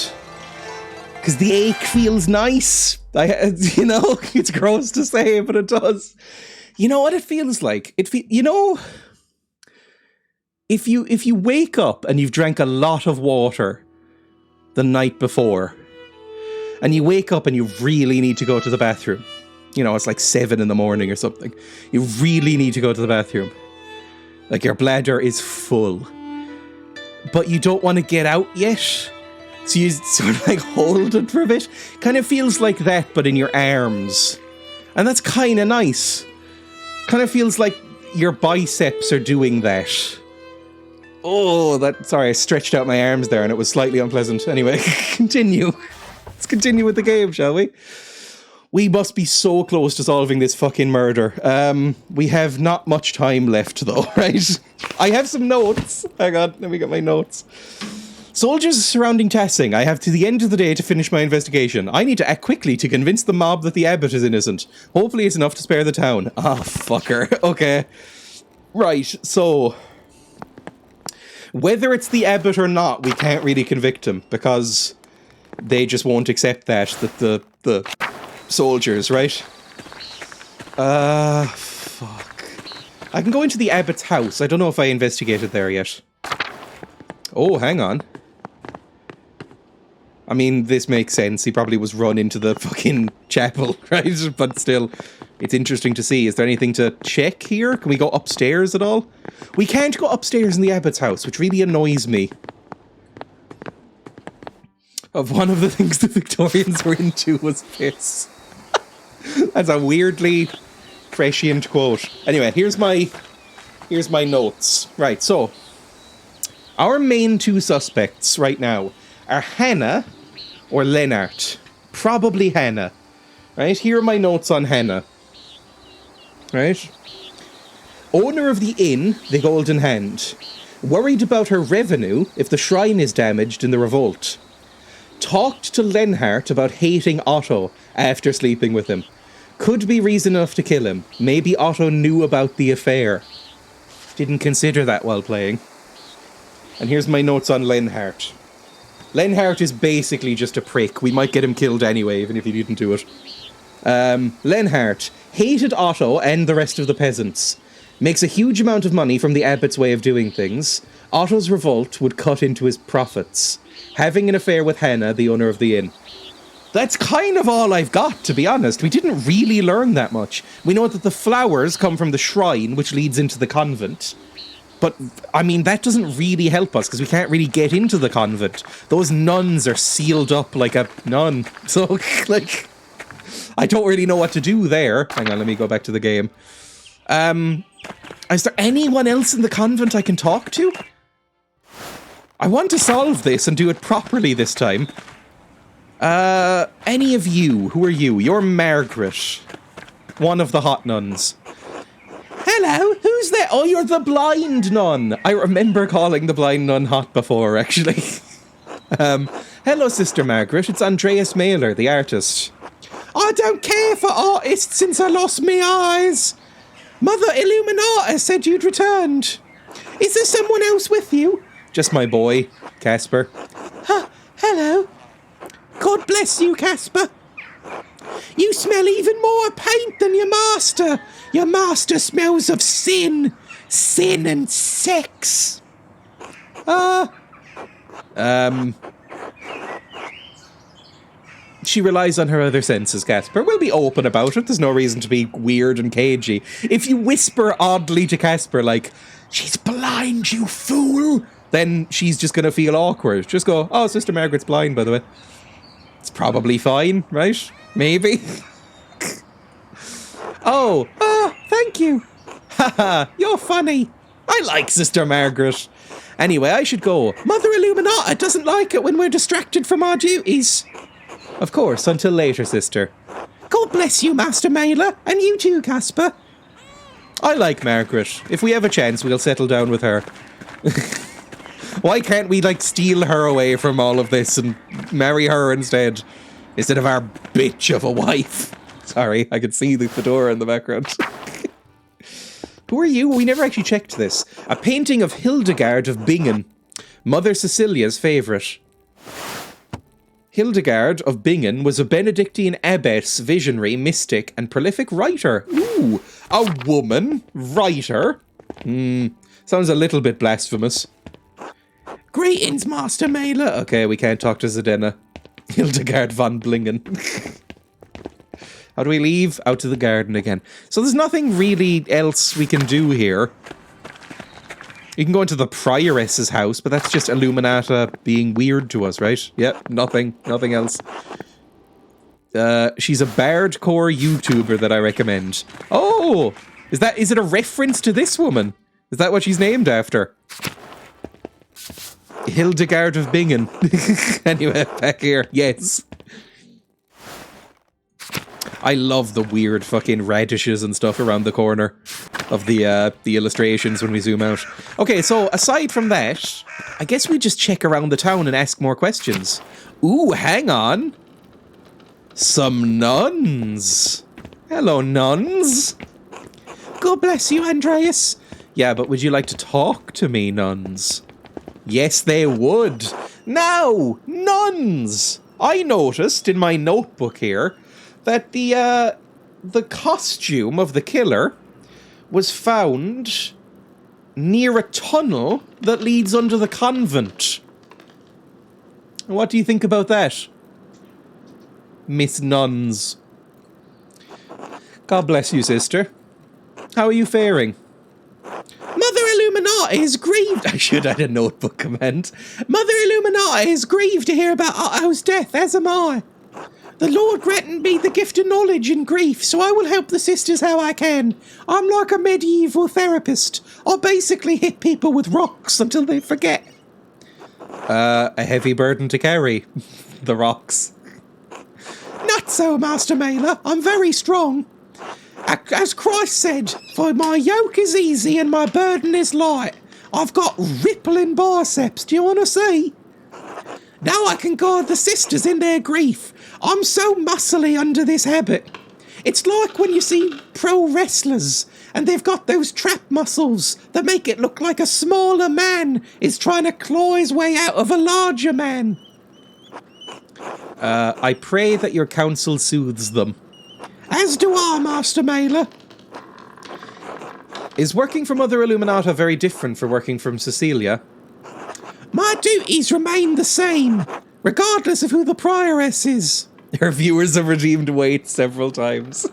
hand. Because the ache feels nice. You know, it's gross to say, but it does. You know what it feels like? You know, if you wake up and you've drank a lot of water the night before, and you wake up and you really need to go to the bathroom. You know, it's like 7 in the morning or something. You really need to go to the bathroom. Like your bladder is full. But you don't want to get out yet. So you sort of like hold it for a bit. Kind of feels like that, but in your arms. And that's kind of nice. Kind of feels like your biceps are doing that. Oh, sorry, I stretched out my arms there and it was slightly unpleasant. Anyway, continue. Let's continue with the game, shall we? We must be so close to solving this fucking murder. We have not much time left, though, right? I have some notes. Hang on, let me get my notes. Soldiers surrounding Tassing. I have to the end of the day to finish my investigation. I need to act quickly to convince the mob that the abbot is innocent. Hopefully it's enough to spare the town. Ah, fucker. Okay. Right, so... whether it's the abbot or not, we can't really convict him, because they just won't accept that the soldiers, right? Fuck. I can go into the abbot's house. I don't know if I investigated there yet. Oh, hang on. I mean, this makes sense. He probably was run into the fucking chapel, right? But still, it's interesting to see. Is there anything to check here? Can we go upstairs at all? We can't go upstairs in the abbot's house, which really annoys me. Of one of the things the Victorians were into was piss. That's a weirdly prescient quote. Anyway, here's my notes. Right, so our main 2 suspects right now are Hannah or Lennart. Probably Hannah. Right, here are my notes on Hannah. Right? Owner of the inn, the Golden Hand. Worried about her revenue if the shrine is damaged in the revolt. Talked to Lennart about hating Otto after sleeping with him. Could be reason enough to kill him. Maybe Otto knew about the affair. Didn't consider that while playing. And here's my notes on Lennart. Lennart is basically just a prick. We might get him killed anyway, even if he didn't do it. Lennart hated Otto and the rest of the peasants. Makes a huge amount of money from the abbot's way of doing things. Otto's revolt would cut into his profits. Having an affair with Hannah, the owner of the inn. That's kind of all I've got, to be honest. We didn't really learn that much. We know that the flowers come from the shrine, which leads into the convent. But, I mean, that doesn't really help us, because we can't really get into the convent. Those nuns are sealed up like a nun. So, like, I don't really know what to do there. Hang on, let me go back to the game. Is there anyone else in the convent I can talk to? I want to solve this and do it properly this time. Any of you? Who are you? You're Margaret. One of the hot nuns. Hello, who's there? Oh, you're the blind nun. I remember calling the blind nun hot before, actually. Hello, Sister Margaret. It's Andreas Mailer, the artist. I don't care for artists since I lost my eyes. Mother Illuminata said you'd returned. Is there someone else with you? Just my boy, Casper. Hello. God bless you, Casper. You smell even more paint than your master. Your master smells of sin. Sin and sex. She relies on her other senses, Casper. We'll be open about it. There's no reason to be weird and cagey. If you whisper oddly to Casper, like, she's blind, you fool, then she's just going to feel awkward. Just go, oh, Sister Margaret's blind, by the way. It's probably fine, right? Maybe. Oh, thank you. Haha, you're funny. I like Sister Margaret. Anyway, I should go. Mother Illuminata doesn't like it when we're distracted from our duties. Of course, until later, sister. God bless you, Master Mailer, and you too, Casper. I like Margaret. If we have a chance, we'll settle down with her. Why can't we, like, steal her away from all of this and marry her instead of our bitch of a wife? Sorry, I could see the fedora in the background. Who are you? We never actually checked this. A painting of Hildegard of Bingen, Mother Cecilia's favourite. Hildegard of Bingen was a Benedictine abbess, visionary, mystic, and prolific writer. Ooh, a woman writer? Sounds a little bit blasphemous. Greetings, Master Mailer. Okay, we can't talk to Zdenna. Hildegard von Blingen. How do we leave? Out to the garden again. So there's nothing really else we can do here. You can go into the prioress's house, but that's just Illuminata being weird to us, right? Yep, nothing else. She's a bardcore YouTuber that I recommend. Oh! Is it a reference to this woman? Is that what she's named after? Hildegard of Bingen. Anyway, back here. Yes. I love the weird fucking radishes and stuff around the corner of the illustrations when we zoom out. Okay, so aside from that, I guess we just check around the town and ask more questions. Ooh, hang on. Some nuns. Hello, nuns. God bless you, Andreas. Yeah, but would you like to talk to me, nuns? Yes, they would. Now, nuns. I noticed in my notebook here that the costume of the killer was found near a tunnel that leads under the convent. What do you think about that, Miss Nuns? God bless you, sister. How are you faring? Mother Illuminati is grieved. I should add a notebook comment. Mother Illuminati is grieved to hear about Otto's death, as am I. The Lord granted me the gift of knowledge and grief, so I will help the sisters how I can. I'm like a medieval therapist. I basically hit people with rocks until they forget. A heavy burden to carry. The rocks. Not so, Master Mailer. I'm very strong. As Christ said, for my yoke is easy and my burden is light. I've got rippling biceps, do you want to see? Now I can guide the sisters in their grief. I'm so muscly under this habit. It's like when you see pro wrestlers and they've got those trap muscles that make it look like a smaller man is trying to claw his way out of a larger man. I pray that your counsel soothes them. As do I, Master Mailer. Is working for Mother Illuminata very different from working from Cecilia? My duties remain the same, regardless of who the prioress is. Her viewers have redeemed weights several times.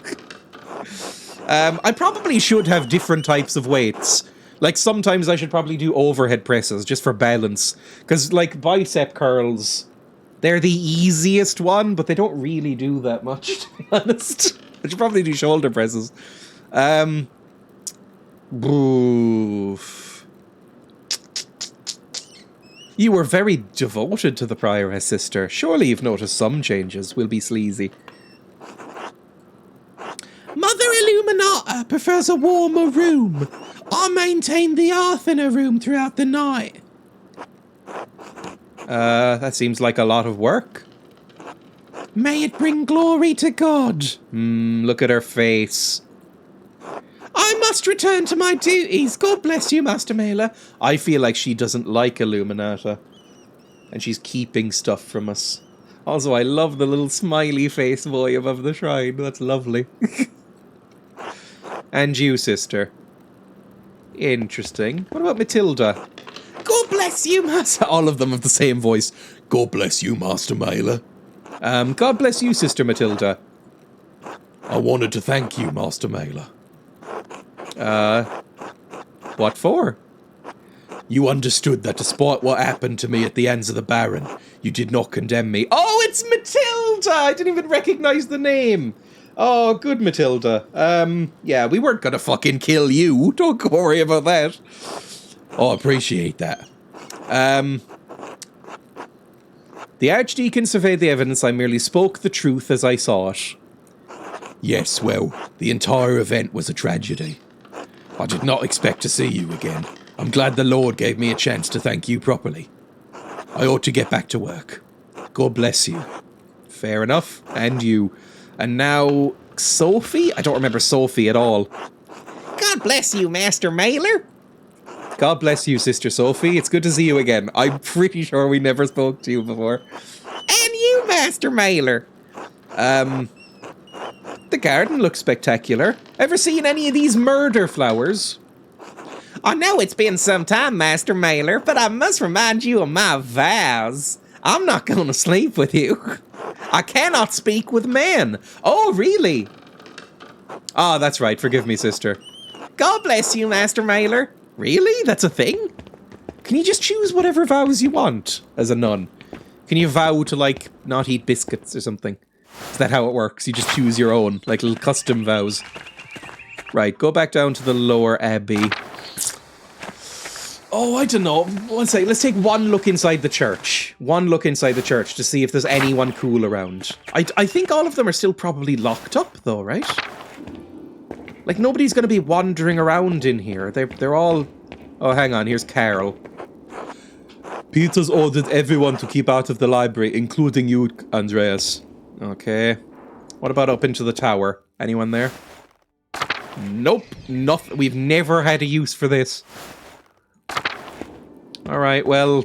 I probably should have different types of weights. Like, sometimes I should probably do overhead presses, just for balance. Because, like, bicep curls, they're the easiest one, but they don't really do that much, to be honest. I should probably do shoulder presses. Boof. You were very devoted to the prioress, sister. Surely you've noticed some changes. We'll be sleazy. Mother Illuminata prefers a warmer room. I maintain the hearth in her room throughout the night. That seems like a lot of work. May it bring glory to God. Look at her face. I must return to my duties. God bless you, Master Mailer. I feel like she doesn't like Illuminata. And she's keeping stuff from us. Also, I love the little smiley face boy above the shrine. That's lovely. And you, sister. Interesting. What about Matilda? God bless you, Master... All of them have the same voice. God bless you, Master Mailer. God bless you, Sister Matilda. I wanted to thank you, Master Mailer. What for? You understood that despite what happened to me at the hands of the Baron, you did not condemn me. Oh, it's Matilda! I didn't even recognize the name. Oh, good Matilda. Yeah, we weren't gonna fucking kill you. Don't worry about that. Oh, I appreciate that. The Archdeacon surveyed the evidence. I merely spoke the truth as I saw it. Yes, well, the entire event was a tragedy. I did not expect to see you again. I'm glad the Lord gave me a chance to thank you properly. I ought to get back to work. God bless you. Fair enough. And you. And now, Sophie? I don't remember Sophie at all. God bless you, Master Mailer. God bless you, Sister Sophie. It's good to see you again. I'm pretty sure we never spoke to you before. And you, you, Master Mailer? The garden looks spectacular. Ever seen any of these murder flowers? I know it's been some time, Master Mailer, but I must remind you of my vows. I'm not going to sleep with you. I cannot speak with men. Oh, really? Ah, that's right. Forgive me, sister. God bless you, Master Mailer. Really? That's a thing? Can you just choose whatever vows you want as a nun? Can you vow to, like, not eat biscuits or something? Is that how it works? You just choose your own, like, little custom vows. Right, go back down to the lower abbey. Oh, I don't know. One second. Let's take one look inside the church. One look inside the church to see if there's anyone cool around. I think all of them are still probably locked up, though, right? Like, nobody's going to be wandering around in here. They're all... Oh, hang on. Here's Carol. Peter's ordered everyone to keep out of the library, including you, Andreas. Okay. What about up into the tower? Anyone there? Nope. Nothing. We've never had a use for this. Alright, well...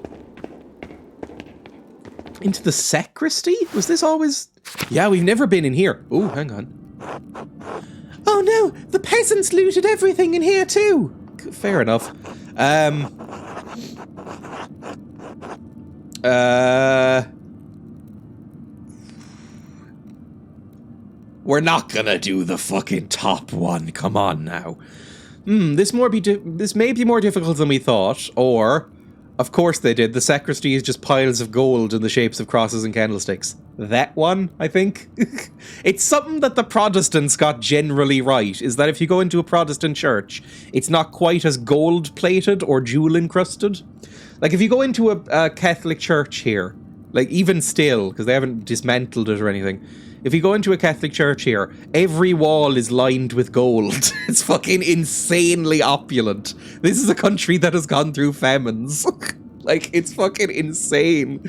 Into the sacristy? Was this always... Yeah, we've never been in here. Ooh, hang on. Oh no! The peasants looted everything in here too! Fair enough. We're not gonna do the fucking top one. Come on now. This may be more difficult than we thought, or... Of course they did. The sacristy is just piles of gold in the shapes of crosses and candlesticks. That one, I think? It's something that the Protestants got generally right, is that if you go into a Protestant church, it's not quite as gold-plated or jewel-encrusted. Like, if you go into a Catholic church here, like, even still, because they haven't dismantled it or anything, if you go into a Catholic church here, every wall is lined with gold. It's fucking insanely opulent. This is a country that has gone through famines. Like, it's fucking insane.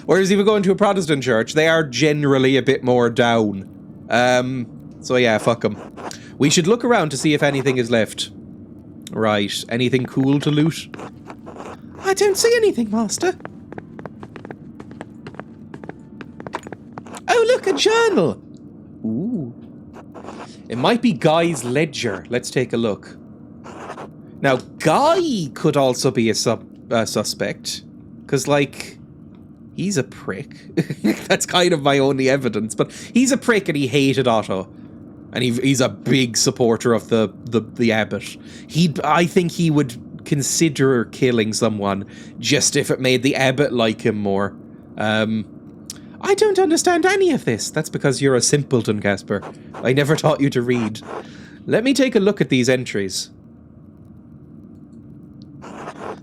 Whereas if you go into a Protestant church, they are generally a bit more down. So yeah, fuck them. We should look around to see if anything is left. Right, anything cool to loot? I don't see anything, Master. Oh, look, a journal! Ooh. It might be Guy's ledger. Let's take a look. Now, Guy could also be a suspect. Because, like, he's a prick. That's kind of my only evidence. But he's a prick and he hated Otto. And he's a big supporter of the abbot. I think he would consider killing someone just if it made the abbot like him more. I don't understand any of this. That's because you're a simpleton, Casper. I never taught you to read. Let me take a look at these entries.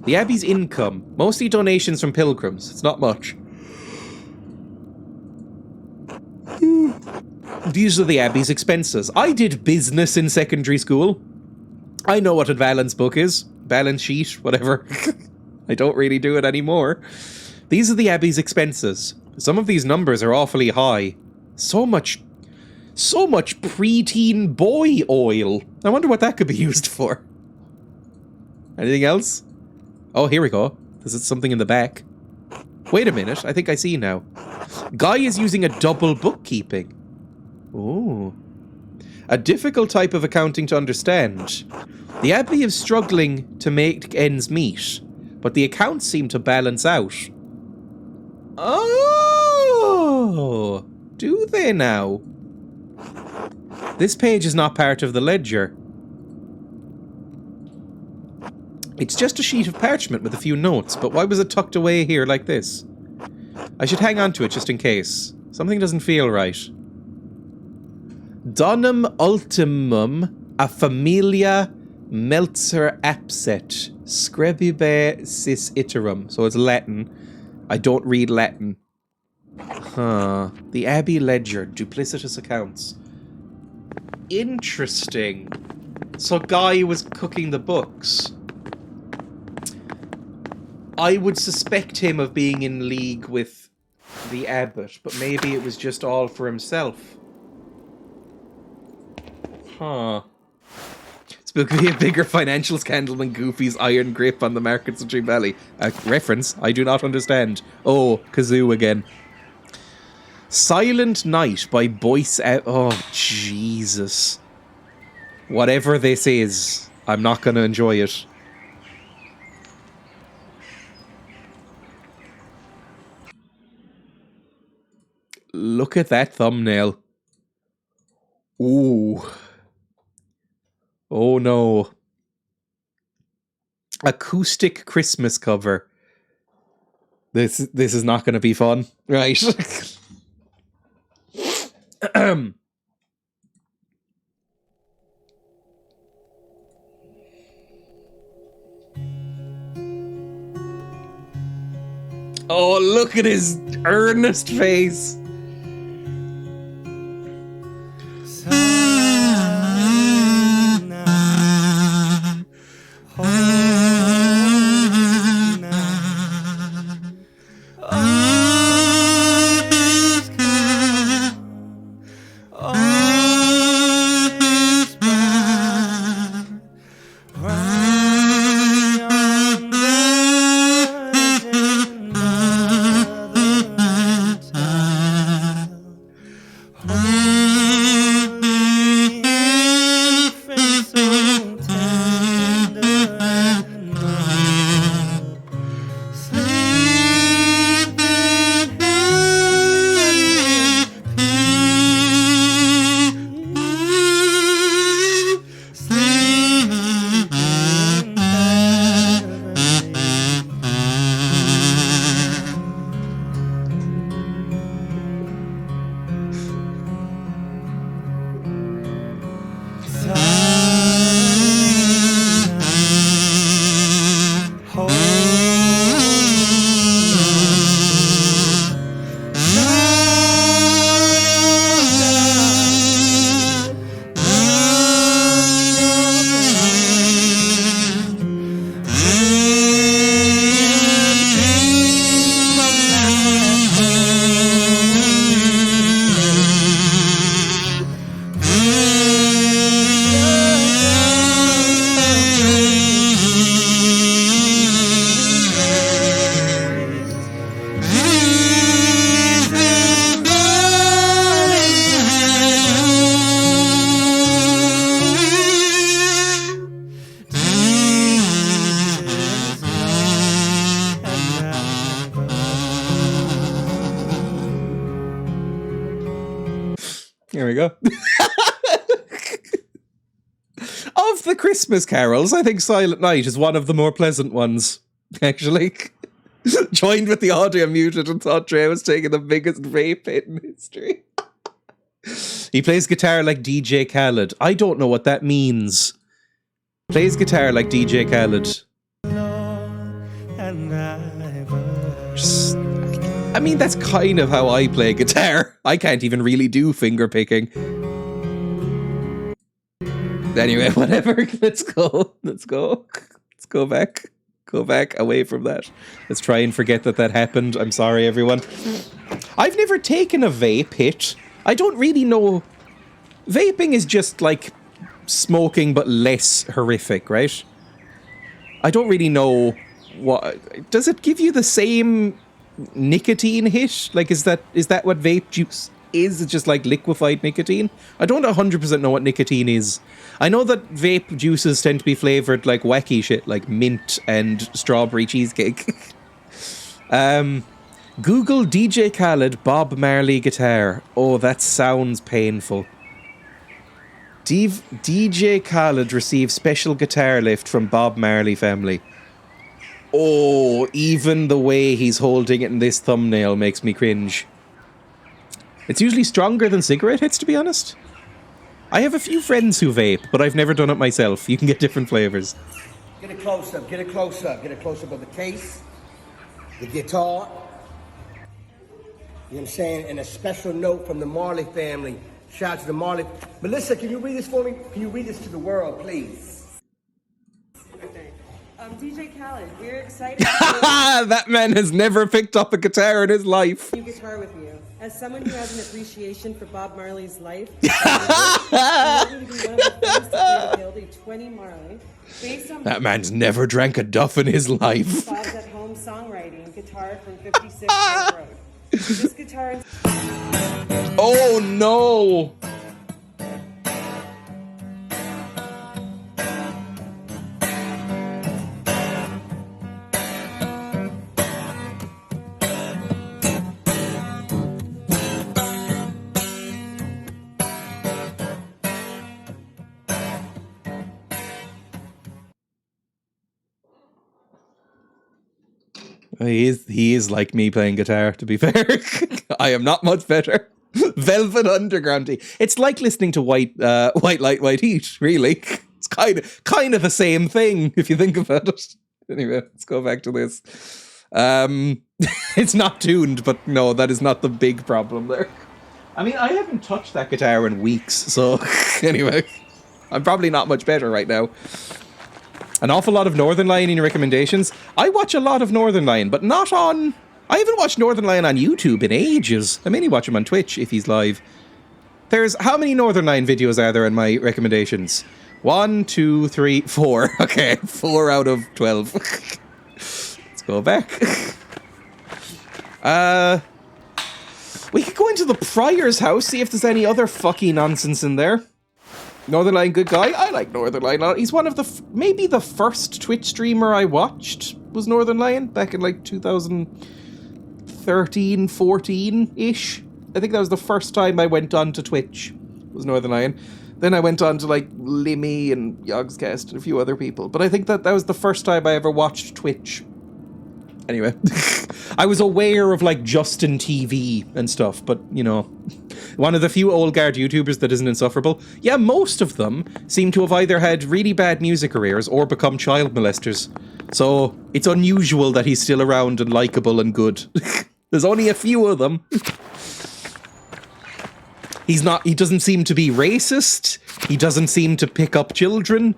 The Abbey's income. Mostly donations from pilgrims. It's not much. These are the Abbey's expenses. I did business in secondary school. I know what a balance book is. Balance sheet, whatever. I don't really do it anymore. These are the Abbey's expenses. Some of these numbers are awfully high. So much preteen boy oil. I wonder what that could be used for. Anything else? Oh, here we go. There's something in the back. Wait a minute. I think I see now. Guy is using a double bookkeeping. Ooh. A difficult type of accounting to understand. The Abbey is struggling to make ends meet, but the accounts seem to balance out. Oh, do they now? This page is not part of the ledger. It's just a sheet of parchment with a few notes, but why was it tucked away here like this? I should hang on to it just in case. Something doesn't feel right. Donum ultimum a familia Meltzer abset screbibe sis iterum. So it's Latin. I don't read Latin. Huh. The Abbey Ledger. Duplicitous accounts. Interesting. So Guy was cooking the books. I would suspect him of being in league with the abbot, but maybe it was just all for himself. Huh. This book could be a bigger financial scandal than Goofy's iron grip on the markets of Dream Valley. A reference I do not understand. Oh, Kazoo again. Silent Night by Boyce... Oh, Jesus. Whatever this is, I'm not going to enjoy it. Look at that thumbnail. Ooh. Oh no. Acoustic Christmas cover. This is not going to be fun. Right. Oh, look at his earnest face. Here we go. Of the Christmas carols, I think Silent Night is one of the more pleasant ones, actually. Joined with the audio muted and thought Dreya was taking the biggest vape hit in history. He plays guitar like DJ Khaled. I don't know what that means. Plays guitar like DJ Khaled. I mean, that's kind of how I play guitar. I can't even really do finger picking. Anyway, whatever. Let's go. Let's go. Let's go back. Go back away from that. Let's try and forget that that happened. I'm sorry, everyone. I've never taken a vape hit. I don't really know. Vaping is just like smoking, but less horrific, right? I don't really know what. Does it give you the same nicotine hit? Like, is that what vape juice is? It's just like liquefied nicotine? I don't 100% know what nicotine is. I know that vape juices tend to be flavored like wacky shit, like mint and strawberry cheesecake. Google DJ Khaled Bob Marley guitar. Oh, that sounds painful. DJ Khaled receives special guitar lift from Bob Marley family. Oh, even the way he's holding it in this thumbnail makes me cringe. It's usually stronger than cigarette hits, to be honest. I have a few friends who vape, but I've never done it myself. You can get different flavors. Get a close-up, get a close-up. Get a close-up of the case, the guitar. You know what I'm saying? And a special note from the Marley family. Shout out to the Marley. Melissa, can you read this for me? Can you read this to the world, please? Okay. DJ Khaled, we're excited. That man has never picked up a guitar in his life. New guitar with you. As someone who has an appreciation for Bob Marley's life, I'm going to be one of the first to play the build a 20 Marley. Based on that man's never drank a duff in his life. Bob's at home songwriting guitar from 56 Road. This guitar. Oh no! He is like me playing guitar, to be fair. I am not much better. Velvet Underground. It's like listening to White Light, White Heat, really. It's kind of the same thing, if you think about it. Anyway, let's go back to this. It's not tuned, but no, that is not the big problem there. I mean, I haven't touched that guitar in weeks, so anyway, I'm probably not much better right now. An awful lot of Northern Lion in your recommendations. I watch a lot of Northern Lion, but not on... I haven't watched Northern Lion on YouTube in ages. I mainly watch him on Twitch if he's live. There's... How many Northern Lion videos are there in my recommendations? 1, 2, 3, 4. Okay, 4 out of 12. Let's go back. We could go into the Prior's house, see if there's any other fucking nonsense in there. Northern Lion, good guy. I like Northern Lion. He's one of the... maybe the first Twitch streamer I watched was Northern Lion back in like 2013, 14-ish. I think that was the first time I went on to Twitch, was Northern Lion. Then I went on to like Limmy and Yogscast and a few other people. But I think that was the first time I ever watched Twitch. Anyway, I was aware of like Justin TV and stuff, but you know, one of the few old guard YouTubers that isn't insufferable. Yeah, most of them seem to have either had really bad music careers or become child molesters. So it's unusual that he's still around and likable and good. There's only a few of them. He doesn't seem to be racist. He doesn't seem to pick up children.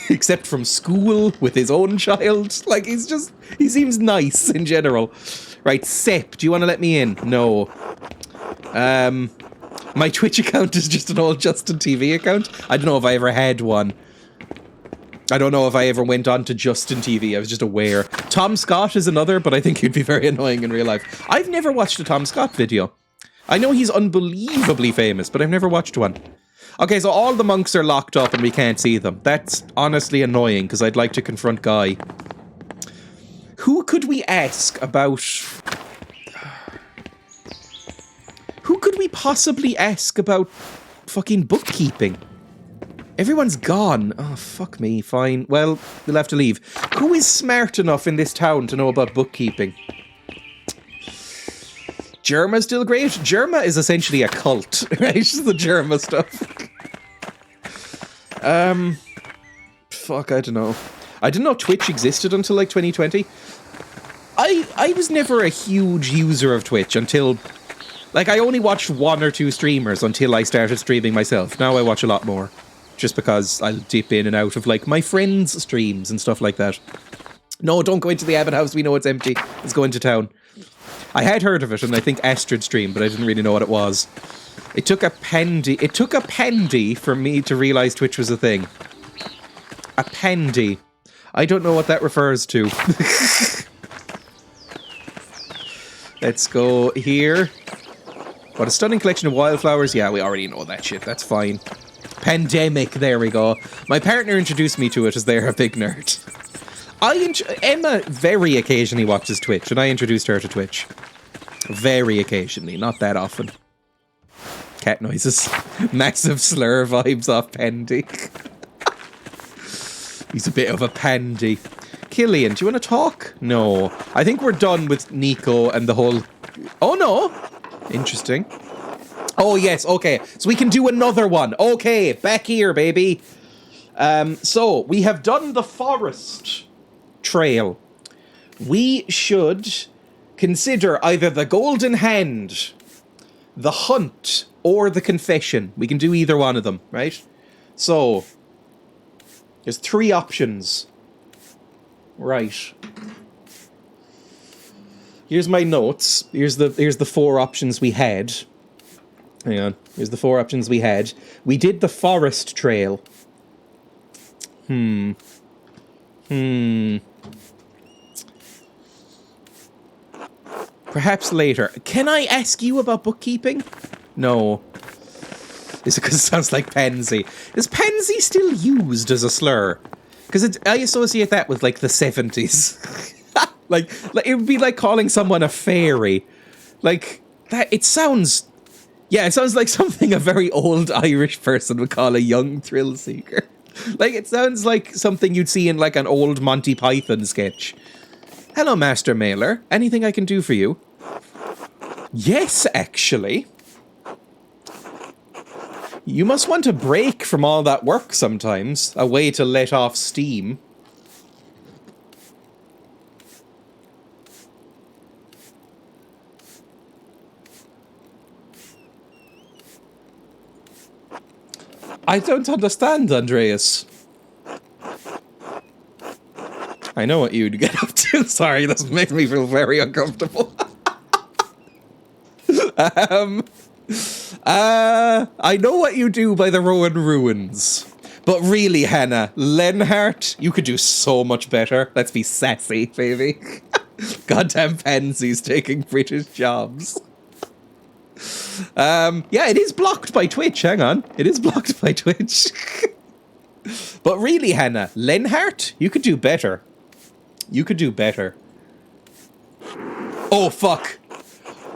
Except from school with his own child. Like, he seems nice in general. Right, Sep, do you want to let me in? No. My Twitch account is just an old Justin TV account. I don't know if I ever had one. I don't know if I ever went on to Justin TV. I was just aware. Tom Scott is another, but I think he'd be very annoying in real life. I've never watched a Tom Scott video. I know he's unbelievably famous, but I've never watched one. Okay, so all the monks are locked up and we can't see them. That's honestly annoying, because I'd like to confront Guy. Who could we ask about... Who could we possibly ask about fucking bookkeeping? Everyone's gone. Oh, fuck me. Fine. Well, we'll have to leave. Who is smart enough in this town to know about bookkeeping? Germa's still great. Germa is essentially a cult, right? The Germa stuff. Fuck, I don't know. I didn't know Twitch existed until like 2020. I was never a huge user of Twitch until... Like, I only watched 1 or 2 streamers until I started streaming myself. Now I watch a lot more. Just because I'll dip in and out of, like, my friends' streams and stuff like that. No, don't go into the Abbott house. We know it's empty. Let's go into town. I had heard of it, and I think Astrid streamed, but I didn't really know what it was. It took a pendy for me to realise Twitch was a thing. A pendy. I don't know what that refers to. Let's go here. What a stunning collection of wildflowers. Yeah, we already know that shit. That's fine. Pandemic. There we go. My partner introduced me to it as they're a big nerd. Emma very occasionally watches Twitch, and I introduced her to Twitch. Very occasionally, not that often. Cat noises. Massive slur vibes off Pendy. He's a bit of a pandy. Killian, do you want to talk? No. I think we're done with Nico and the whole... Oh, no. Interesting. Oh, yes, okay. So we can do another one. Okay, back here, baby. So, we have done the forest trail. We should consider either the golden hand, the hunt, or the confession. We can do either one of them, right? So, there's 3 options. Right. Here's my notes. Here's the 4 options we had. Hang on. Here's the 4 options we had. We did the forest trail. Perhaps later. Can I ask you about bookkeeping? No. Is it because it sounds like pansy? Is pansy still used as a slur? Because I associate that with, like, the 70s. like, it would be like calling someone a fairy. Like, that, it sounds... Yeah, it sounds like something a very old Irish person would call a young thrill seeker. Like, it sounds like something you'd see in, like, an old Monty Python sketch. Hello, Master Mailer. Anything I can do for you? Yes, actually. You must want a break from all that work sometimes. A way to let off steam. I don't understand, Andreas. I know what you'd get up to. Sorry, this makes me feel very uncomfortable. I know what you do by the Rowan Ruins. But really, Hannah, Lenhart, you could do so much better. Let's be sassy, baby. Goddamn pansies taking British jobs. Yeah, it is blocked by Twitch. Hang on. It is blocked by Twitch. But really, Hannah, Lenhart, you could do better. You could do better. Oh, fuck.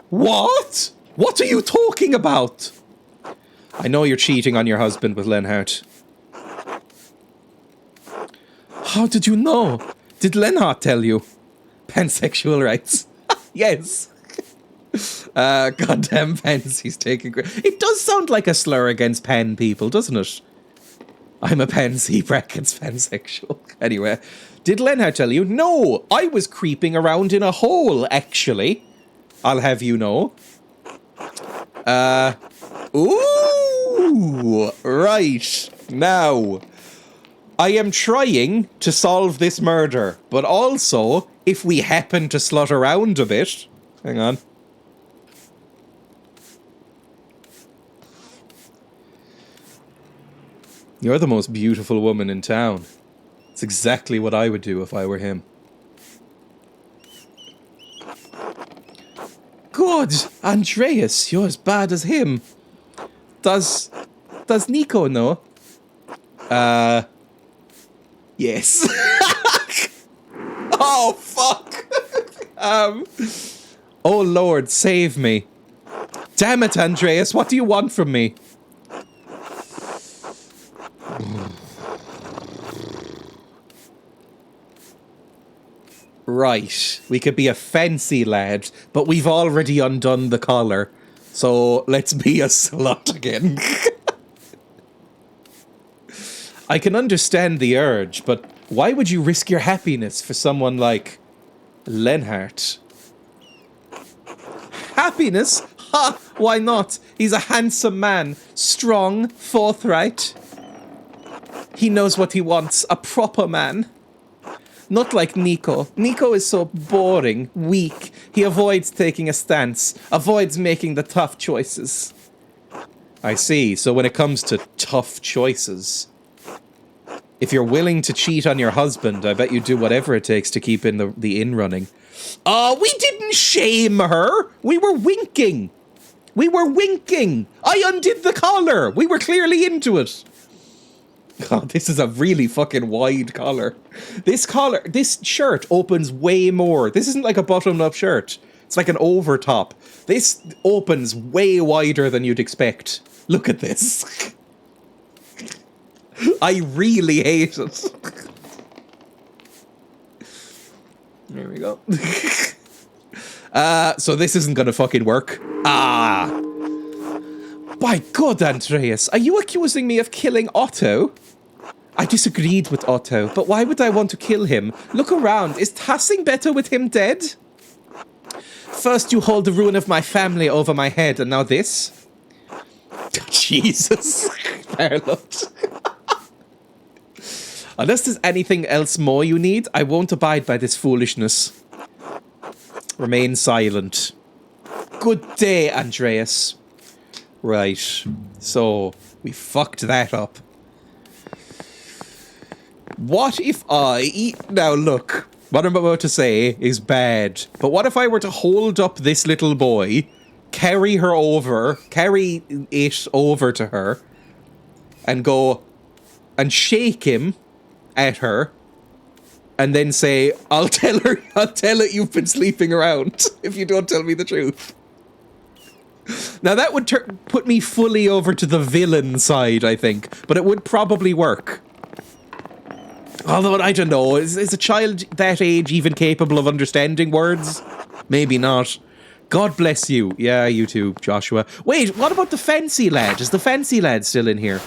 What? What are you talking about? I know you're cheating on your husband with Lenhart. How did you know? Did Lenhart tell you? Pansexual rights. Yes. Goddamn pansies taking... It does sound like a slur against pan people, doesn't it? I'm a pansy, brackets pansexual. Anyway, did Lenhart tell you? No, I was creeping around in a hole, actually. I'll have you know. Ooh, right. Now, I am trying to solve this murder, but also, if we happen to slut around a bit... Hang on. You're the most beautiful woman in town. It's exactly what I would do if I were him. Good! Andreas, you're as bad as him. Does Nico know? Yes. Oh, fuck! Oh, Lord, save me. Damn it, Andreas, what do you want from me? Right, we could be a fancy lad, but we've already undone the collar. So let's be a slut again. I can understand the urge, but why would you risk your happiness for someone like Lenhart? Happiness? Ha! Why not? He's a handsome man, strong, forthright. He knows what he wants, a proper man. Not like Nico. Nico is so boring, weak. He avoids taking a stance, avoids making the tough choices. I see. So when it comes to tough choices, if you're willing to cheat on your husband, I bet you do whatever it takes to keep in the in-running. We didn't shame her. We were winking. We were winking. I undid the collar. We were clearly into it. God, this is a really fucking wide collar. This shirt opens way more. This isn't like a buttoned-up shirt. It's like an overtop. This opens way wider than you'd expect. Look at this. I really hate it. There we go. So this isn't gonna fucking work. By God, Andreas, are you accusing me of killing Otto? I disagreed with Otto, but why would I want to kill him? Look around, is Tassing better with him dead? First you hold the ruin of my family over my head, and now this? Jesus. Fairlot. Unless there's anything else more you need, I won't abide by this foolishness. Remain silent. Good day, Andreas. Right, so we fucked that up. What if now look, What I'm about to say is bad. But what if I were to hold up this little boy, carry it over to her, and go and shake him at her, and then say, I'll tell it you've been sleeping around if you don't tell me the truth. Now that would put me fully over to the villain side, I think, but it would probably work. Although, I don't know, is a child that age even capable of understanding words? Maybe not. God bless you. Yeah, you too, Joshua. Wait, what about the fancy lad? Is the fancy lad still in here?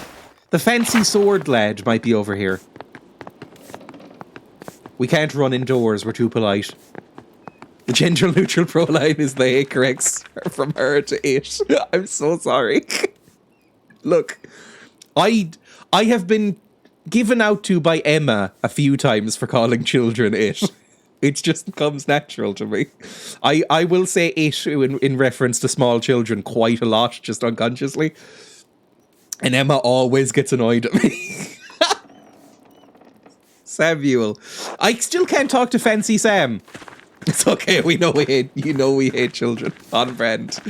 The fancy sword lad might be over here. We can't run indoors, we're too polite. The gender neutral proline is they, corrects from her to it. I'm so sorry. Look, I have been given out to by Emma a few times for calling children it. It just comes natural to me. I will say it in reference to small children quite a lot, just unconsciously. And Emma always gets annoyed at me. Samuel. I still can't talk to Fancy Sam. It's okay, we know we hate children. On brand.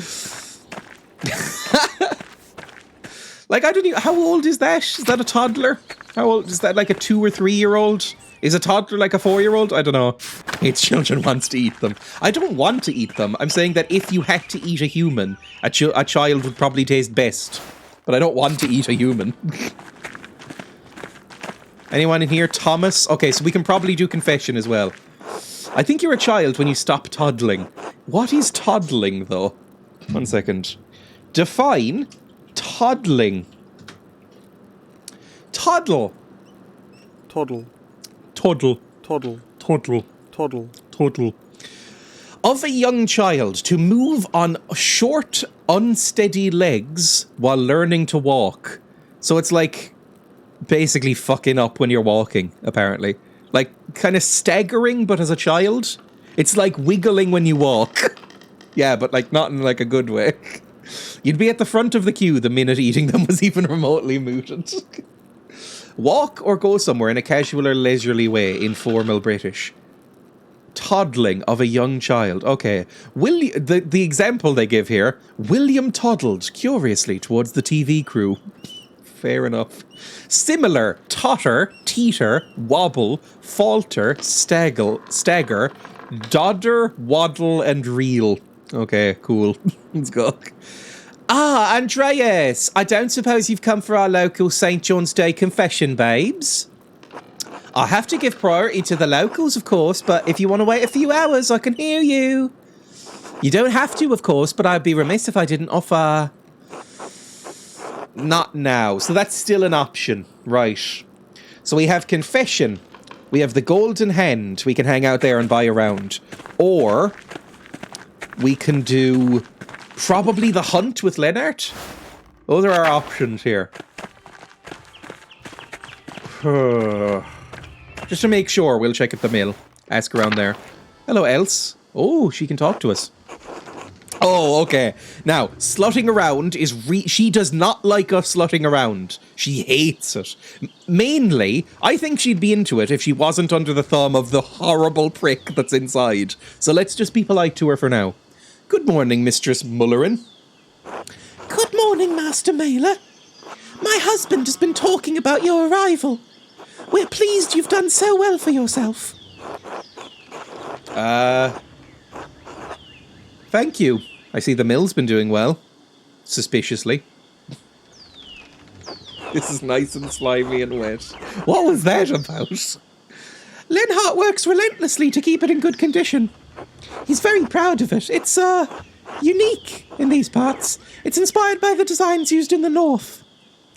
Like, I don't know, how old is that? Is that a toddler? How old is that, like a 2 or 3 year old? Is a toddler like a 4-year-old? I don't know. Hates children, wants to eat them. I don't want to eat them. I'm saying that if you had to eat a human, a child would probably taste best. But I don't want to eat a human. Anyone in here? Thomas? Okay, so we can probably do confession as well. I think you're a child when you stop toddling. What is toddling, though? 1 second. Define toddling. Toddle. Toddle. Toddle. Toddle. Toddle. Toddle. Toddle. Of a young child to move on short, unsteady legs while learning to walk. So it's like basically fucking up when you're walking, apparently. Like, kind of staggering, but as a child. It's like wiggling when you walk. Yeah, but like not in like a good way. You'd be at the front of the queue the minute eating them was even remotely mooted. Walk or go somewhere in a casual or leisurely way in formal British. Toddling of a young child. Okay. The example they give here. William toddled curiously towards the TV crew. Fair enough. Similar, totter, teeter, wobble, falter, stagger, dodder, waddle, and reel. Okay, cool. Let's go. Ah, Andreas, I don't suppose you've come for our local St. John's Day confession, babes? I have to give priority to the locals, of course, but if you want to wait a few hours, I can hear you. You don't have to, of course, but I'd be remiss if I didn't offer... Not now. So that's still an option. Right. So we have confession. We have the golden hand. We can hang out there and buy around. Or we can do probably the hunt with Lennart. Those are our options here. Just to make sure, we'll check at the mill. Ask around there. Hello, Else. Oh, she can talk to us. Oh, okay. Now, slutting around is she does not like us slutting around. She hates it. Mainly, I think she'd be into it if she wasn't under the thumb of the horrible prick that's inside. So let's just be polite to her for now. Good morning, Mistress Mullerin. Good morning, Master Mailer. My husband has been talking about your arrival. We're pleased you've done so well for yourself. Thank you. I see the mill's been doing well. Suspiciously. This is nice and slimy and wet. What was that about? Lenhart works relentlessly to keep it in good condition. He's very proud of it. It's, unique in these parts. It's inspired by the designs used in the north.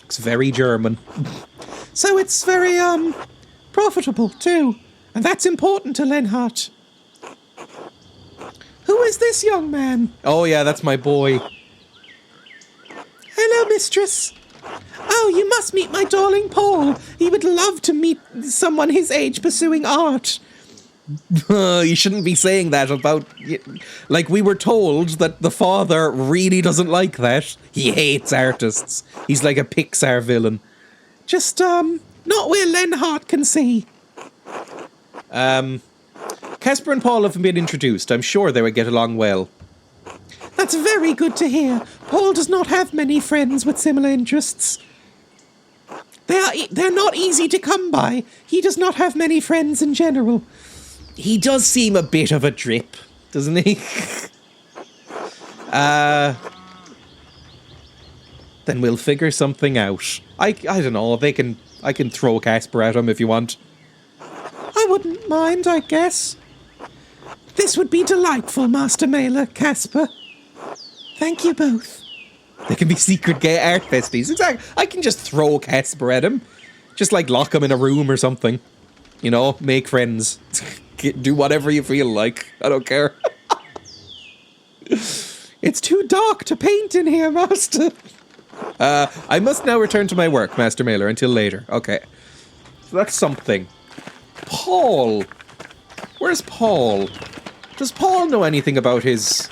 It's very German. So it's very, profitable, too. And that's important to Lenhart. Who is this young man? Oh yeah, that's my boy. Hello, mistress. Oh, you must meet my darling Paul. He would love to meet someone his age pursuing art. You shouldn't be saying that about... Like, we were told that the father really doesn't like that. He hates artists. He's like a Pixar villain. Just, not where Lenhart can see. Casper and Paul haven't been introduced. I'm sure they would get along well. That's very good to hear. Paul does not have many friends with similar interests. They're not easy to come by. He does not have many friends in general. He does seem a bit of a drip, doesn't he? Then we'll figure something out. I don't know. I can throw Casper at him if you want. I wouldn't mind, I guess. This would be delightful, Master Mailer, Casper. Thank you both. They can be secret gay art besties. Exactly. I can just throw Casper at him. Just like lock him in a room or something. You know, make friends. Do whatever you feel like. I don't care. It's too dark to paint in here, Master. I must now return to my work, Master Mailer, until later. Okay. So that's something. Paul. Where's Paul? Does Paul know anything about his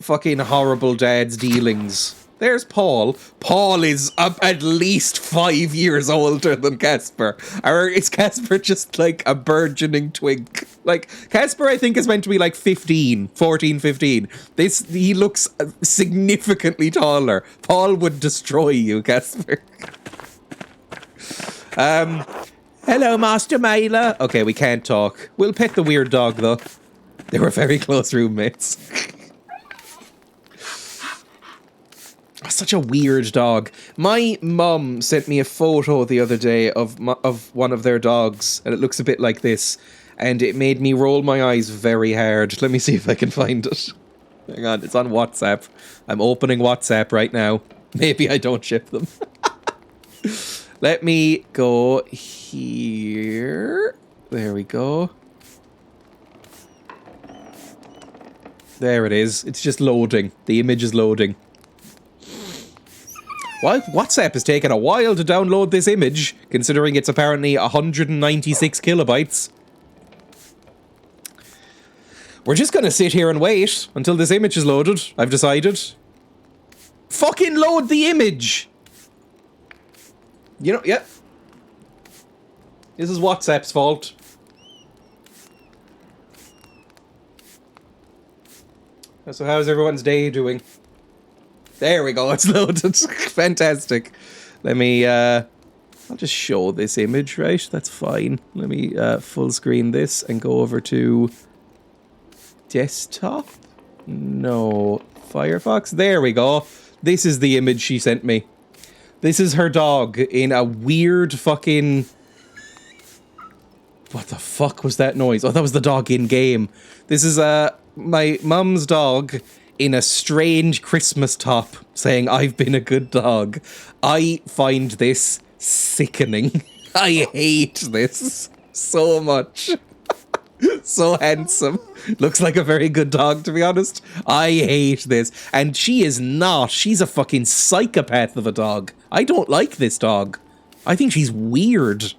fucking horrible dad's dealings? There's Paul. Paul is at least 5 years older than Casper. Or is Casper just like a burgeoning twink? Like, Casper I think is meant to be like 14, 15. He looks significantly taller. Paul would destroy you, Casper. Hello, Master Mailer. Okay, we can't talk. We'll pet the weird dog, though. They were very close roommates. Such a weird dog. My mum sent me a photo the other day of one of their dogs, and it looks a bit like this, and it made me roll my eyes very hard. Let me see if I can find it. Hang on, it's on WhatsApp. I'm opening WhatsApp right now. Maybe I don't ship them. Let me go here. There we go. There it is. It's just loading. The image is loading. Well, WhatsApp has taken a while to download this image, considering it's apparently 196 kilobytes. We're just gonna sit here and wait until this image is loaded, I've decided. Fucking load the image! You know, yeah. This is WhatsApp's fault. So how's everyone's day doing? There we go, it's loaded. Fantastic. Let me, I'll just show this image, right? That's fine. Let me full screen this and go over to desktop? No. Firefox? There we go. This is the image she sent me. This is her dog in a weird fucking... What the fuck was that noise? Oh, that was the dog in-game. This is my mum's dog in a strange Christmas top saying, "I've been a good dog." I find this sickening. I hate this so much. So handsome. Looks like a very good dog, to be honest. I hate this. And she is not. She's a fucking psychopath of a dog. I don't like this dog. I think she's weird.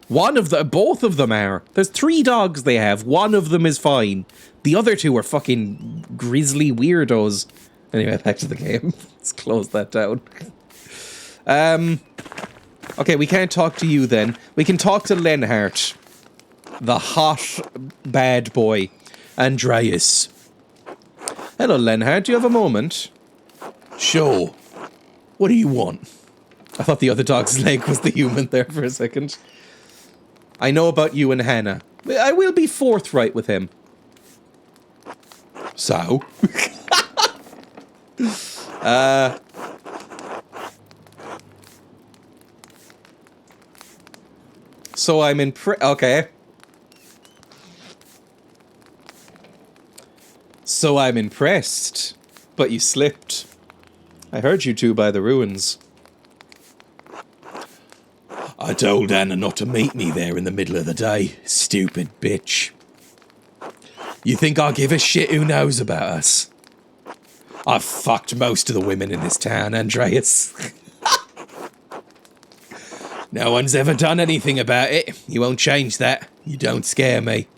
Both of them are. There's 3 dogs they have. One of them is fine. The other 2 are fucking grisly weirdos. Anyway, back to the game. Let's close that down. Okay, we can't talk to you then. We can talk to Lenhart. The hot bad boy. Andreas. Hello, Lenhart. Do you have a moment? Sure. What do you want? I thought the other dog's leg was the human there for a second. I know about you and Hannah. I will be forthright with him. So? So I'm okay. So I'm impressed. But you slipped. I heard you two by the ruins. I told Anna not to meet me there in the middle of the day. Stupid bitch. You think I give a shit who knows about us? I've fucked most of the women in this town, Andreas. No one's ever done anything about it. You won't change that. You don't scare me.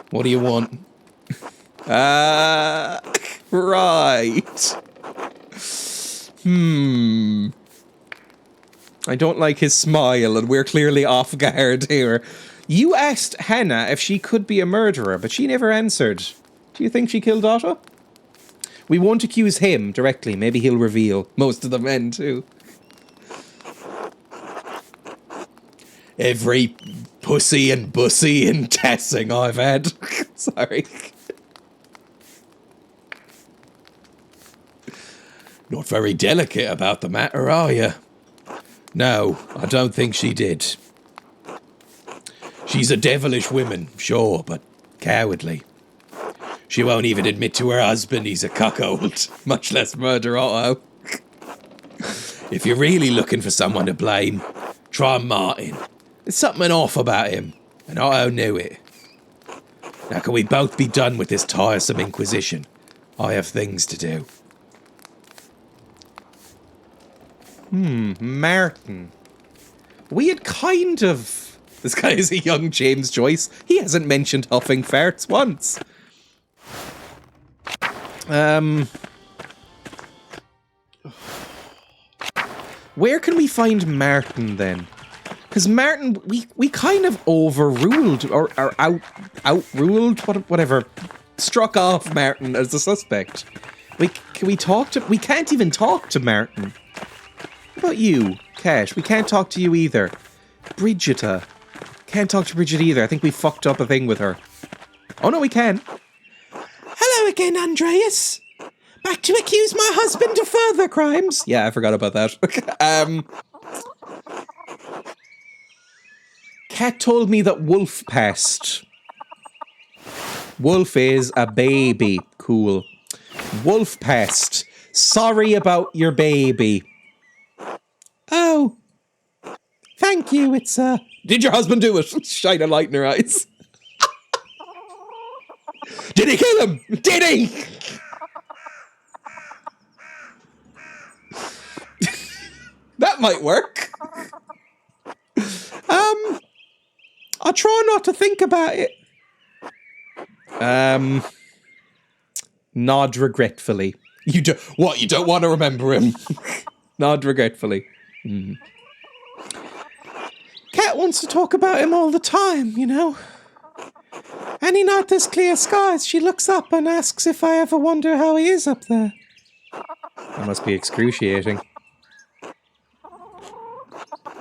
What do you want? Right. I don't like his smile, and we're clearly off guard here. You asked Hannah if she could be a murderer, but she never answered. Do you think she killed Otto? We won't accuse him directly. Maybe he'll reveal. Most of the men, too. Every pussy and bussy and tassing I've had. Sorry. Not very delicate about the matter, are you? No, I don't think she did. She's a devilish woman, sure, but cowardly. She won't even admit to her husband he's a cuckold, much less murder Otto. If you're really looking for someone to blame, try Martin. There's something off about him, and Otto knew it. Now can we both be done with this tiresome inquisition? I have things to do. Martin. We had kind of... This guy is a young James Joyce. He hasn't mentioned huffing farts once. Where can we find Martin then? Because Martin, we kind of overruled or outruled, whatever, struck off Martin as the suspect. Can we talk to? We can't even talk to Martin. What about you, Cash? We can't talk to you either. Brigida. Can't talk to Bridget either. I think we fucked up a thing with her. Oh no, we can. Hello again, Andreas. Back to accuse my husband of further crimes. Yeah, I forgot about that. Cat told me that Wolf passed. Wolf is a baby. Cool. Wolf passed. Sorry about your baby. Oh. Thank you, it's Did your husband do it? Shine a light in her eyes. Did he kill him? Did he? That might work. I'll try not to think about it. Nod regretfully. You don't want to remember him? Nod regretfully. Cat wants to talk about him all the time, you know. Any night there's clear skies, she looks up and asks if I ever wonder how he is up there. That must be excruciating.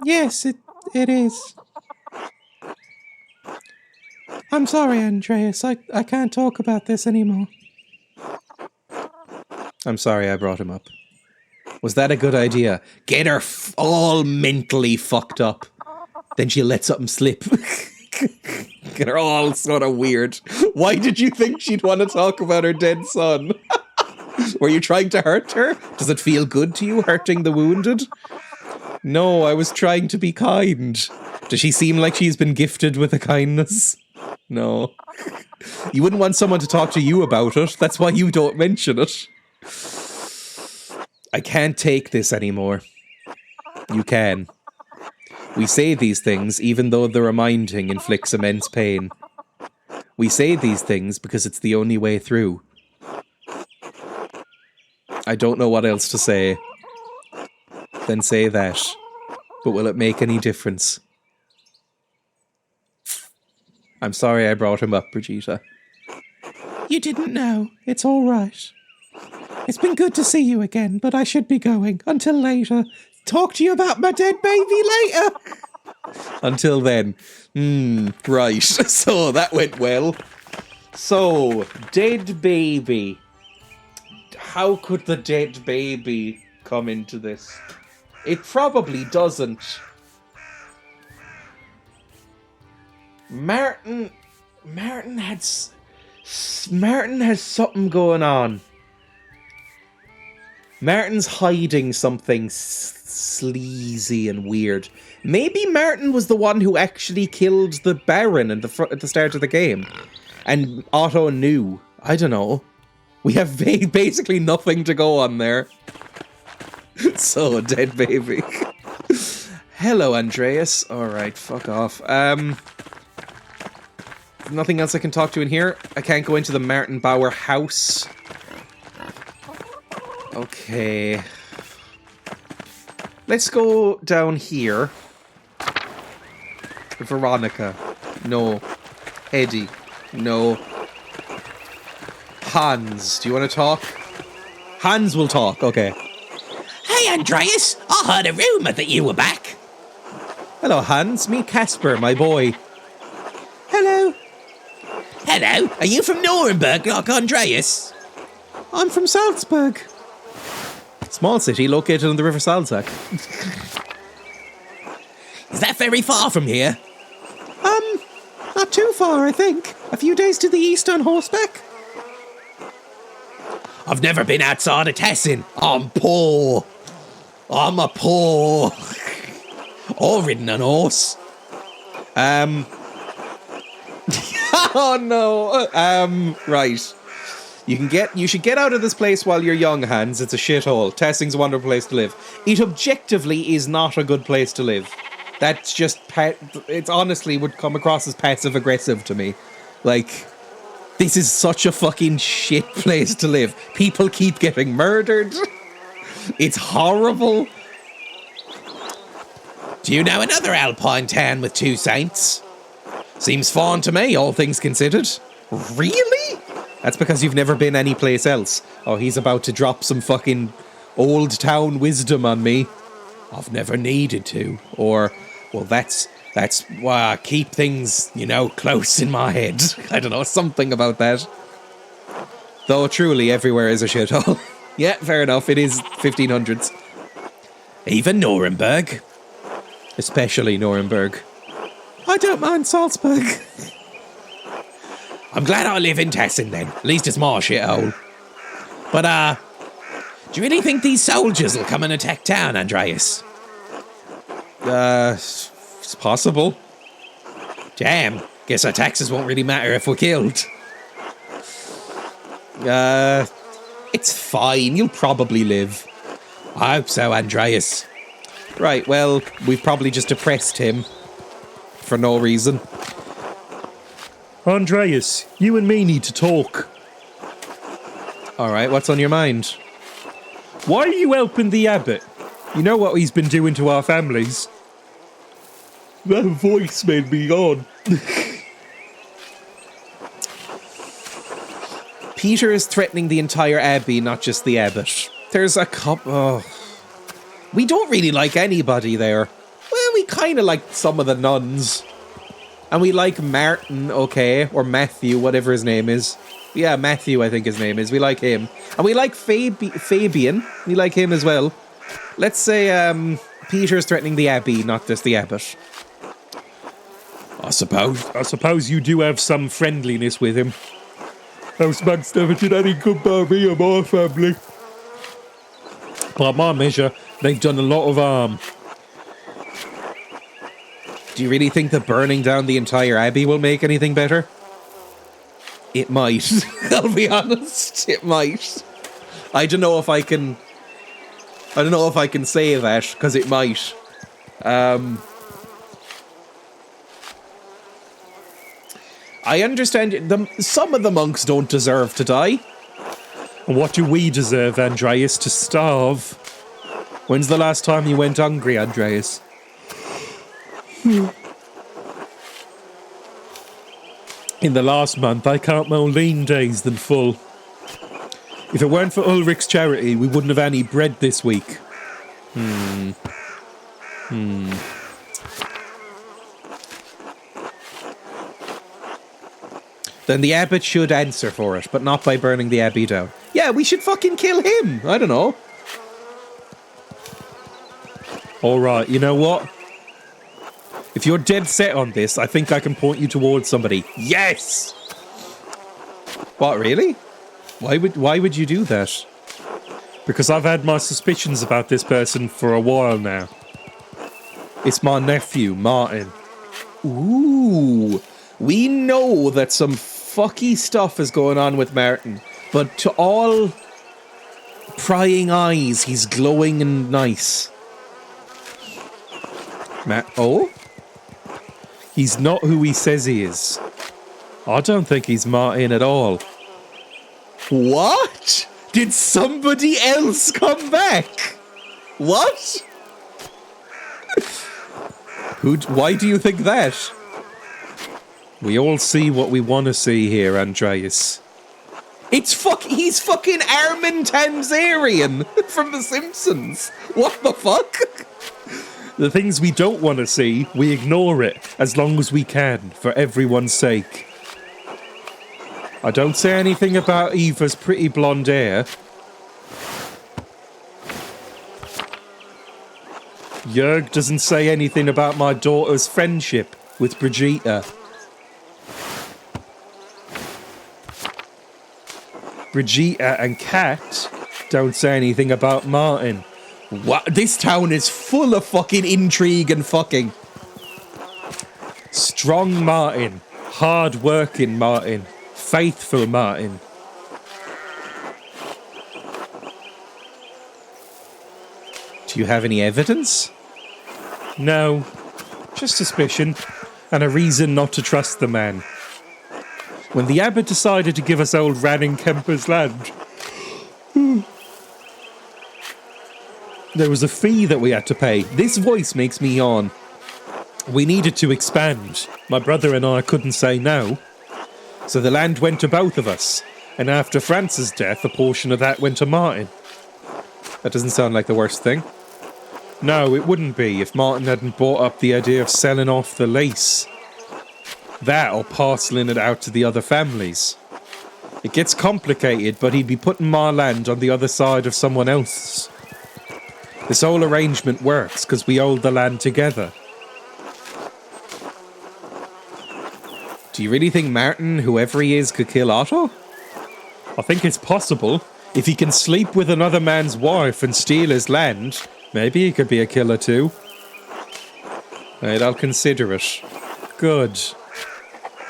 Yes, it is. I'm sorry, Andreas. I can't talk about this anymore. I'm sorry I brought him up. Was that a good idea? Get her all mentally fucked up. Then she'll let something slip. Get her all sort of weird. Why did you think she'd want to talk about her dead son? Were you trying to hurt her? Does it feel good to you, hurting the wounded? No, I was trying to be kind. Does she seem like she's been gifted with a kindness? No. You wouldn't want someone to talk to you about it. That's why you don't mention it. I can't take this anymore. You can. We say these things even though the reminding inflicts immense pain. We say these things because it's the only way through. I don't know what else to say. Then say that. But will it make any difference? I'm sorry I brought him up, Brigida. You didn't know. It's all right. It's been good to see you again, but I should be going. Until later. Talk to you about my dead baby later. Until then. Right. So, that went well. So, dead baby. How could the dead baby come into this? It probably doesn't. Martin has something going on. Martin's hiding something sleazy and weird. Maybe Martin was the one who actually killed the Baron at the start of the game. And Otto knew. I don't know. We have basically nothing to go on there. So, dead baby. Hello, Andreas. Alright, fuck off. Nothing else I can talk to in here. I can't go into the Martin Bauer house. Okay. Let's go down here. Veronica. No. Eddie. No. Hans, do you want to talk? Hans will talk, okay. Hey, Andreas, I heard a rumour that you were back. Hello, Hans. Meet Casper, my boy. Hello. Hello, are you from Nuremberg like Andreas? I'm from Salzburg. Small city located on the River Salzach. Is that very far from here? Not too far, I think. A few days to the east on horseback. I've never been outside of Tessin. I'm poor. I'm a poor. Or ridden an horse. Oh no. Right. You should get out of this place while you're young, Hans. It's a shithole. Tessing's a wonderful place to live. It objectively is not a good place to live. That's just it honestly would come across as passive aggressive to me. Like, this is such a fucking shit place to live. People keep getting murdered. It's horrible. Do you know another alpine town with 2 saints? Seems fine to me, all things considered. Really? That's because you've never been anyplace else. Oh, he's about to drop some fucking old town wisdom on me. I've never needed to. Or, well, that's why I keep things, close in my head. I don't know, something about that. Though truly everywhere is a shithole. Yeah, fair enough, it is 1500s. Even Nuremberg? Especially Nuremberg. I don't mind Salzburg. I'm glad I live in Tessin then. At least it's my shithole. But, do you really think these soldiers will come and attack town, Andreas? It's possible. Damn. Guess our taxes won't really matter if we're killed. It's fine. You'll probably live. I hope so, Andreas. Right, well, we've probably just depressed him. For no reason. Andreas, you and me need to talk. Alright, what's on your mind? Why are you helping the abbot? You know what he's been doing to our families. That voice made me yawn. Peter is threatening the entire abbey, not just the abbot. There's a couple... Oh. We don't really like anybody there. Well, we kind of like some of the nuns. And we like Martin, okay, or Matthew, whatever his name is. Yeah, Matthew, I think his name is. We like him. And we like Fabian. We like him as well. Let's say Peter's threatening the abbey, not just the abbot. I suppose you do have some friendliness with him. Those monks never did any good by me or my family. By my measure, they've done a lot of harm. Do you really think that burning down the entire abbey will make anything better? It might. I'll be honest. It might. I don't know if I can say that, because it might. I understand some of the monks don't deserve to die. And what do we deserve, Andreas? To starve? When's the last time you went hungry, Andreas? In the last month, I count more lean days than full. If it weren't for Ulrich's charity, we wouldn't have any bread this week. Then the abbot should answer for it, but not by burning the abbey down. Yeah, we should fucking kill him. I don't know. Alright, you know what? If you're dead set on this, I think I can point you towards somebody. Yes! What, really? Why would you do that? Because I've had my suspicions about this person for a while now. It's my nephew, Martin. Ooh. We know that some fucky stuff is going on with Martin, but to all prying eyes, he's glowing and nice. Oh? He's not who he says he is. I don't think he's Martin at all. What? Did somebody else come back? What? Why do you think that? We all see what we want to see here, Andreas. He's fucking Armin Tamzarian from The Simpsons. What the fuck? The things we don't want to see, we ignore it as long as we can, for everyone's sake. I don't say anything about Eva's pretty blonde hair. Jörg doesn't say anything about my daughter's friendship with Brigitte. Brigitte and Kat don't say anything about Martin. What? This town is full of fucking intrigue and fucking. Strong Martin, hard-working Martin, faithful Martin. Do you have any evidence? No, just suspicion, and a reason not to trust the man. When the abbot decided to give us old Ranning Kemper's land, there was a fee that we had to pay. This voice makes me yawn. We needed to expand. My brother and I couldn't say no. So the land went to both of us, and after France's death, a portion of that went to Martin. That doesn't sound like the worst thing. No, it wouldn't be if Martin hadn't brought up the idea of selling off the lease. That or parceling it out to the other families. It gets complicated, but he'd be putting my land on the other side of someone else's. This whole arrangement works because we hold the land together. Do you really think Martin, whoever he is, could kill Otto? I think it's possible. If he can sleep with another man's wife and steal his land, maybe he could be a killer too. Right, I'll consider it. Good.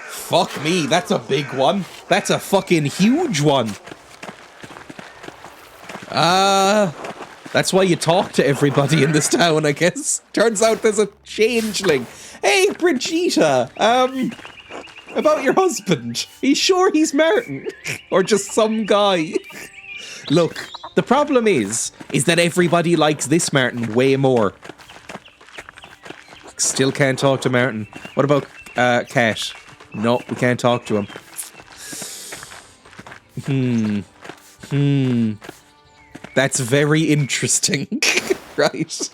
Fuck me, that's a big one. That's a fucking huge one. That's why you talk to everybody in this town, I guess. Turns out there's a changeling. Hey, Brigitte, about your husband. Are you sure he's Martin? Or just some guy? Look, the problem is that everybody likes this Martin way more. Still can't talk to Martin. What about, Kat? No, we can't talk to him. That's very interesting. Right.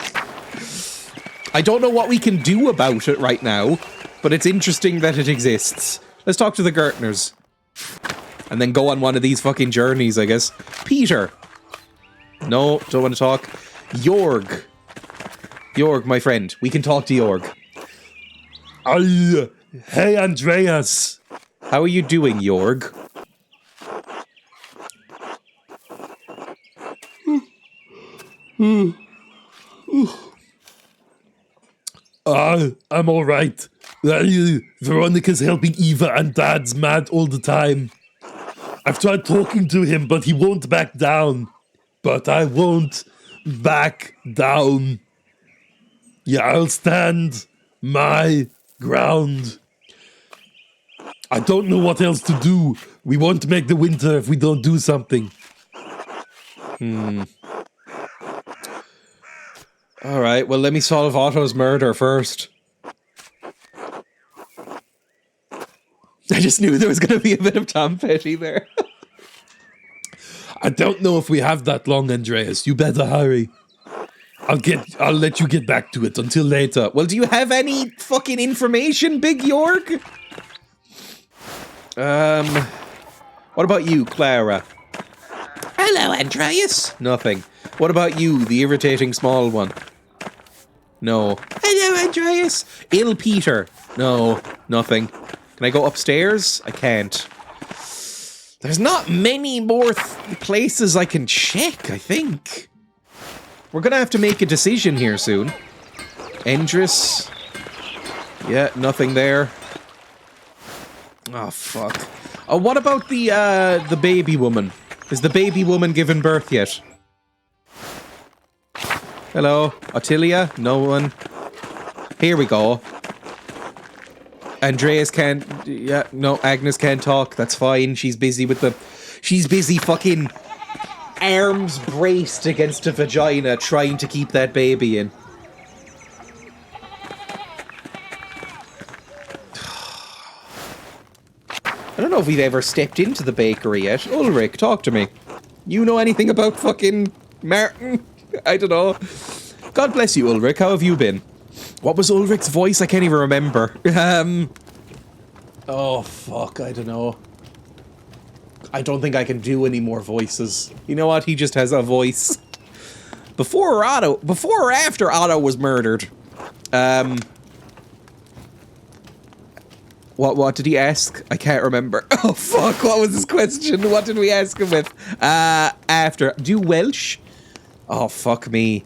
I don't know what we can do about it right now, but it's interesting that it exists. Let's talk to the Gertners. And then go on one of these fucking journeys, I guess. Peter. No, don't want to talk. Jorg. Jorg, my friend. We can talk to Jorg. Hey, Andreas. How are you doing, Jorg? I'm alright. Veronica's helping Eva and Dad's mad all the time. I've tried talking to him, but he won't back down. But I won't back down. Yeah, I'll stand my ground. I don't know what else to do. We won't make the winter if we don't do something. Alright, well, let me solve Otto's murder first. I just knew there was going to be a bit of Tom Petty there. I don't know if we have that long, Andreas. You better hurry. I'll let you get back to it until later. Well, do you have any fucking information, Big Jorg? What about you, Clara? Hello, Andreas. Nothing. What about you, the irritating small one? No. Hello, Andreas. Ill Peter? No. Nothing. Can I go upstairs? I can't. There's not many more places I can check, I think. We're gonna have to make a decision here soon. Endris. Yeah, nothing there. Oh, fuck. Oh, what about the baby woman? Is the baby woman given birth yet? Hello? Ottilia? No one? Here we go. Andreas can't... Yeah, no, Agnes can't talk. That's fine. She's busy with the... She's busy fucking... arms braced against a vagina trying to keep that baby in. know if we've ever stepped into the bakery yet. Ulrich, talk to me. You know anything about fucking Martin? I don't know. God bless you, Ulrich. How have you been? What was Ulrich's voice? I can't even remember. Oh, fuck. I don't know. I don't think I can do any more voices. You know what? He just has a voice. Before or after Otto was murdered? What did he ask? I can't remember. Oh, fuck. What was his question? What did we ask him with? After. Do Welsh? Oh, fuck me.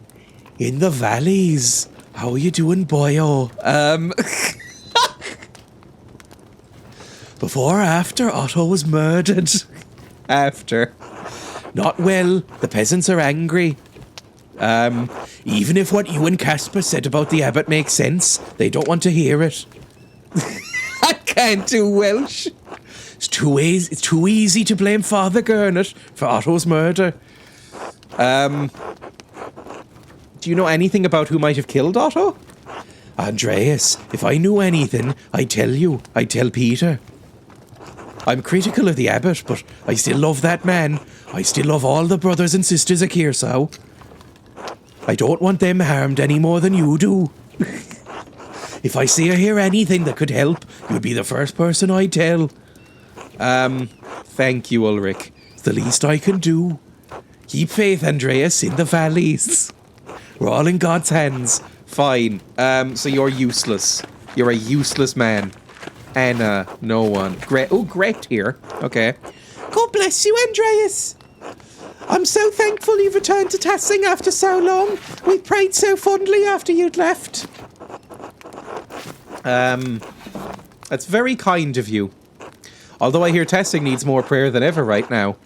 In the valleys. How are you doing, boyo? Before or after Otto was murdered? After. Not well. The peasants are angry. Even if what you and Casper said about the abbot makes sense, they don't want to hear it. I can't do Welsh. It's too easy to blame Father Gernot for Otto's murder. Do you know anything about who might have killed Otto? Andreas, if I knew anything, I'd tell you. I'd tell Peter. I'm critical of the abbot, but I still love that man. I still love all the brothers and sisters of Kearsau. I don't want them harmed any more than you do. If I see or hear anything that could help, you'd be the first person I'd tell. Thank you, Ulrich. It's the least I can do. Keep faith, Andreas, in the valleys. We're all in God's hands. Fine. So you're useless. You're a useless man. Anna, no one. Gret here. Okay. God bless you, Andreas. I'm so thankful you've returned to Tassing after so long. We prayed so fondly after you'd left. That's very kind of you. Although I hear Tassing needs more prayer than ever right now.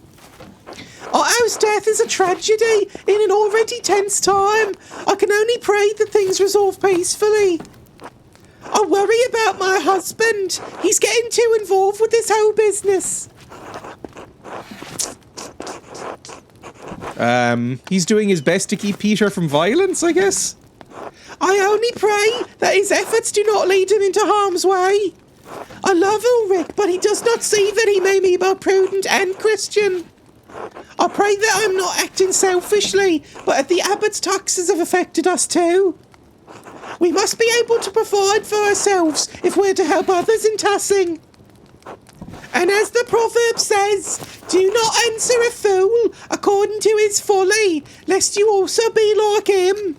Otto's death is a tragedy in an already tense time. I can only pray that things resolve peacefully. I worry about my husband. He's getting too involved with this whole business. He's doing his best to keep Peter from violence, I guess. I only pray that his efforts do not lead him into harm's way. I love Ulrich, but he does not see that he may be both prudent and Christian. I pray that I'm not acting selfishly, but the abbot's taxes have affected us too. We must be able to provide for ourselves if we're to help others in Tassing. And as the proverb says, do not answer a fool according to his folly, lest you also be like him.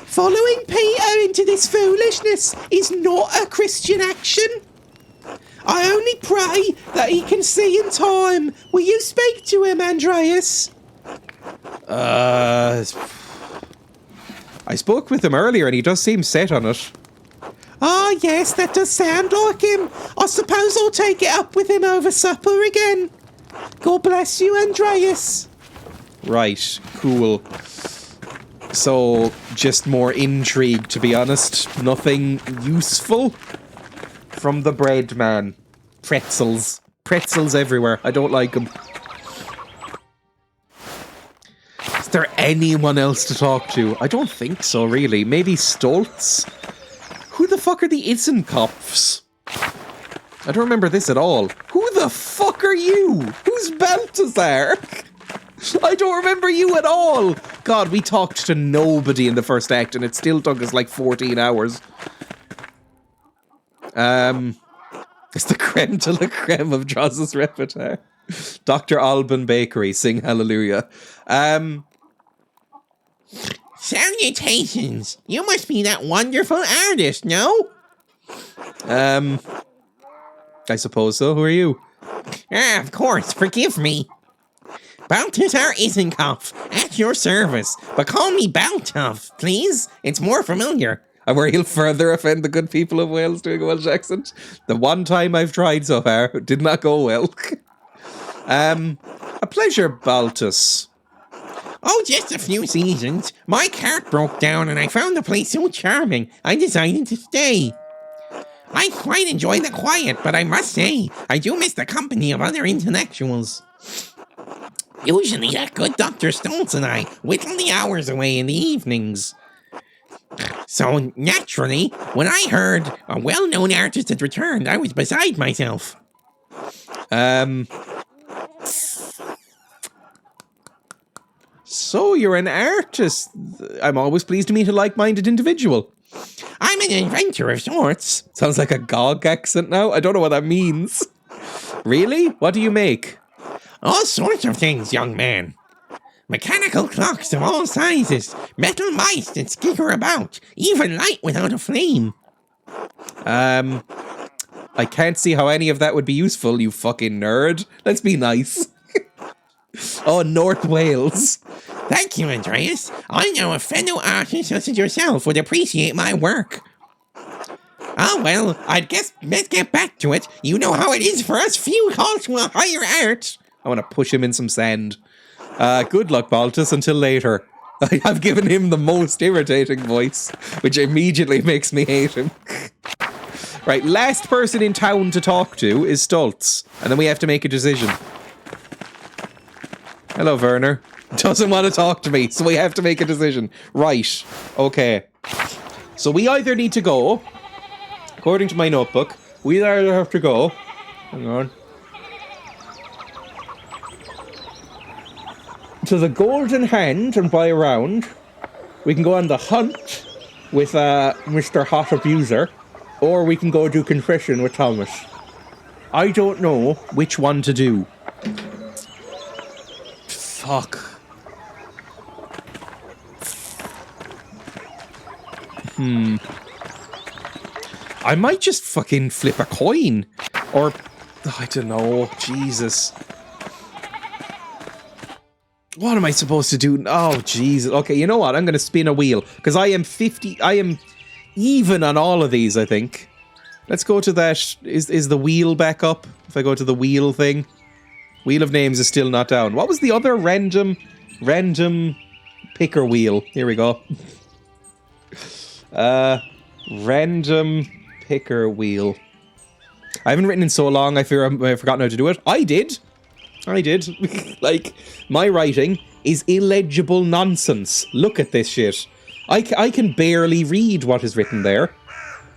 Following Peter into this foolishness is not a Christian action. I only pray that he can see in time. Will you speak to him, Andreas? I spoke with him earlier and he does seem set on it. Ah, yes, that does sound like him. I suppose I'll take it up with him over supper again. God bless you, Andreas. Right, cool. So, just more intrigue, to be honest. Nothing useful from the bread man. Pretzels. Pretzels everywhere. I don't like them. Is there anyone else to talk to? I don't think so, really. Maybe Stoltz? Who the fuck are the Isenkopfs? I don't remember this at all. Who the fuck are you? Who's Balthazar? I don't remember you at all. God, we talked to nobody in the first act and it still took us like 14 hours. It's the creme de la creme of Jaws' repertoire. Dr. Alban Bakery, sing hallelujah. Salutations! You must be that wonderful artist, no? I suppose so. Who are you? Ah, of course, forgive me. Balthazar Isenkopf, at your service, but call me Baltov, please. It's more familiar. I'm worried he'll further offend the good people of Wales doing a Welsh accent. The one time I've tried so far did not go well. A pleasure, Baltus. Oh, just a few seasons. My cart broke down and I found the place so charming, I decided to stay. I quite enjoy the quiet, but I must say, I do miss the company of other intellectuals. Usually that good Dr. Stoltz and I whittle the hours away in the evenings. So, naturally, when I heard a well-known artist had returned, I was beside myself. So you're an artist. I'm always pleased to meet a like-minded individual. I'm an inventor of sorts. Sounds like a GOG accent now. I don't know what that means. Really? What do you make? All sorts of things, young man. Mechanical clocks of all sizes, metal mice that skitter about, even light without a flame. I can't see how any of that would be useful, you fucking nerd. Let's be nice. Oh, North Wales. Thank you, Andreas. I know a fellow artist such as yourself would appreciate my work. Oh, well, I guess let's get back to it. You know how it is for us few called to a higher art. I want to push him in some sand. Good luck, Baltus, until later. I've given him the most irritating voice, which immediately makes me hate him. Right, last person in town to talk to is Stultz, and then we have to make a decision. Hello, Werner. Doesn't want to talk to me, so we have to make a decision. Right, okay. So we either need to go, according to my notebook, we either have to go, hang on, to the Golden Hand and buy a round. We can go on the hunt with Mr. Hot Abuser, or we can go do confession with Thomas. I don't know which one to do. Fuck. I might just fucking flip a coin. Or, I don't know, Jesus. What am I supposed to do? Oh, Jesus. Okay, you know what? I'm going to spin a wheel. Because I am even on all of these, I think. Let's go to that. Is the wheel back up? If I go to the wheel thing. Wheel of names is still not down. What was the other random picker wheel? Here we go. Random picker wheel. I haven't written in so long, I fear I've forgotten how to do it. I did. Like, my writing is illegible nonsense. Look at this shit. I can barely read what is written there.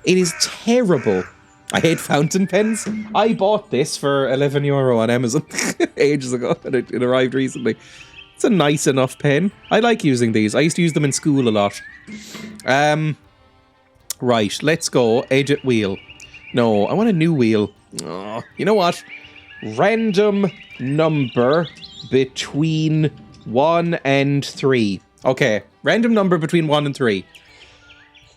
It is terrible. I hate fountain pens. I bought this for €11 on Amazon ages ago, and it arrived recently. It's a nice enough pen. I like using these. I used to use them in school a lot. Right, let's go. Edit wheel. No, I want a new wheel. Oh, you know what? Random number between 1 and 3. Okay, random number between 1 and 3.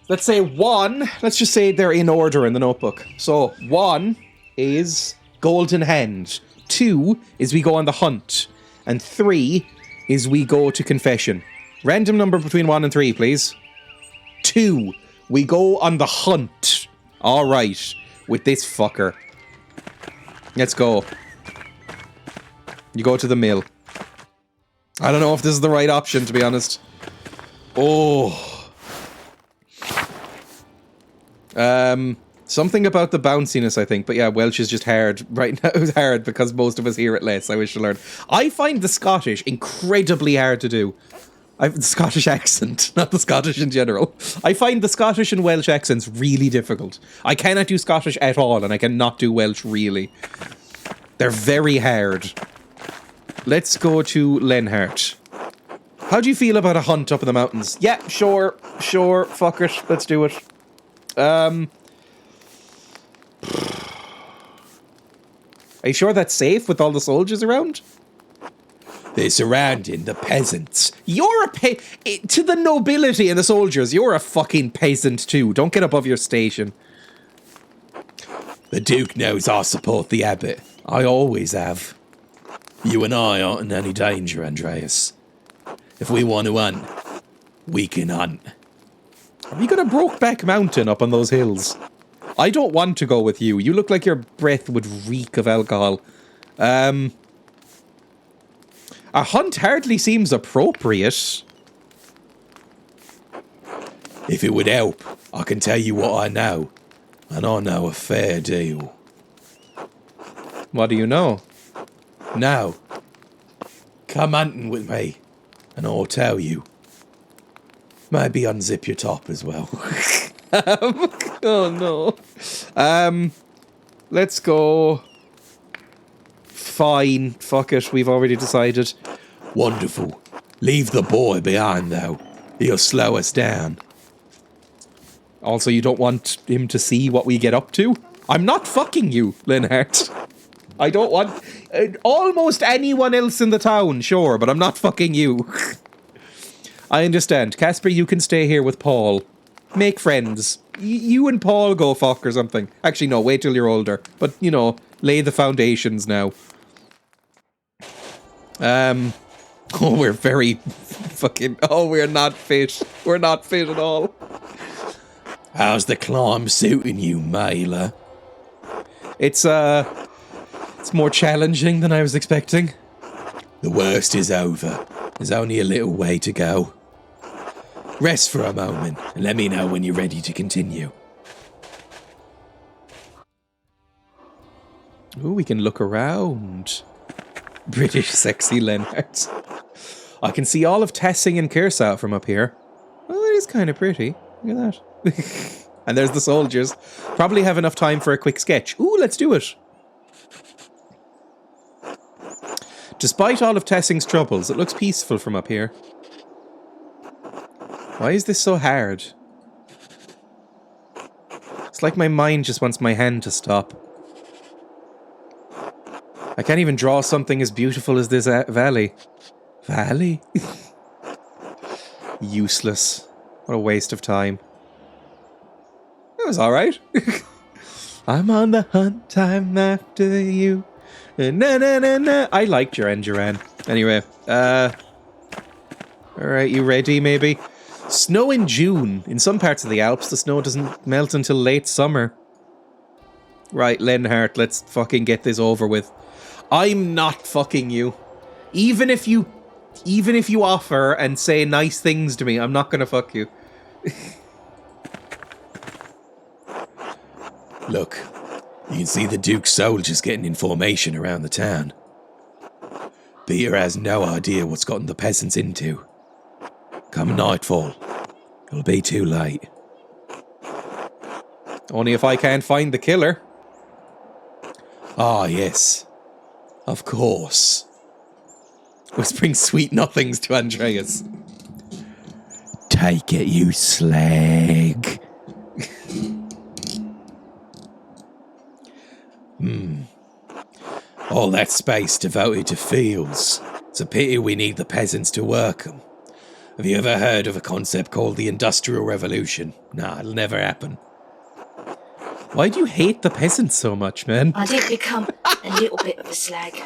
Let's say 1, let's just say they're in order in the notebook. So 1 is Golden Hand. 2 is we go on the hunt. And 3 is we go to confession. Random number between 1 and 3, please. 2, we go on the hunt. Alright, with this fucker. Let's go. You go to the mill. I don't know if this is the right option, to be honest. Oh. Something about the bounciness, I think. But yeah, Welsh is just hard. Right now it's hard because most of us hear it less. I wish to learn. I find the Scottish incredibly hard to do. The Scottish accent, not the Scottish in general. I find the Scottish and Welsh accents really difficult. I cannot do Scottish at all, and I cannot do Welsh really. They're very hard. Let's go to Lenhart. How do you feel about a hunt up in the mountains? Yeah, sure, fuck it, let's do it. Are you sure that's safe with all the soldiers around? They're surrounding the peasants. You're to the nobility and the soldiers, you're a fucking peasant too. Don't get above your station. The Duke knows I support the abbot. I always have. You and I aren't in any danger, Andreas. If we want to hunt, we can hunt. Are we going to Brokeback Mountain up on those hills? I don't want to go with you. You look like your breath would reek of alcohol. A hunt hardly seems appropriate. If it would help, I can tell you what I know. And I know a fair deal. What do you know? Now, come hunting with me, and I'll tell you. Maybe unzip your top as well. Oh no. Let's go. Fine. Fuck it. We've already decided. Wonderful. Leave the boy behind, though. He'll slow us down. Also, you don't want him to see what we get up to? I'm not fucking you, Linhart. I don't want... almost anyone else in the town, sure, but I'm not fucking you. I understand. Casper, you can stay here with Paul. Make friends. You and Paul go fuck or something. Actually, no, wait till you're older. But, you know, lay the foundations now. Oh, we're very fucking... Oh, we're not fit. We're not fit at all. How's the climb suiting you, Mailer? It's more challenging than I was expecting. The worst is over. There's only a little way to go. Rest for a moment, and let me know when you're ready to continue. Ooh, we can look around. British sexy Leonard. I can see all of Tessing and Kearsarge from up here. Oh, it is kind of pretty. Look at that. And there's the soldiers. Probably have enough time for a quick sketch. Ooh, let's do it. Despite all of Tessing's troubles, it looks peaceful from up here. Why is this so hard? It's like my mind just wants my hand to stop. I can't even draw something as beautiful as this valley. Valley? Useless. What a waste of time. It was alright. I'm on the hunt, I'm after you. Na na na na. I like Duran Duran. Anyway, alright, you ready maybe? Snow in June. In some parts of the Alps, the snow doesn't melt until late summer. Right, Lenhart, let's fucking get this over with. I'm not fucking you. Even if you offer and say nice things to me, I'm not gonna fuck you. Look, you can see the Duke's soldiers getting information around the town. Peter has no idea what's gotten the peasants into. Come nightfall, it'll be too late. Only if I can't find the killer. Ah, yes. Of course. Whispering sweet nothings to Andreas. Take it, you slag. All that space devoted to fields. It's a pity we need the peasants to work them. Have you ever heard of a concept called the Industrial Revolution? Nah, it'll never happen. Why do you hate the peasants so much, man? I did become a little bit of a slag.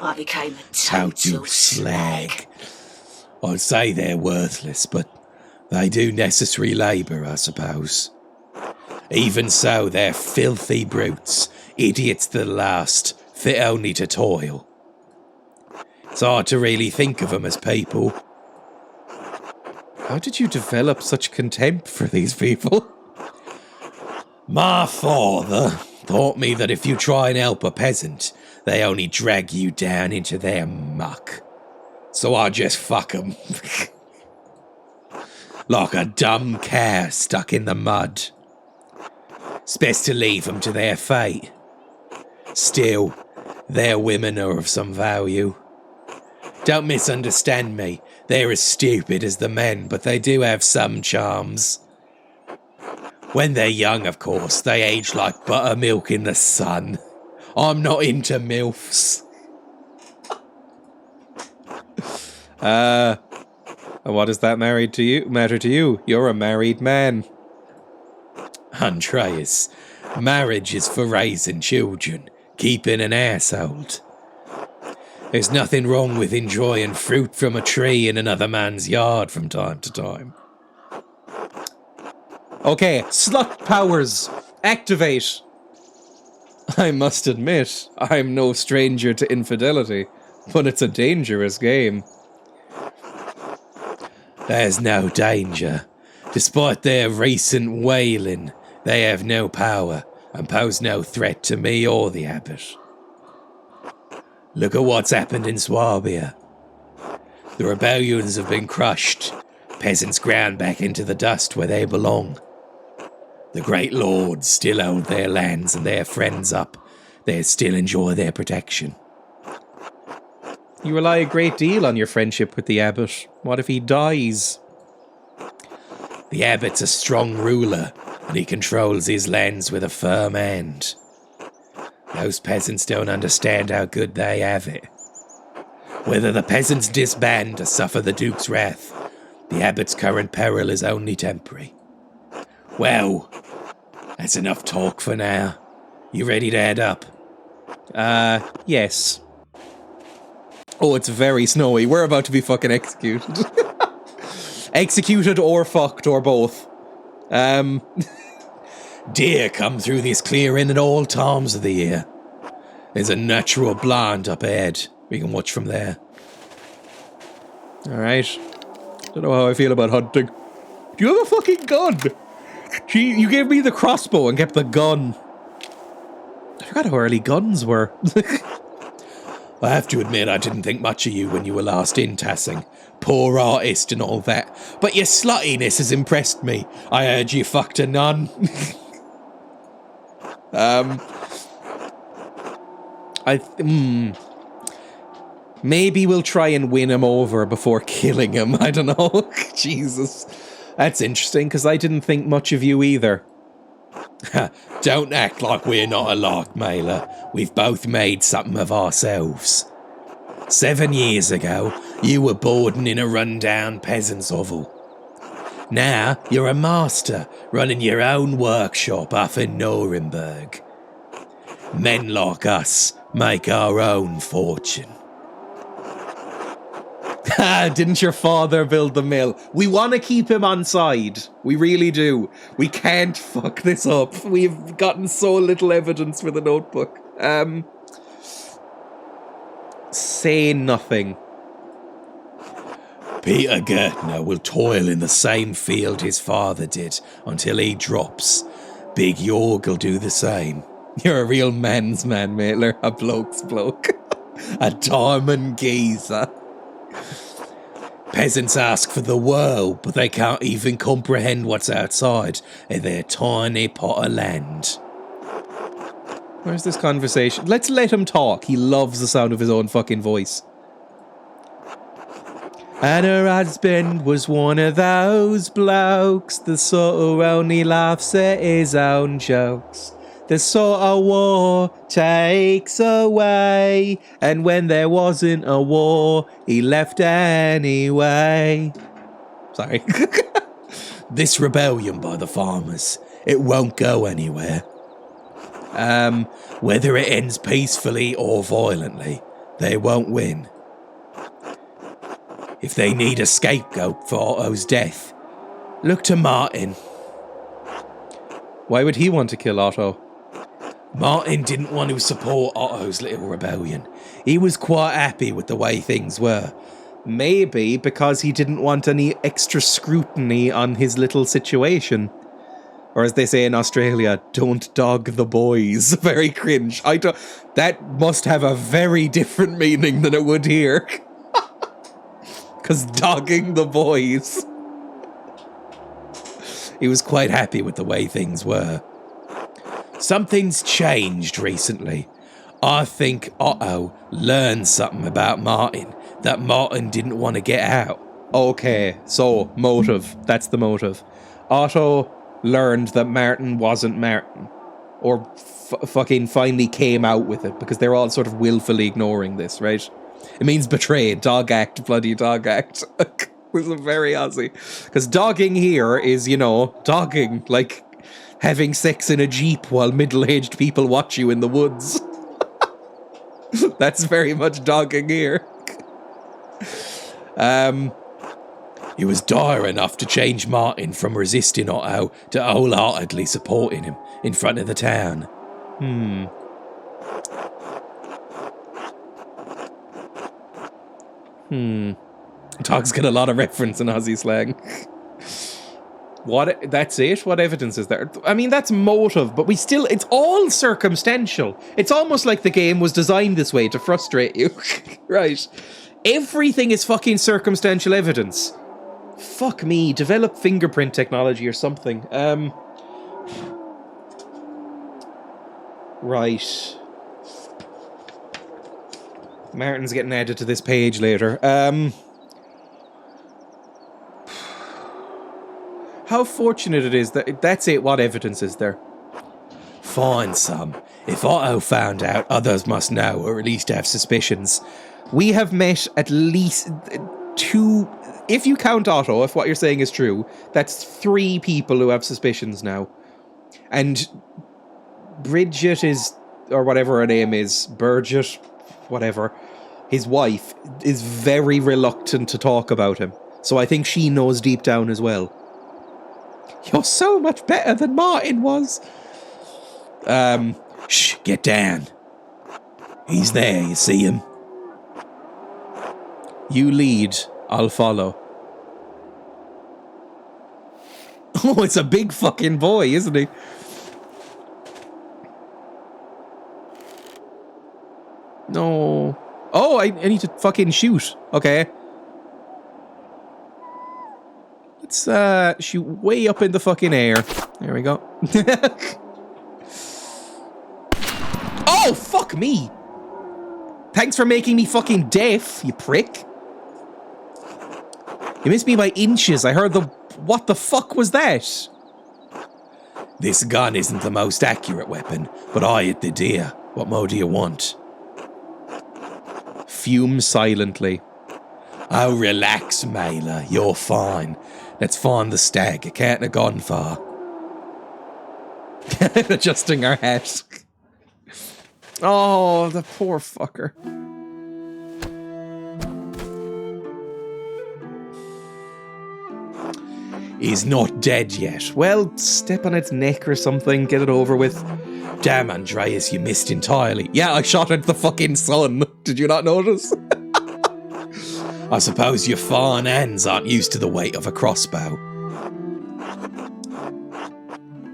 I became a total slag. I'd say they're worthless, but they do necessary labour, I suppose. Even so, they're filthy brutes, idiots to the last, fit only to toil. It's hard to really think of them as people. How did you develop such contempt for these people? My father taught me that if you try and help a peasant, they only drag you down into their muck. So I just fuck 'em. Like a dumb cow stuck in the mud. It's best to leave 'em to their fate. Still, their women are of some value. Don't misunderstand me. They're as stupid as the men, but they do have some charms. When they're young, of course, they age like buttermilk in the sun. I'm not into MILFs. What does that matter to you? You're a married man. Andreas, marriage is for raising children, keeping an household. There's nothing wrong with enjoying fruit from a tree in another man's yard from time to time. Okay, slut powers, activate. I must admit, I'm no stranger to infidelity, but it's a dangerous game. There's no danger. Despite their recent wailing, they have no power and pose no threat to me or the abbot. Look at what's happened in Swabia. The rebellions have been crushed, peasants ground back into the dust where they belong. The great lords still hold their lands and their friends up. They still enjoy their protection. You rely a great deal on your friendship with the abbot. What if he dies? The abbot's a strong ruler, and he controls his lands with a firm hand. Those peasants don't understand how good they have it. Whether the peasants disband or suffer the Duke's wrath, the abbot's current peril is only temporary. Well, that's enough talk for now. You ready to head up? Yes. Oh, it's very snowy. We're about to be fucking executed. Executed or fucked or both. Deer come through this clearing at all times of the year. There's a natural blind up ahead. We can watch from there. Alright. Don't know how I feel about hunting. Do you have a fucking gun? Gee, you gave me the crossbow and kept the gun. I forgot how early guns were. I have to admit I didn't think much of you when you were last in Tassing. Poor artist and all that. But your sluttiness has impressed me. I heard you fucked a nun. Maybe we'll try and win him over before killing him. I don't know. Jesus. That's interesting, because I didn't think much of you either. Don't act like we're not alike, Mailer. We've both made something of ourselves. 7 years ago, you were boarding in a run-down peasant's hovel. Now, you're a master, running your own workshop up in Nuremberg. Men like us make our own fortune. Didn't your father build the mill? We want to keep him on side. We really do. We can't fuck this up. We've gotten so little evidence for the notebook. Say nothing. Peter Gertner will toil in the same field his father did until he drops. Big Jorg will do the same. You're a real man's man, Maitler. A bloke's bloke. A diamond geezer. Peasants ask for the world, but they can't even comprehend what's outside of their tiny pot of land. Where's this conversation? Let's let him talk. He loves the sound of his own fucking voice. And her husband was one of those blokes, the sort who only laughs at his own jokes. The sort of war takes away, and when there wasn't a war, he left anyway. Sorry. This rebellion by the farmers, it won't go anywhere. Whether it ends peacefully or violently, they won't win. If they need a scapegoat for Otto's death, look to Martin. Why would he want to kill Otto? Martin didn't want to support Otto's little rebellion. He was quite happy with the way things were. Maybe because he didn't want any extra scrutiny on his little situation. Or as they say in Australia, don't dog the boys. Very cringe. That must have a very different meaning than it would here. Because dogging the boys. He was quite happy with the way things were. Something's changed recently. I think Otto learned something about Martin that Martin didn't want to get out. Okay, so motive. That's the motive. Otto learned that Martin wasn't Martin. Or fucking finally came out with it, because they're all sort of willfully ignoring this, right? It means betray, dog act, bloody dog act. This is very Aussie. Because dogging here is, dogging, like having sex in a jeep while middle-aged people watch you in the woods. That's very much dogging here. He was dire enough to change Martin from resisting Otto to wholeheartedly supporting him in front of the town. Dog's got a lot of reference in Aussie slang. That's it? What evidence is there? I mean, that's motive, but it's all circumstantial. It's almost like the game was designed this way to frustrate you. Right. Everything is fucking circumstantial evidence. Fuck me, develop fingerprint technology or something. Right. Martin's getting added to this page later. How fortunate it is that... That's it, what evidence is there? Find some. If Otto found out, others must know, or at least have suspicions. We have met at least 2... If you count Otto, if what you're saying is true, that's 3 people who have suspicions now. And Bridget is... Or whatever her name is. Bridget... Whatever. His wife is very reluctant to talk about him. So I think she knows deep down as well. You're so much better than Martin was. Shh, get down. He's there, you see him? You lead, I'll follow. Oh, it's a big fucking boy, isn't he? No. Oh, I need to fucking shoot. Okay. Let's shoot way up in the fucking air. There we go. Oh, fuck me. Thanks for making me fucking deaf, you prick. You missed me by inches. I heard the... What the fuck was that? This gun isn't the most accurate weapon, but I hit the deer. What more do you want? Fume silently. Oh, relax, Mailer. You're fine. Let's find the stag. It can't have gone far. Adjusting our hat. Oh, the poor fucker. He's not dead yet. Well, step on its neck or something. Get it over with. Damn, Andreas, you missed entirely. Yeah, I shot at the fucking sun. Did you not notice? I suppose your fine hands aren't used to the weight of a crossbow.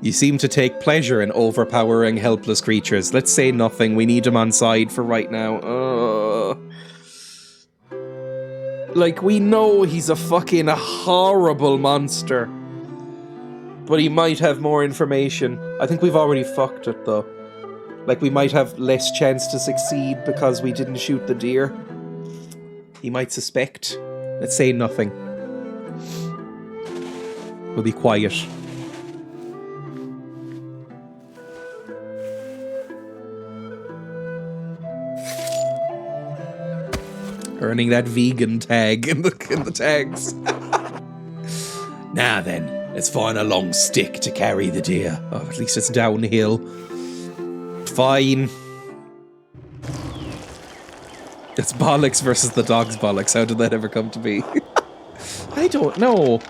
You seem to take pleasure in overpowering helpless creatures. Let's say nothing. We need him on side for right now. Like, we know he's a fucking horrible monster. But he might have more information. I think we've already fucked it, though. Like, we might have less chance to succeed because we didn't shoot the deer. He might suspect. Let's say nothing. We'll be quiet. Earning that vegan tag in the tags. Now then, let's find a long stick to carry the deer. Oh, at least it's downhill. Fine. It's bollocks versus the dog's bollocks. How did that ever come to be? I don't know.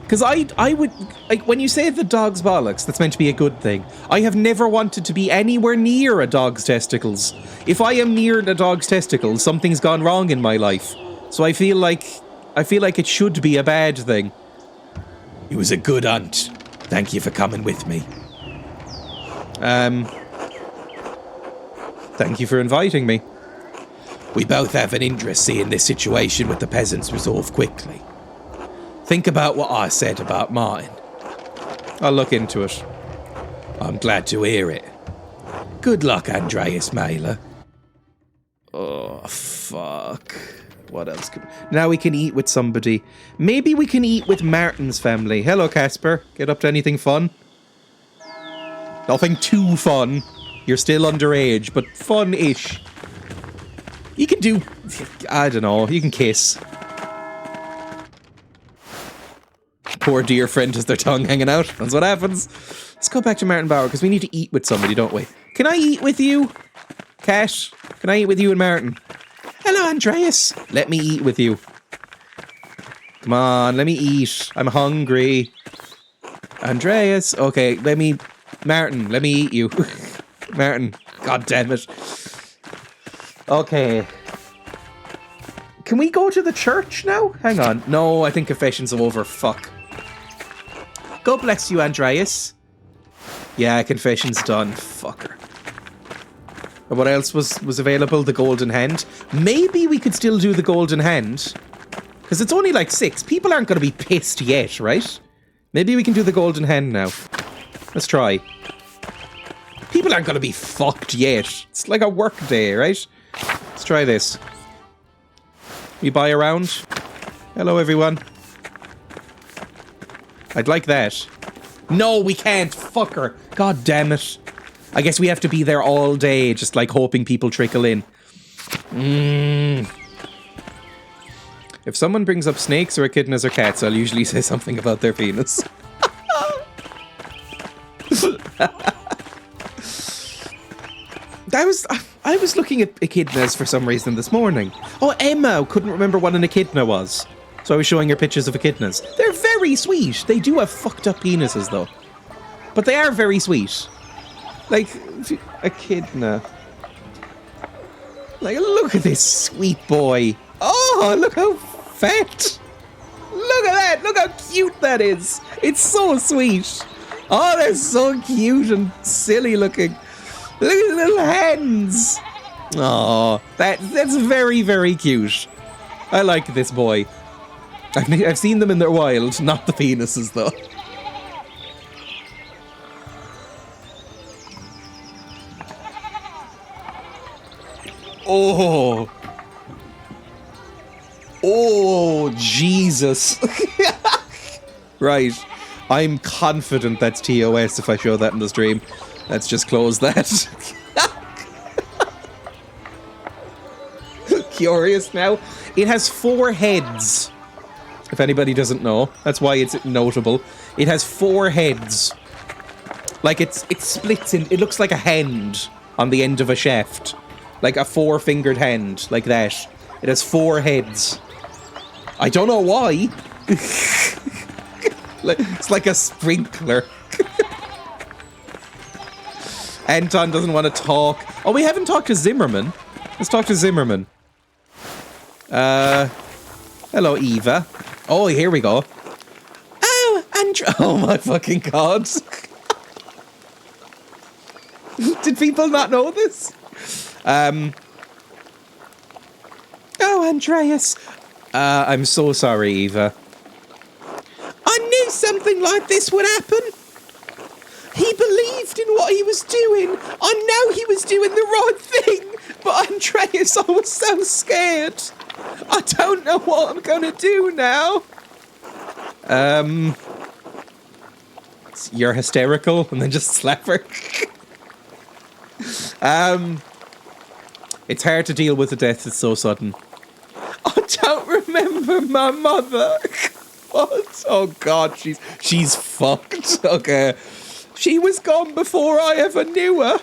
Because I would... Like, when you say the dog's bollocks, that's meant to be a good thing. I have never wanted to be anywhere near a dog's testicles. If I am near a dog's testicles, something's gone wrong in my life. So I feel like it should be a bad thing. It was a good hunt. Thank you for coming with me. Thank you for inviting me. We both have an interest seeing this situation with the peasants resolve quickly. Think about what I said about Martin. I'll look into it. I'm glad to hear it. Good luck, Andreas Mailer. Oh, fuck. What else could... Now we can eat with somebody. Maybe we can eat with Martin's family. Hello, Casper. Get up to anything fun? Nothing too fun. You're still underage, but fun-ish. You can do... I don't know. You can kiss. Poor dear friend has their tongue hanging out. That's what happens. Let's go back to Martin Bauer, because we need to eat with somebody, don't we? Can I eat with you? Cat? Can I eat with you and Martin? Hello, Andreas. Let me eat with you. Come on, let me eat. I'm hungry. Andreas. Okay, Martin, let me eat you. Martin. God damn it. Okay. Can we go to the church now? Hang on. No, I think confession's over. Fuck. God bless you, Andreas. Yeah, confession's done. Fucker. And what else was available? The golden hand. Maybe we could still do the golden hand. Because it's only like 6. People aren't going to be pissed yet, right? Maybe we can do the golden hand now. Let's try. People aren't going to be fucked yet. It's like a work day, right? Let's try this. We buy around. Hello, everyone. I'd like that. No, we can't. Fucker. God damn it. I guess we have to be there all day, just like hoping people trickle in. If someone brings up snakes or echidnas or cats, I'll usually say something about their penis. I was looking at echidnas for some reason this morning. Oh, Emma couldn't remember what an echidna was. So I was showing her pictures of echidnas. They're very sweet. They do have fucked up penises, though. But they are very sweet. Like, echidna. Like, look at this sweet boy. Oh, look how fat. Look at that. Look how cute that is. It's so sweet. Oh, they're so cute and silly looking. Look at the little hands. Oh, that's very, very cute. I like this boy. I've seen them in their wild, not the penises, though. Oh. Oh, Jesus. Right. I'm confident that's TOS if I show that in the stream. Let's just close that. Curious now. It has 4 heads. If anybody doesn't know. That's why it's notable. It has 4 heads. Like it splits in... It looks like a hand on the end of a shaft. Like a 4-fingered hand. Like that. It has 4 heads. I don't know why. It's like a sprinkler. Anton doesn't want to talk. Oh, we haven't talked to Zimmerman. Let's talk to Zimmerman. Hello, Eva. Oh, here we go. Oh, oh my fucking god. Did people not know this? Oh, Andreas. I'm so sorry, Eva. I knew something like this would happen. He believed in what he was doing. I know he was doing the right thing. But Andreas, I was so scared. I don't know what I'm going to do now. You're hysterical. And then just slap her. It's hard to deal with the death. It's so sudden. I don't remember my mother. What? Oh God, she's fucked. Okay. She was gone before I ever knew her.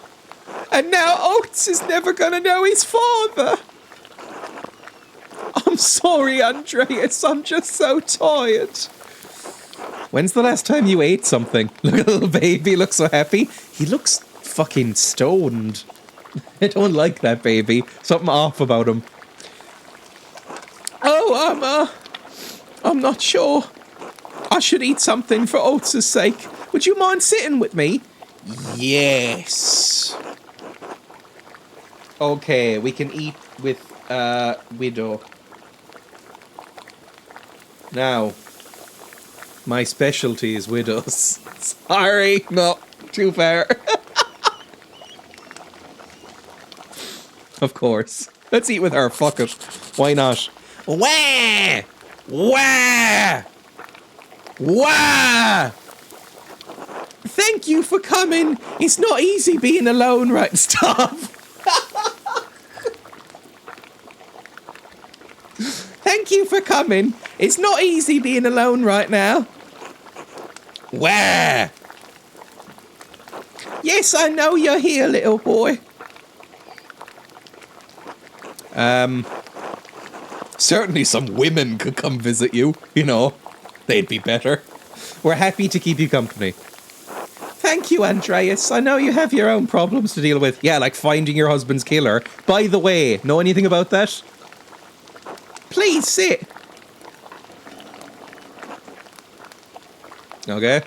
And now Oates is never gonna know his father. I'm sorry, Andreas. I'm just so tired. When's the last time you ate something? Look at the little baby. Looks so happy. He looks fucking stoned. I don't like that baby. Something off about him. Oh, I'm not sure. I should eat something for Oates' sake. Would you mind sitting with me? Yes. Okay, we can eat with, Widow. Now, my specialty is widows. Sorry, no, too far. Of course. Let's eat with her, fuck it. Why not? Wah! Wah! Wah! Thank you for coming. It's not easy being alone, right? Stop. Thank you for coming. It's not easy being alone right now. Wah! Yes, I know you're here, little boy. Certainly some women could come visit you. You know, they'd be better. We're happy to keep you company. Thank you, Andreas. I know you have your own problems to deal with. Yeah, like finding your husband's killer. By the way, know anything about that? Please sit. Okay.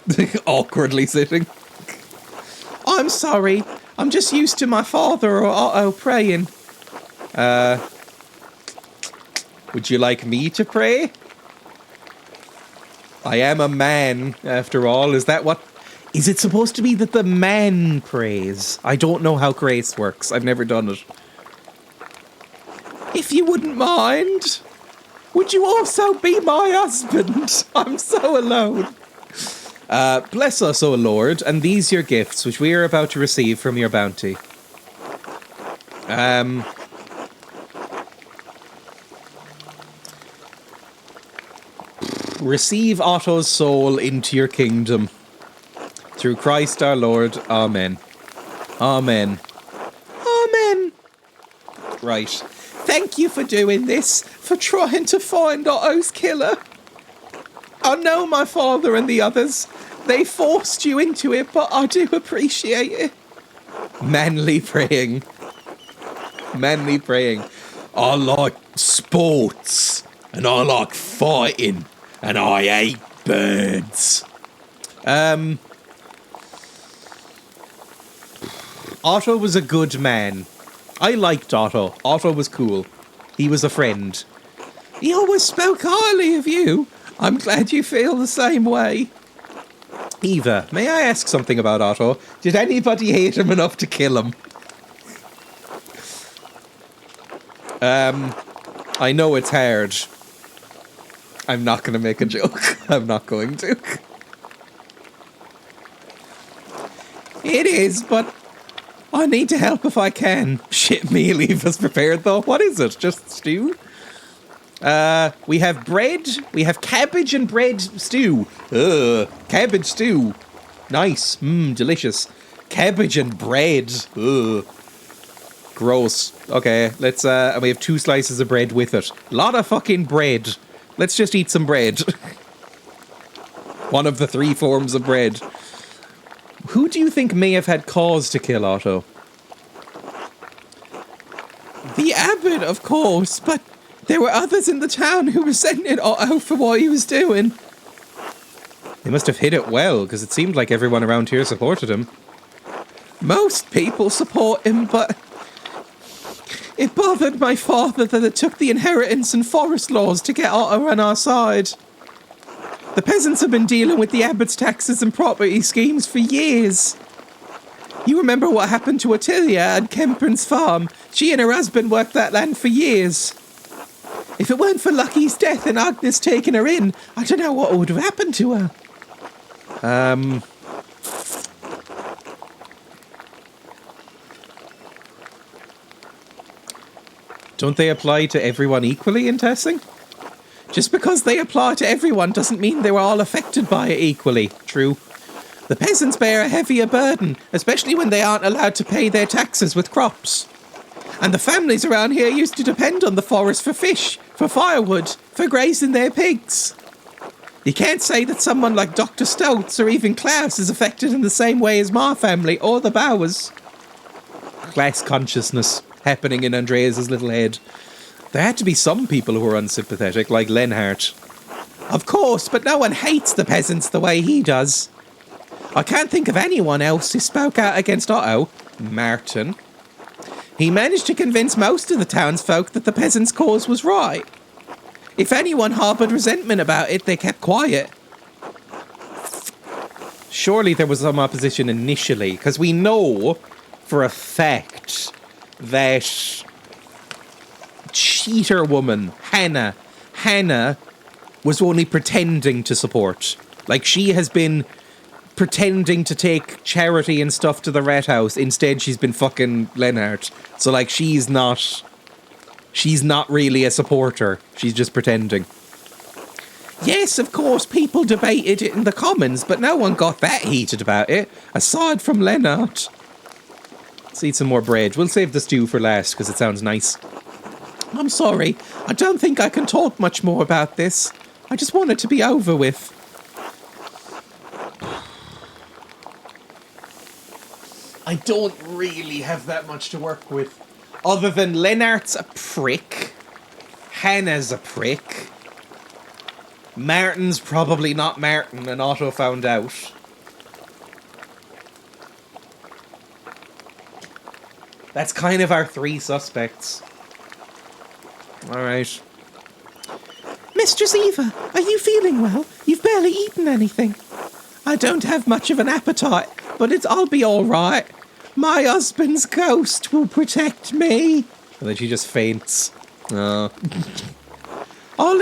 Awkwardly sitting. I'm sorry. I'm just used to my father or Otto praying. Would you like me to pray? I am a man, after all. Is that what... Is it supposed to be that the man prays? I don't know how grace works. I've never done it. If you wouldn't mind, would you also be my husband? I'm so alone. Bless us, O Lord, and these your gifts, which we are about to receive from your bounty. Receive Otto's soul into your kingdom. Through Christ our Lord. Amen. Amen. Amen. Right. Thank you for doing this, for trying to find Otto's killer. I know my father and the others, they forced you into it, but I do appreciate it. Manly praying. Manly praying. I like sports, and I like fighting, and I hate birds. Otto was a good man. I liked Otto. Otto was cool. He was a friend. He always spoke highly of you. I'm glad you feel the same way. Eva, may I ask something about Otto? Did anybody hate him enough to kill him? I know it's hard. I'm not going to make a joke. I'm not going to. It is, but I need to help if I can. Shit meal Eva's prepared, though. What is it? Just stew? We have bread. We have cabbage and bread stew. Cabbage stew. Nice. Delicious. Cabbage and bread. Gross. Okay, let's, and we have 2 slices of bread with it. Lot of fucking bread. Let's just eat some bread. One of the 3 forms of bread. Who do you think may have had cause to kill Otto? The abbot, of course, but there were others in the town who resented Otto for what he was doing. They must have hid it well, because it seemed like everyone around here supported him. Most people support him, but it bothered my father that it took the inheritance and forest laws to get Otto on our side. The peasants have been dealing with the abbot's taxes and property schemes for years. You remember what happened to Ottilia at Kempern's farm? She and her husband worked that land for years. If it weren't for Lucky's death and Agnes taking her in, I don't know what would have happened to her. Don't they apply to everyone equally in testing? Just because they apply to everyone doesn't mean they were all affected by it equally. True. The peasants bear a heavier burden, especially when they aren't allowed to pay their taxes with crops. And the families around here used to depend on the forest for fish, for firewood, for grazing their pigs. You can't say that someone like Dr. Stouts or even Klaus is affected in the same way as my family or the Bowers. Class consciousness happening in Andreas's little head. There had to be some people who were unsympathetic, like Lenhart. Of course, but no one hates the peasants the way he does. I can't think of anyone else who spoke out against Otto. Martin. He managed to convince most of the townsfolk that the peasants' cause was right. If anyone harboured resentment about it, they kept quiet. Surely there was some opposition initially, because we know for a fact that cheater woman, Hannah, was only pretending to support. Like, she has been pretending to take charity and stuff to the Rat House. Instead, she's been fucking Lenhart. So, like, she's not really a supporter. She's just pretending. Yes, of course, people debated it in the Commons, but no one got that heated about it, aside from Lenhart. Let's eat some more bread. We'll save the stew for last, because it sounds nice. I'm sorry. I don't think I can talk much more about this. I just want it to be over with. I don't really have that much to work with. Other than Lenhart's a prick. Hannah's a prick. Martin's probably not Martin, and Otto found out. That's kind of our 3 suspects. Alright. Mistress Eva, are you feeling well? You've barely eaten anything. I don't have much of an appetite, but I'll be alright. My husband's ghost will protect me. And then she just faints. I'll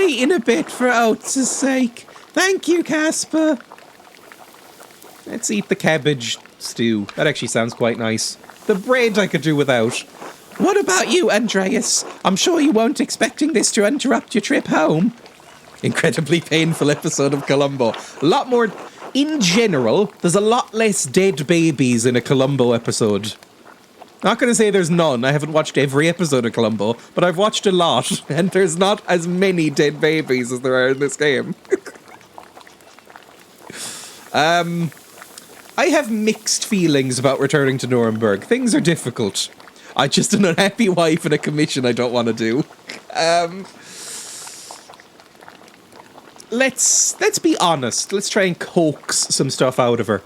eat in a bit for Oates' sake. Thank you, Casper. Let's eat the cabbage stew. That actually sounds quite nice. The bread I could do without. What about you, Andreas? I'm sure you weren't expecting this to interrupt your trip home. Incredibly painful episode of Columbo. A lot more... In general, there's a lot less dead babies in a Columbo episode. Not going to say there's none. I haven't watched every episode of Columbo, but I've watched a lot, and there's not as many dead babies as there are in this game. I have mixed feelings about returning to Nuremberg. Things are difficult. I just an unhappy wife and a commission I don't want to do. Let's be honest. Let's try and coax some stuff out of her.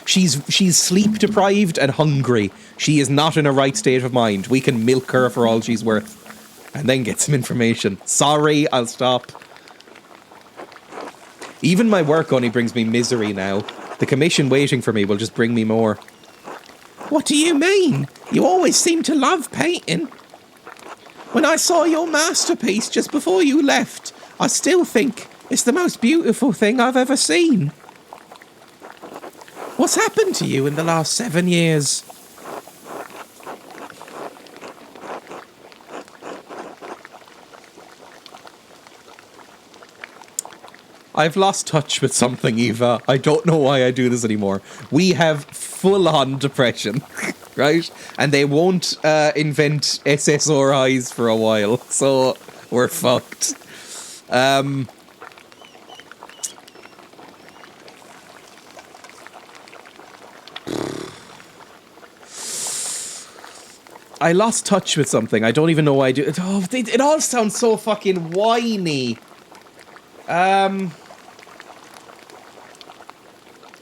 She's sleep deprived and hungry. She is not in a right state of mind. We can milk her for all she's worth, and then get some information. Sorry, I'll stop. Even my work only brings me misery now. The commission waiting for me will just bring me more. What do you mean? You always seem to love painting. When I saw your masterpiece just before you left, I still think it's the most beautiful thing I've ever seen. What's happened to you in the last 7 years? I've lost touch with something, Eva. I don't know why I do this anymore. We have full-on depression, right? And they won't invent SSRIs for a while, so we're fucked. I lost touch with something. I don't even know why I do it. Oh, it all sounds so fucking whiny.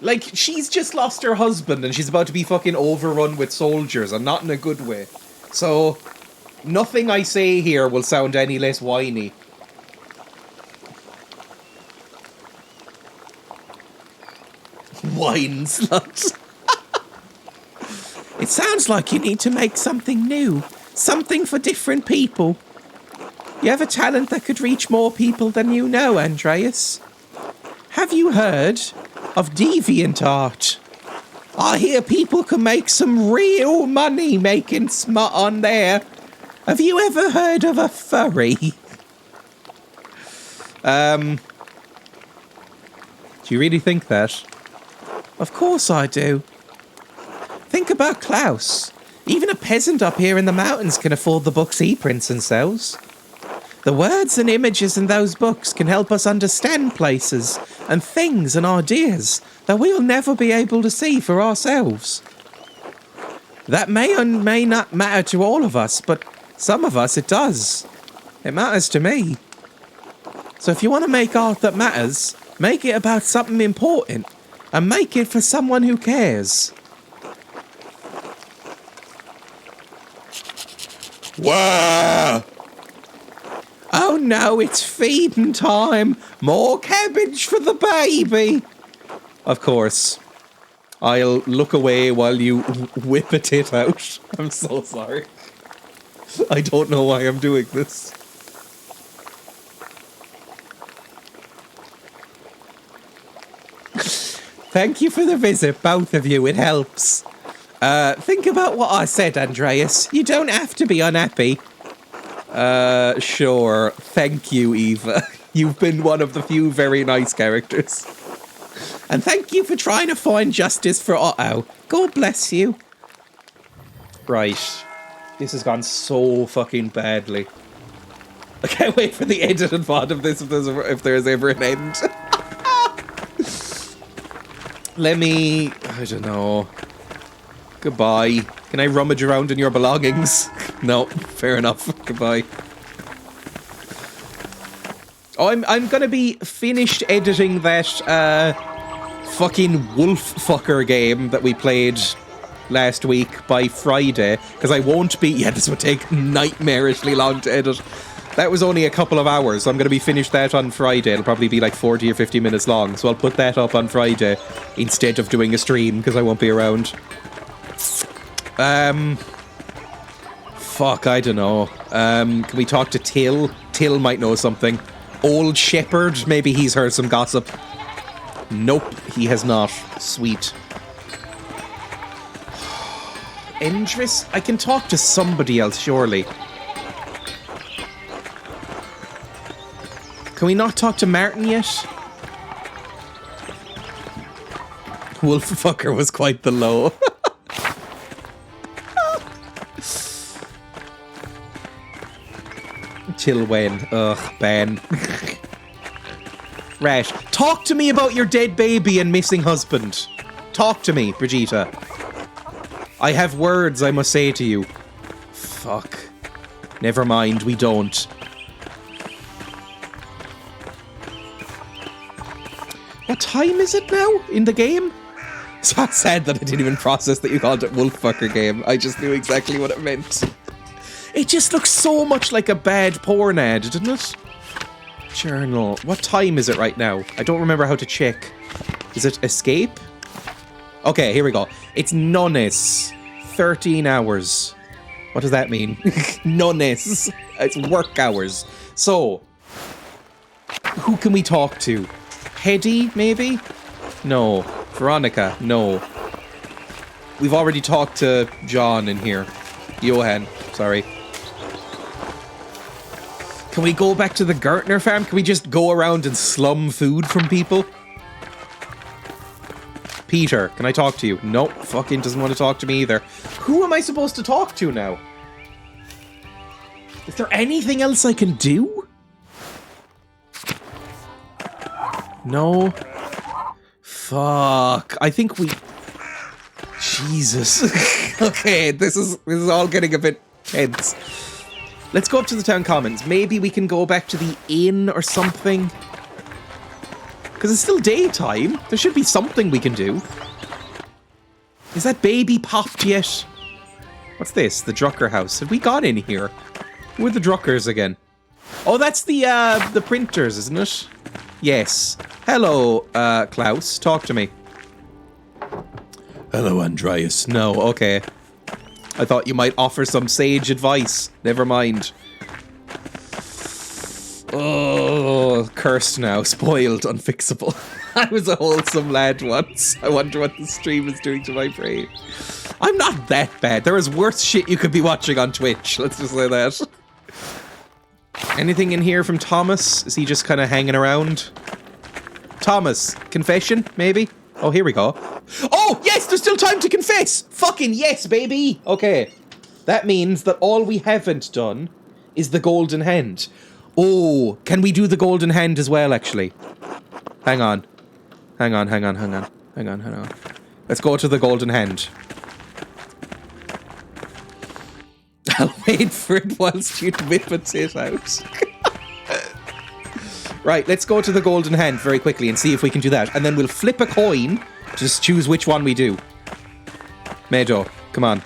Like, she's just lost her husband and she's about to be fucking overrun with soldiers, and not in a good way. So, nothing I say here will sound any less whiny. Wine slut. It sounds like you need to make something new. Something for different people. You have a talent that could reach more people than you know, Andreas. Have you heard of deviant art? I hear people can make some real money making smut on there. Have you ever heard of a furry? Do you really think that? Of course I do. Think about Klaus. Even a peasant up here in the mountains can afford the books he prints and sells. The words and images in those books can help us understand places and things and ideas that we'll never be able to see for ourselves. That may or may not matter to all of us, but some of us it does. It matters to me. So if you want to make art that matters, make it about something important, and make it for someone who cares. Wow! Oh no, it's feeding time! More cabbage for the baby! Of course. I'll look away while you whip a tit out. I'm so sorry. I don't know why I'm doing this. Thank you for the visit, both of you. It helps. Think about what I said, Andreas. You don't have to be unhappy. Sure. Thank you, Eva. You've been one of the few very nice characters. And thank you for trying to find justice for Otto. God bless you. Right. This has gone so fucking badly. I can't wait for the edited part of this if there's ever an end. Let me... I don't know. Goodbye. Can I rummage around in your belongings? No, fair enough. Goodbye. Oh, I'm gonna be finished editing that fucking wolf fucker game that we played last week by Friday, because I won't be... Yeah, this would take nightmarishly long to edit. That was only a couple of hours, so I'm going to be finished that on Friday. It'll probably be like 40 or 50 minutes long, so I'll put that up on Friday instead of doing a stream, because I won't be around. Fuck. Fuck, I don't know. Can we talk to Till? Till might know something. Old Shepherd, maybe he's heard some gossip. Nope, he has not. Sweet. Endris? I can talk to somebody else, surely. Can we not talk to Martin yet? Wolffucker was quite the low. Till when? Ugh, Ben. Right. Talk to me about your dead baby and missing husband. Talk to me, Brigitte. I have words I must say to you. Fuck. Never mind, we don't. What time is it now in the game? It's not sad that I didn't even process that you called it Wolffucker game. I just knew exactly what it meant. It just looks so much like a bad porn ad, doesn't it? Journal. What time is it right now? I don't remember how to check. Is it escape? Okay, here we go. It's nones. 13 hours. What does that mean? Nones. It's work hours. So, who can we talk to? Hedy, maybe? No. Veronica? No. We've already talked to John in here. Johan, sorry. Can we go back to the Gertner farm? Can we just go around and slum food from people? Peter, can I talk to you? Nope, fucking doesn't want to talk to me either. Who am I supposed to talk to now? Is there anything else I can do? No. Fuck. I think we... Jesus. Okay, this is all getting a bit tense. Let's go up to the town commons. Maybe we can go back to the inn or something. Because it's still daytime. There should be something we can do. Is that baby popped yet? What's this? The Drucker house. Have we got in here? Who are the Druckers again? Oh, that's the printers, isn't it? Yes. Hello, Klaus. Talk to me. Hello, Andreas. No, okay. I thought you might offer some sage advice. Never mind. Oh, cursed now. Spoiled. Unfixable. I was a wholesome lad once. I wonder what the stream is doing to my brain. I'm not that bad. There is worse shit you could be watching on Twitch. Let's just say that. Anything in here from Thomas? Is he just kind of hanging around? Thomas, confession, maybe? Oh, here we go. Oh, yes, there's still time to confess! Fucking yes, baby! Okay. That means that all we haven't done is the golden hand. Oh, can we do the golden hand as well, actually? Hang on. Hang on. Let's go to the golden hand. I'll wait for it whilst you whippets it out. Right, let's go to the golden hand very quickly and see if we can do that. And then we'll flip a coin to just choose which one we do. Meadow, come on.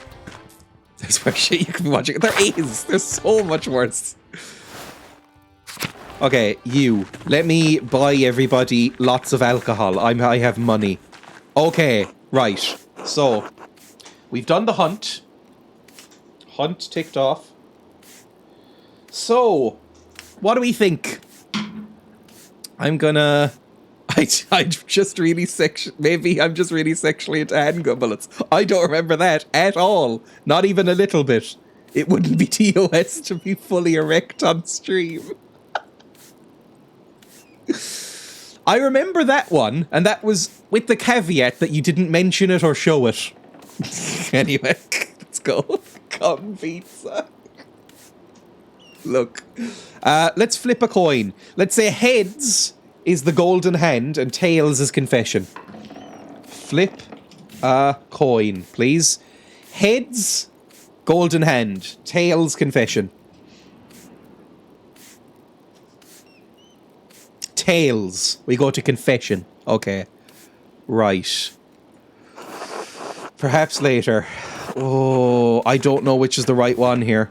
There's worse shit you can be watching. There is. There's so much worse. Okay, you. Let me buy everybody lots of alcohol. I have money. Okay, right. So, we've done the hunt. Hunt ticked off. So, what do we think? I'm gonna... I'm just really maybe I'm just really sexually into handgun bullets. I don't remember that at all. Not even a little bit. It wouldn't be TOS to be fully erect on stream. I remember that one, and that was with the caveat that you didn't mention it or show it. Anyway, let's go. Come pizza. Look. Let's flip a coin. Let's say heads is the golden hand and tails is confession. Flip a coin, please. Heads, golden hand. Tails, confession. Tails, we go to confession. Okay. Right. Perhaps later. Oh, I don't know which is the right one here.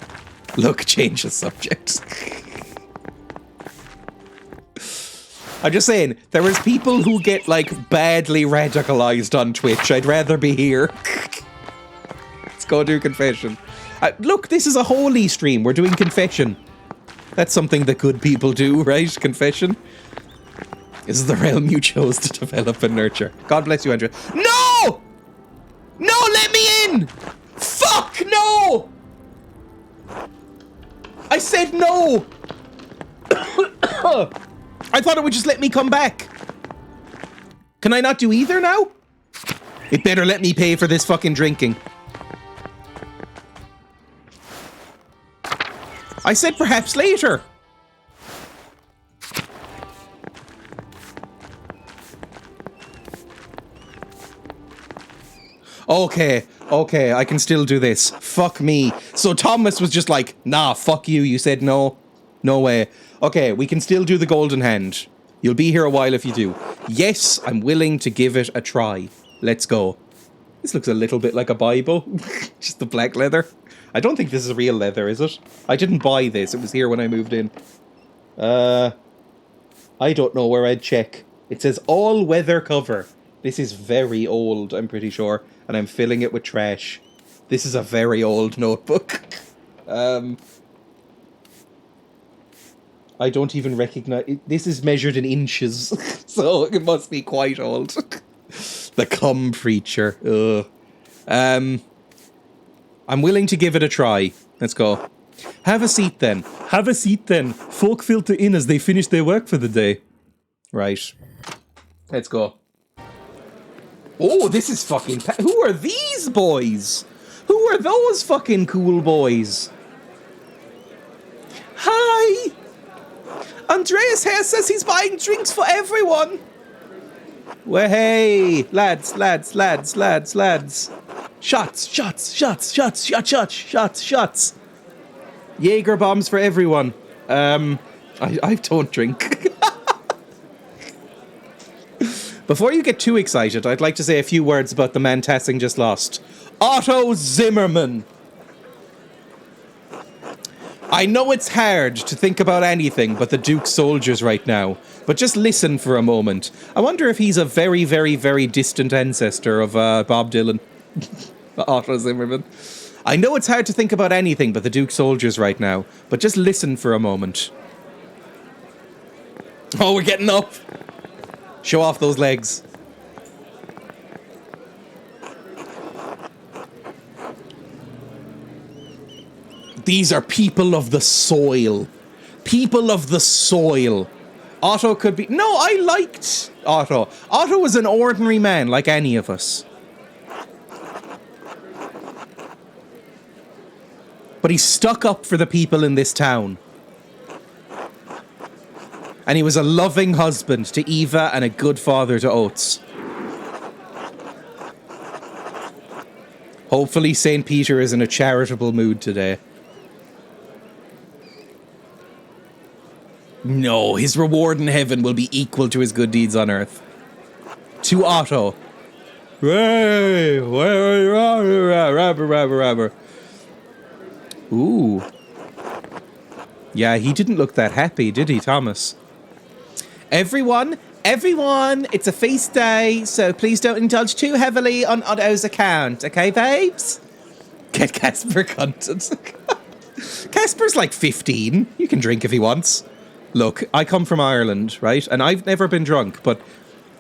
Look, change the subject. I'm just saying, there is people who get, like, badly radicalized on Twitch. I'd rather be here. Let's go do confession. Look, this is a holy stream. We're doing confession. That's something that good people do, right? Confession. This is the realm you chose to develop and nurture. God bless you, Andrea. No! No, let me in! Fuck, no! I said no! I thought it would just let me come back. Can I not do either now? It better let me pay for this fucking drinking. I said perhaps later. Okay, I can still do this. Fuck me. So Thomas was just like, nah, fuck you. You said no. No way. Okay, we can still do the golden hand. You'll be here a while if you do. Yes, I'm willing to give it a try. Let's go. This looks a little bit like a Bible. Just the black leather. I don't think this is real leather, is it? I didn't buy this. It was here when I moved in. I don't know where I'd check. It says all weather cover. This is very old, I'm pretty sure. And I'm filling it with trash. This is a very old notebook. I don't even recognize it. This is measured in inches. So it must be quite old. The cum preacher. Ugh. I'm willing to give it a try. Let's go. Have a seat then. Have a seat then. Folk filter in as they finish their work for the day. Right. Let's go. Oh, this is fucking... Who are these boys? Who are those fucking cool boys? Hi! Andreas here says he's buying drinks for everyone. Well, hey, lads. Shots. Jaeger bombs for everyone. I don't drink. Before you get too excited, I'd like to say a few words about the man Tassing just lost. Otto Zimmerman. I know it's hard to think about anything but the Duke's soldiers right now, but just listen for a moment. I wonder if he's a very, very, very distant ancestor of Bob Dylan. Otto Zimmerman. I know it's hard to think about anything but the Duke's soldiers right now, but just listen for a moment. Oh, we're getting up. Show off those legs. These are people of the soil. People of the soil. Otto could be... No, I liked Otto. Otto was an ordinary man like any of us. But he stuck up for the people in this town. And he was a loving husband to Eva and a good father to Oates. Hopefully St. Peter is in a charitable mood today. No, his reward in heaven will be equal to his good deeds on earth. To Otto. Hey, rabber. Ooh. Yeah, he didn't look that happy, did he, Thomas? Everyone, it's a feast day, so please don't indulge too heavily on Otto's account, okay, babes? Get Casper content. Casper's like 15. You can drink if he wants. Look, I come from Ireland, right? And I've never been drunk, but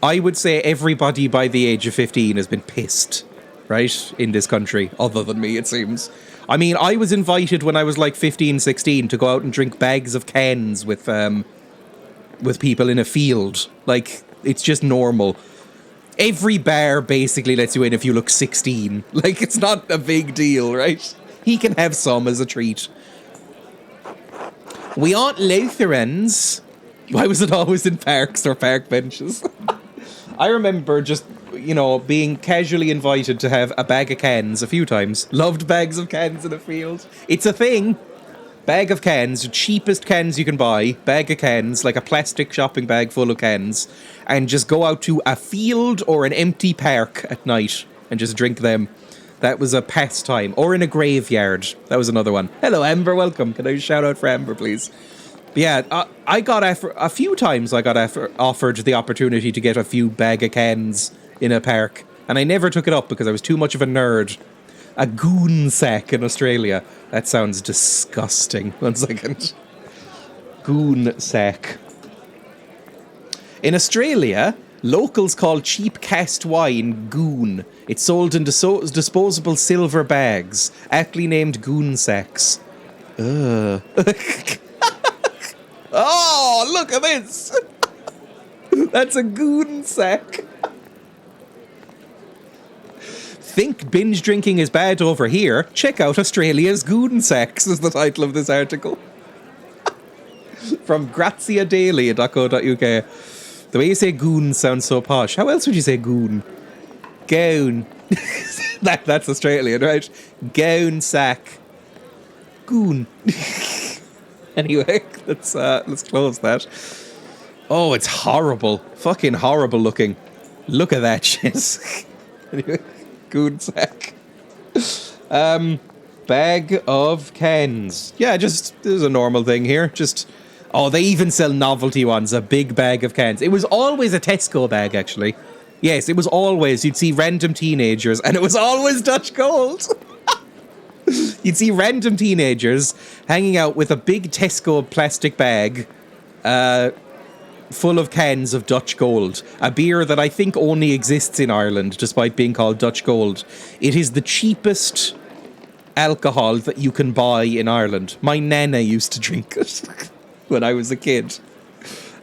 I would say everybody by the age of 15 has been pissed, right? In this country, other than me, it seems. I mean, I was invited when I was like 15, 16 to go out and drink bags of cans with people in a field. Like, it's just normal. Every bar basically lets you in if you look 16. Like, it's not a big deal, right? He can have some as a treat. We aren't Lutherans. Why was it always in parks or park benches? I remember just, you know, being casually invited to have a bag of cans a few times. Loved bags of cans in a field. It's a thing. Bag of cans, the cheapest cans you can buy. Bag of cans, like a plastic shopping bag full of cans. And just go out to a field or an empty park at night and just drink them. That was a pastime. Or in a graveyard. That was another one. Hello, Amber. Welcome. Can I shout out for Amber, please? But yeah, I got a few times I got offered the opportunity to get a few bag of cans in a park. And I never took it up because I was too much of a nerd. A goon sack in Australia. That sounds disgusting. 1 second. Goon sack. In Australia, locals call cheap cast wine goon. It's sold in disposable silver bags, aptly named goon sacks. Ugh. Oh, look at this! That's a goon sack. Think binge drinking is bad over here? Check out Australia's goon sacks is the title of this article. From graziadaily.co.uk. The way you say goon sounds so posh. How else would you say goon? Goon. That's Australian, right? Goon sack. Goon. Anyway, let's close that. Oh, it's horrible. Fucking horrible looking. Look at that shit. Anyway, goon sack. Bag of cans. Yeah, just, this is a normal thing here. Just, oh, they even sell novelty ones. A big bag of cans. It was always a Tesco bag, actually. Yes, it was always. You'd see random teenagers, and it was always Dutch Gold. You'd see random teenagers hanging out with a big Tesco plastic bag full of cans of Dutch Gold, a beer that I think only exists in Ireland, despite being called Dutch Gold. It is the cheapest alcohol that you can buy in Ireland. My nana used to drink it when I was a kid.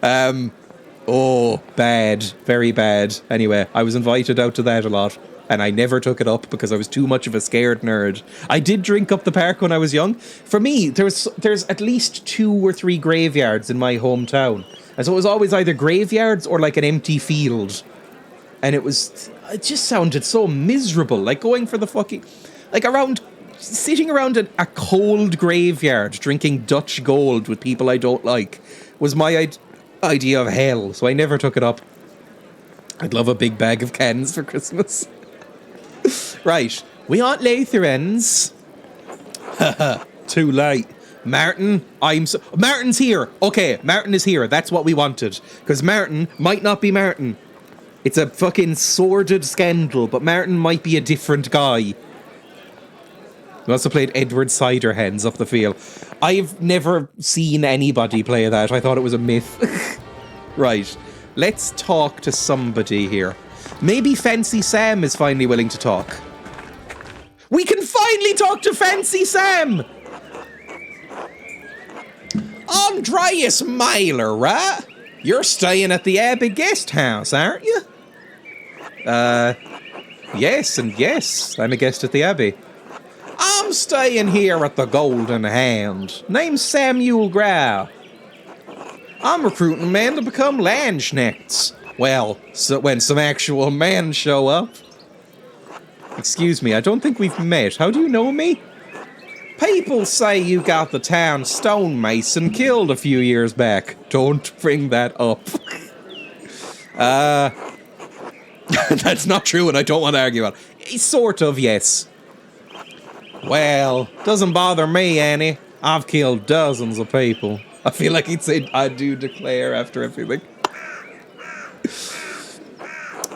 Oh, bad. Very bad. Anyway, I was invited out to that a lot. And I never took it up because I was too much of a scared nerd. I did drink up the park when I was young. For me, there's at least 2 or 3 graveyards in my hometown. And so it was always either graveyards or like an empty field. And it just sounded so miserable. Like going for the fucking, like sitting around a cold graveyard drinking Dutch Gold with people I don't like was my idea of hell. So I never took it up. I'd love a big bag of cans for Christmas. Right, we aren't Lutherans. Too late. Martin, Martin's here. Okay, Martin is here. That's what we wanted. Because Martin might not be Martin. It's a fucking sordid scandal, but Martin might be a different guy. We also played Edward Ciderhands up the field. I've never seen anybody play that. I thought it was a myth. Right, let's talk to somebody here. Maybe Fancy Sam is finally willing to talk. We can finally talk to Fancy Sam! I'm Dreya Myler, right? You're staying at the Abbey Guest House, aren't you? Yes and yes. I'm a guest at the Abbey. I'm staying here at the Golden Hand. Name's Samuel Grau. I'm recruiting men to become landsknechts. Well, so when some actual men show up. Excuse me, I don't think we've met. How do you know me? People say you got the town stonemason killed a few years back. Don't bring that up. That's not true and I don't want to argue about it. Sort of, yes. Well, doesn't bother me, Annie. I've killed dozens of people. I feel like he'd say, I do declare after everything.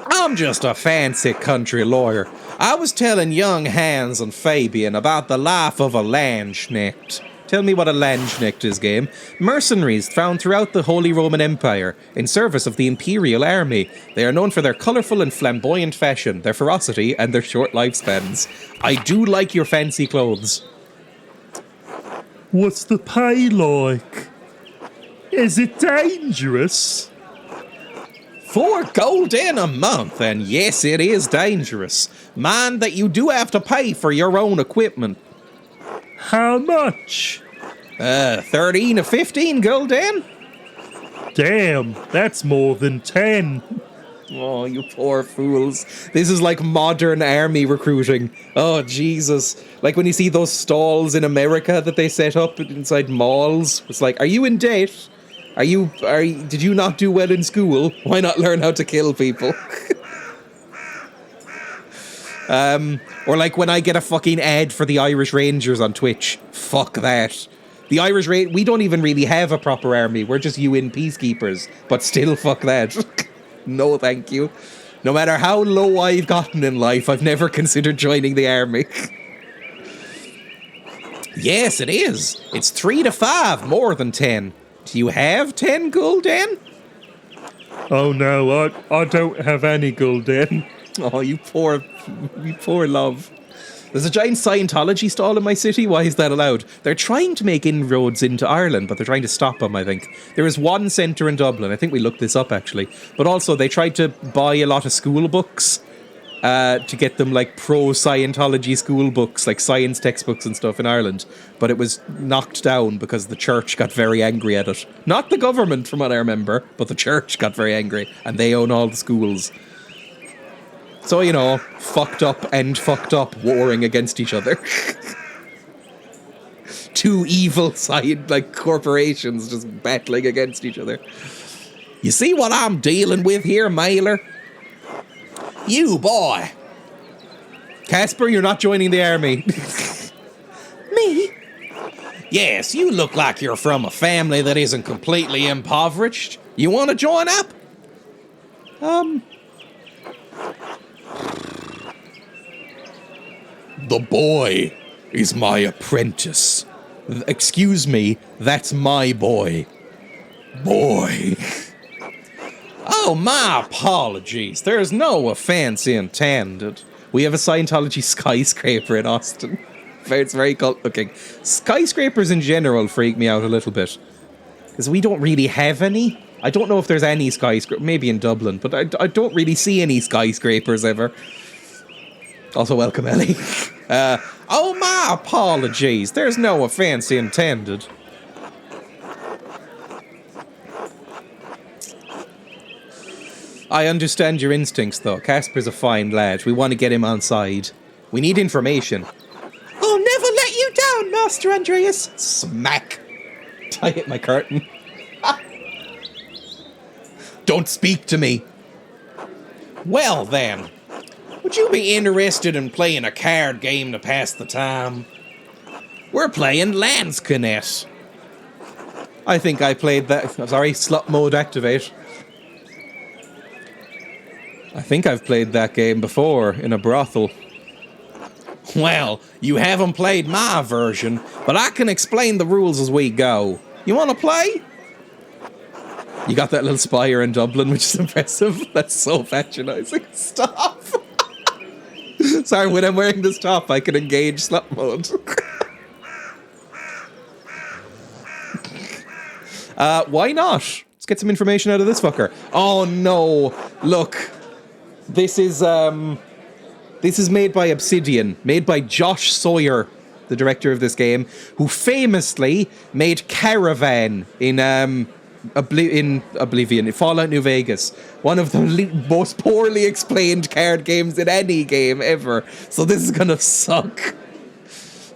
I'm just a fancy country lawyer. I was telling young Hans and Fabian about the life of a Landsknecht. Tell me what a Landsknecht is, game. Mercenaries found throughout the Holy Roman Empire, in service of the Imperial Army. They are known for their colourful and flamboyant fashion, their ferocity, and their short lifespans. I do like your fancy clothes. What's the pay like? Is it dangerous? 4 gold in a month, and yes, it is dangerous. Mind that you do have to pay for your own equipment. How much? 13 or 15 gold in. Damn, that's more than 10. Oh, you poor fools. This is like modern army recruiting. Oh, Jesus. Like when you see those stalls in America that they set up inside malls. It's like, are you in debt? Did you not do well in school? Why not learn how to kill people? Or like when I get a fucking ad for the Irish Rangers on Twitch. Fuck that. The Irish we don't even really have a proper army. We're just UN peacekeepers. But still, fuck that. No, thank you. No matter how low I've gotten in life, I've never considered joining the army. Yes, it is. It's 3 to 5, more than 10. Do you have 10 gulden? Oh no, I don't have any gulden. Oh, you poor love. There's a giant Scientology stall in my city. Why is that allowed? They're trying to make inroads into Ireland, but they're trying to stop them, I think. There is one centre in Dublin. I think we looked this up, actually. But also, they tried to buy a lot of school books to get them, like, pro-Scientology school books, like science textbooks and stuff in Ireland. But it was knocked down because the church got very angry at it. Not the government, from what I remember, but the church got very angry, and they own all the schools. So, you know, fucked up and fucked up warring against each other. Two evil side, like, corporations just battling against each other. You see what I'm dealing with here, Mailer? You, boy. Casper, you're not joining the army. Me? Yes, you look like you're from a family that isn't completely impoverished. You want to join up? The boy is my apprentice. Excuse me, that's my boy. Boy. Oh, my apologies. There's no offense intended. We have a Scientology skyscraper in Austin. It's very cult looking. Skyscrapers in general freak me out a little bit. Because we don't really have any. I don't know if there's any skyscraper, maybe in Dublin, but I don't really see any skyscrapers ever. Also, welcome, Ellie. Oh, my apologies. There's no offense intended. I understand your instincts, though. Casper's a fine lad. We want to get him on side. We need information. I'll never let you down, Master Andreas. Smack. I hit my curtain. Don't speak to me. Well, then. Would you be interested in playing a card game to pass the time? We're playing Landscanet. I think I played that. I'm sorry, slot mode activate. I think I've played that game before in a brothel. Well, you haven't played my version, but I can explain the rules as we go. You want to play? You got that little spire in Dublin, which is impressive. That's so patronising. Stop. Sorry, when I'm wearing this top, I can engage slot mode. Why not? Let's get some information out of this fucker. Oh no! Look, this is made by Obsidian, made by Josh Sawyer, the director of this game, who famously made Caravan in Oblivion, Fallout New Vegas, one of the most poorly explained card games in any game ever. So this is gonna suck.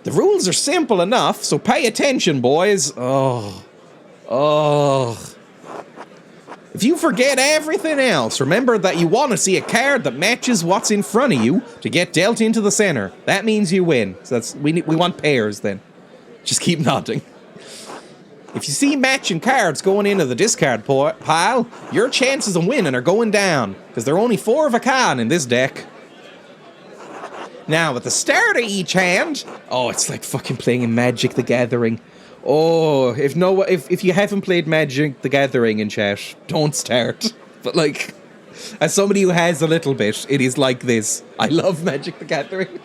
The rules are simple enough, so pay attention, boys. Oh. If you forget everything else, remember that you want to see a card that matches what's in front of you to get dealt into the center. That means you win. So we want pairs then. Just keep nodding. If you see matching cards going into the discard pile, your chances of winning are going down, because there are only 4 of a kind in this deck. Now, at the start of each hand... Oh, it's like fucking playing in Magic the Gathering. Oh, if you haven't played Magic the Gathering in chat, don't start. But, like, as somebody who has a little bit, it is like this. I love Magic the Gathering.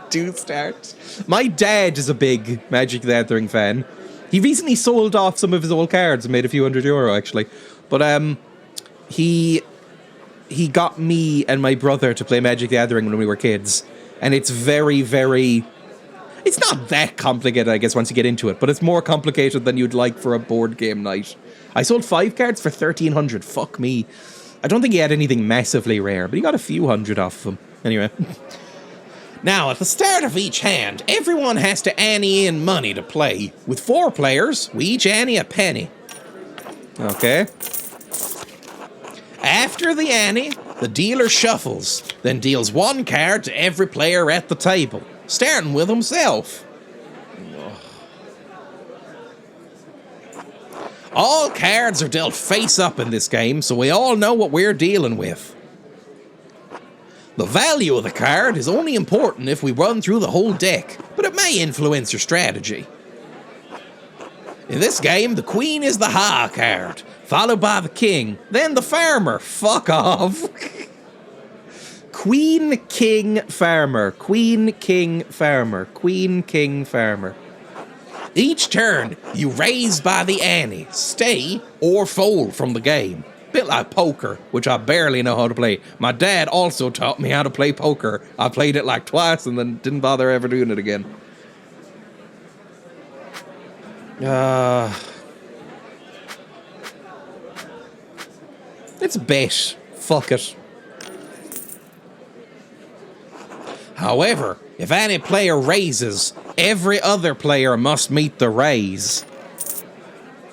Do start. My dad is a big Magic the Gathering fan. He recently sold off some of his old cards and made a few €100, actually. But he got me and my brother to play Magic the Gathering when we were kids. And it's very, very... It's not that complicated, I guess, once you get into it. But it's more complicated than you'd like for a board game night. I sold 5 cards for 1,300. Fuck me. I don't think he had anything massively rare, but he got a few hundred off of them. Anyway... Now, at the start of each hand, everyone has to ante in money to play. With 4 players, we each ante a penny. Okay. After the ante, the dealer shuffles, then deals 1 card to every player at the table, starting with himself. All cards are dealt face up in this game, so we all know what we're dealing with. The value of the card is only important if we run through the whole deck, but it may influence your strategy. In this game, the Queen is the high card, followed by the King, then the Farmer. Fuck off. Queen, King, Farmer. Queen, King, Farmer. Queen, King, Farmer. Each turn, you raise by the ante, stay, or fold from the game. Bit like poker, which I barely know how to play. My dad also taught me how to play poker. I played it like twice and then didn't bother ever doing it again. Let's bet. Fuck it. However, if any player raises, every other player must meet the raise.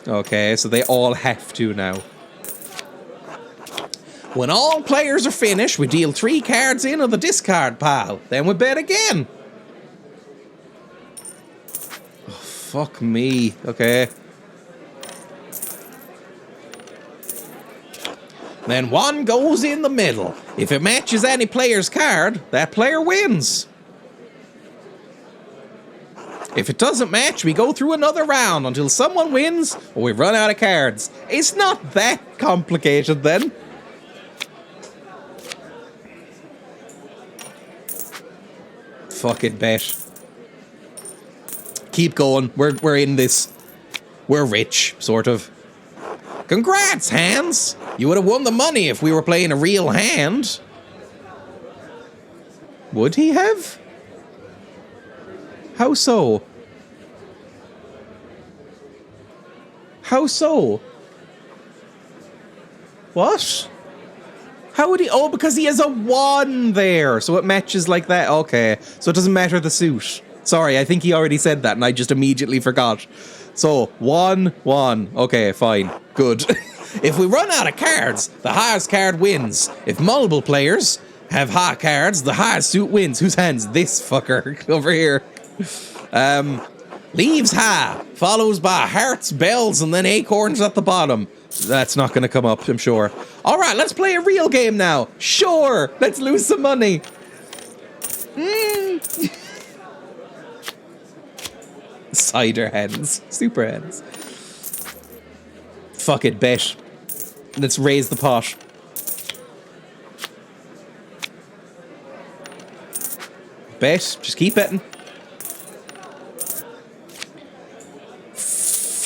Okay, so they all have to now. When all players are finished, we deal 3 cards into the discard pile. Then we bet again. Oh, fuck me. Okay. Then 1 goes in the middle. If it matches any player's card, that player wins. If it doesn't match, we go through another round until someone wins or we run out of cards. It's not that complicated then. Fuck it, bet. Keep going. We're in this. We're rich, sort of. Congrats, Hans! You would have won the money if we were playing a real hand. Would he have? How so? How so? What? How would he? Oh, because he has a 1 there, so it matches like that. Okay, so it doesn't matter the suit. Sorry, I think he already said that, and I just immediately forgot. So, 1, 1. Okay, fine. Good. If we run out of cards, the highest card wins. If multiple players have high cards, the highest suit wins. Whose hand's this fucker over here? Leaves high, follows by hearts, bells, and then acorns at the bottom. That's not going to come up, I'm sure. All right, let's play a real game now. Sure, let's lose some money. Cider hands, super hands. Fuck it, bet. Let's raise the pot. Bet, just keep betting.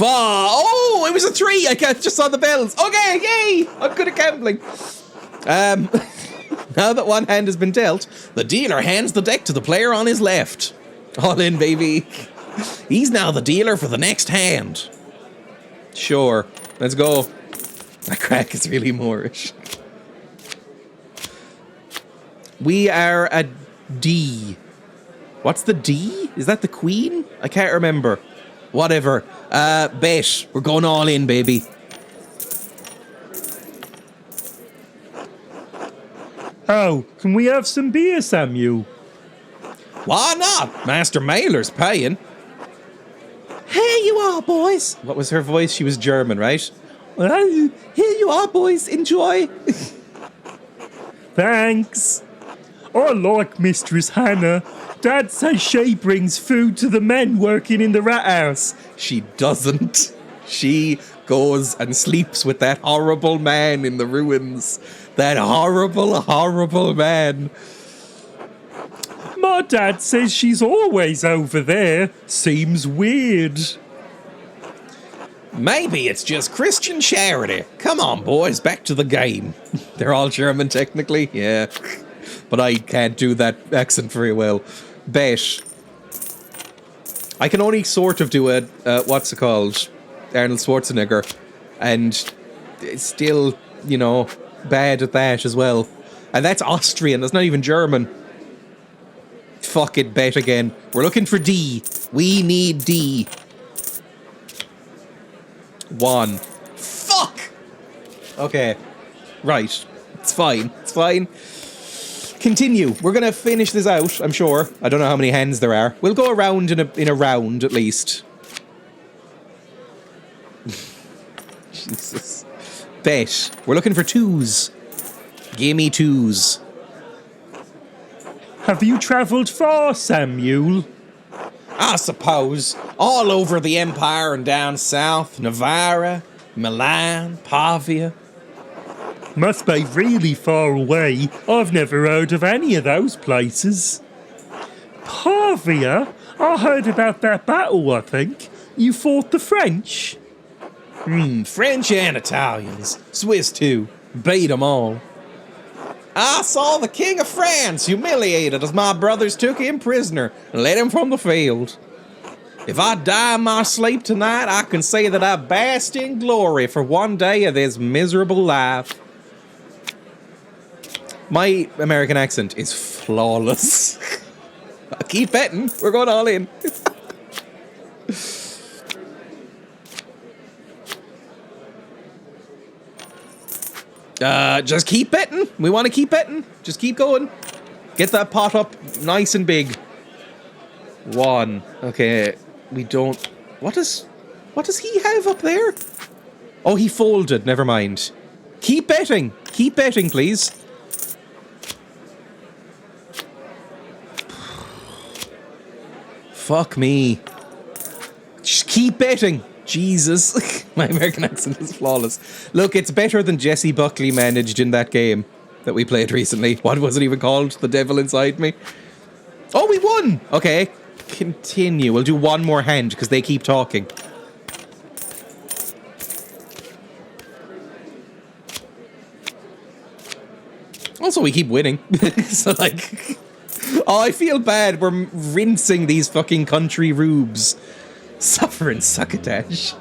Oh, it was a 3. I just saw the bells. Okay, yay! I'm good at gambling. Now that one hand has been dealt, the dealer hands the deck to the player on his left. All in, baby. He's now the dealer for the next hand. Sure, let's go. That crack is really Moorish. We are a D. What's the D? Is that the Queen? I can't remember. Whatever. Bet. We're going all in, baby. Oh, can we have some beer, Samuel? Why not? Master Mailer's paying. Here you are, boys. What was her voice? She was German, right? Well, here you are, boys. Enjoy. Thanks. I like Mistress Hannah. Dad says she brings food to the men working in the rat house. She doesn't. She goes and sleeps with that horrible man in the ruins. That horrible, horrible man. My dad says she's always over there. Seems weird. Maybe it's just Christian charity. Come on, boys, back to the game. They're all German, technically. Yeah. But I can't do that accent very well. Bet. I can only sort of do a, what's it called? Arnold Schwarzenegger. And it's still, you know, bad at that as well. And that's Austrian, that's not even German. Fuck it, bet again. We're looking for D. We need D. 1. Fuck! Okay. Right. It's fine. It's fine. Continue. We're gonna finish this out, I'm sure. I don't know how many hands there are. We'll go around in a round, at least. Jesus. Bet. We're looking for 2s. Gimme 2s. Have you travelled far, Samuel? I suppose. All over the Empire and down south. Navarra, Milan, Pavia. Must be really far away. I've never heard of any of those places. Pavia? I heard about that battle, I think. You fought the French? French and Italians. Swiss too. Beat 'em all. I saw the King of France humiliated as my brothers took him prisoner and led him from the field. If I die in my sleep tonight, I can say that I basked in glory for one day of this miserable life. My American accent is flawless. Keep betting. We're going all in. Just keep betting. We want to keep betting. Just keep going. Get that pot up nice and big. 1. Okay, we don't... What does he have up there? Oh, he folded. Never mind. Keep betting. Keep betting, please. Fuck me. Just keep betting. Jesus. My American accent is flawless. Look, it's better than Jesse Buckley managed in that game that we played recently. What was it even called? The Devil Inside Me? Oh, we won! Okay. Continue. We'll do one more hand because they keep talking. Also, we keep winning. So, like... Oh, I feel bad. We're rinsing these fucking country rubes. Suffering succotash.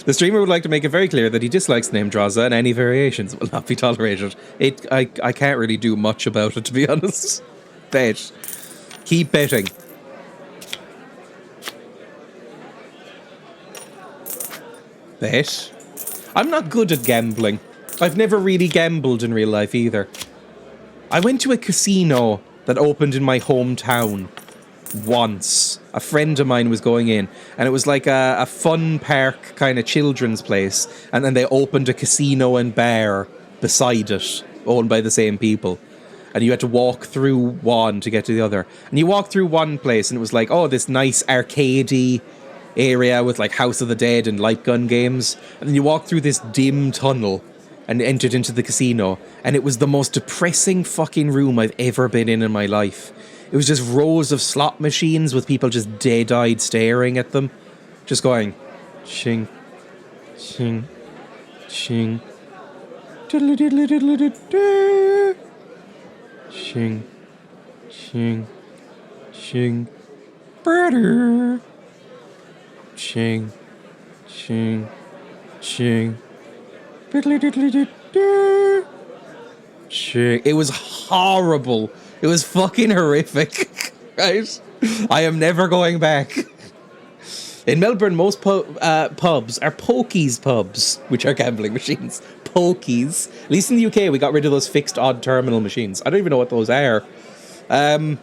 The streamer would like to make it very clear that he dislikes the name Draza and any variations will not be tolerated. I can't really do much about it, to be honest. Bet. Keep betting. Bet. I'm not good at gambling. I've never really gambled in real life either. I went to a casino that opened in my hometown once. A friend of mine was going in, and it was like a fun park kind of children's place, and then they opened a casino and bar beside it, owned by the same people. And you had to walk through one to get to the other. And you walk through one place, and it was like, oh, this nice arcadey area with like House of the Dead and light gun games. And then you walk through this dim tunnel and entered into the casino, and it was the most depressing fucking room I've ever been in my life. It was just rows of slot machines with people just dead-eyed staring at them, just going, ching, ching, ching, diddly diddly diddly diddly, ching, ching, ching, brother, ching, ching, ching. It was horrible. It was fucking horrific. Right? I am never going back. In Melbourne, most pubs are pokies pubs, which are gambling machines. Pokies. At least in the UK, we got rid of those fixed odd terminal machines. I don't even know what those are. There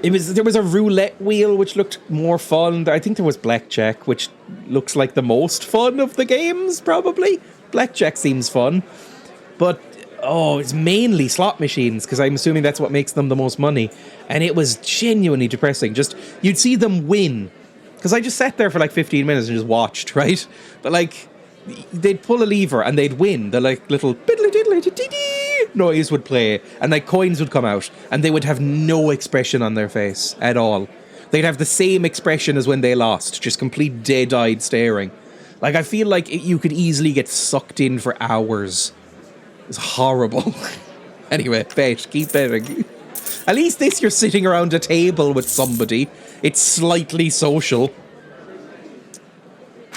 was a roulette wheel, which looked more fun. I think there was blackjack, which looks like the most fun of the games, probably. Blackjack seems fun, but it's mainly slot machines, because I'm assuming that's what makes them the most money. And it was genuinely depressing. Just, you'd see them win, because I just sat there for like 15 minutes and just watched, right? But like, they'd pull a lever and they'd win. The like little biddly diddly dee noise would play, and like coins would come out, and they would have no expression on their face at all. They'd have the same expression as when they lost, just complete dead-eyed staring. Like, I feel like you could easily get sucked in for hours. It's horrible. Anyway, bet. Keep betting. At least this, you're sitting around a table with somebody. It's slightly social.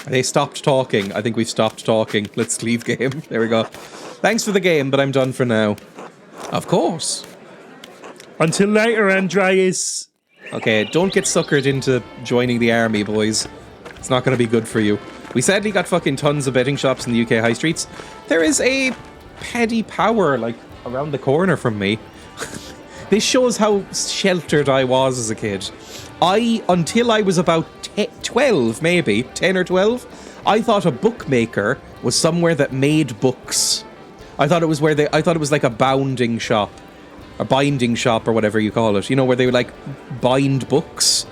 They stopped talking. I think we've stopped talking. Let's leave game. There we go. Thanks for the game, but I'm done for now. Of course. Until later, Andreas. Okay, don't get suckered into joining the army, boys. It's not going to be good for you. We sadly got fucking tons of betting shops in the UK high streets. There is a Paddy Power, like, around the corner from me. This shows how sheltered I was as a kid. Until I was about 12, maybe, 10 or 12, I thought a bookmaker was somewhere that made books. I thought it was like a bounding shop. a binding shop or whatever you call it, you know, where they would like bind books.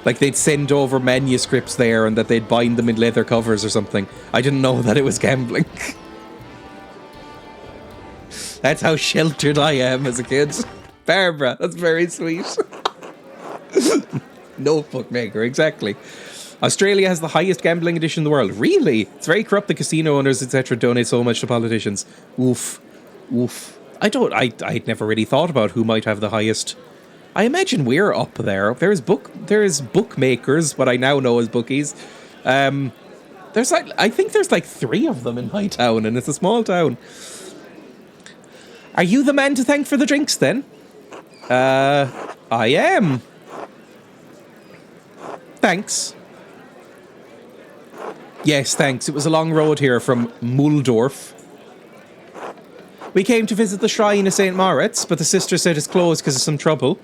Like they'd send over manuscripts there and that they'd bind them in leather covers or something. I didn't know that it was gambling. That's how sheltered I am as a kid. Barbara, that's very sweet. Notebook maker, exactly. Australia has the highest gambling addiction in the world. Really? It's very corrupt. The casino owners, etc., donate so much to politicians. Oof. Oof. I'd never really thought about who might have the highest. I imagine we're up there. There's bookmakers, what I now know as bookies. I think there's like 3 of them in my town, and it's a small town. Are you the man to thank for the drinks then? I am. Thanks. Yes, thanks. It was a long road here from Muldorf. We came to visit the shrine of St. Moritz, but the sister said it's closed because of some trouble.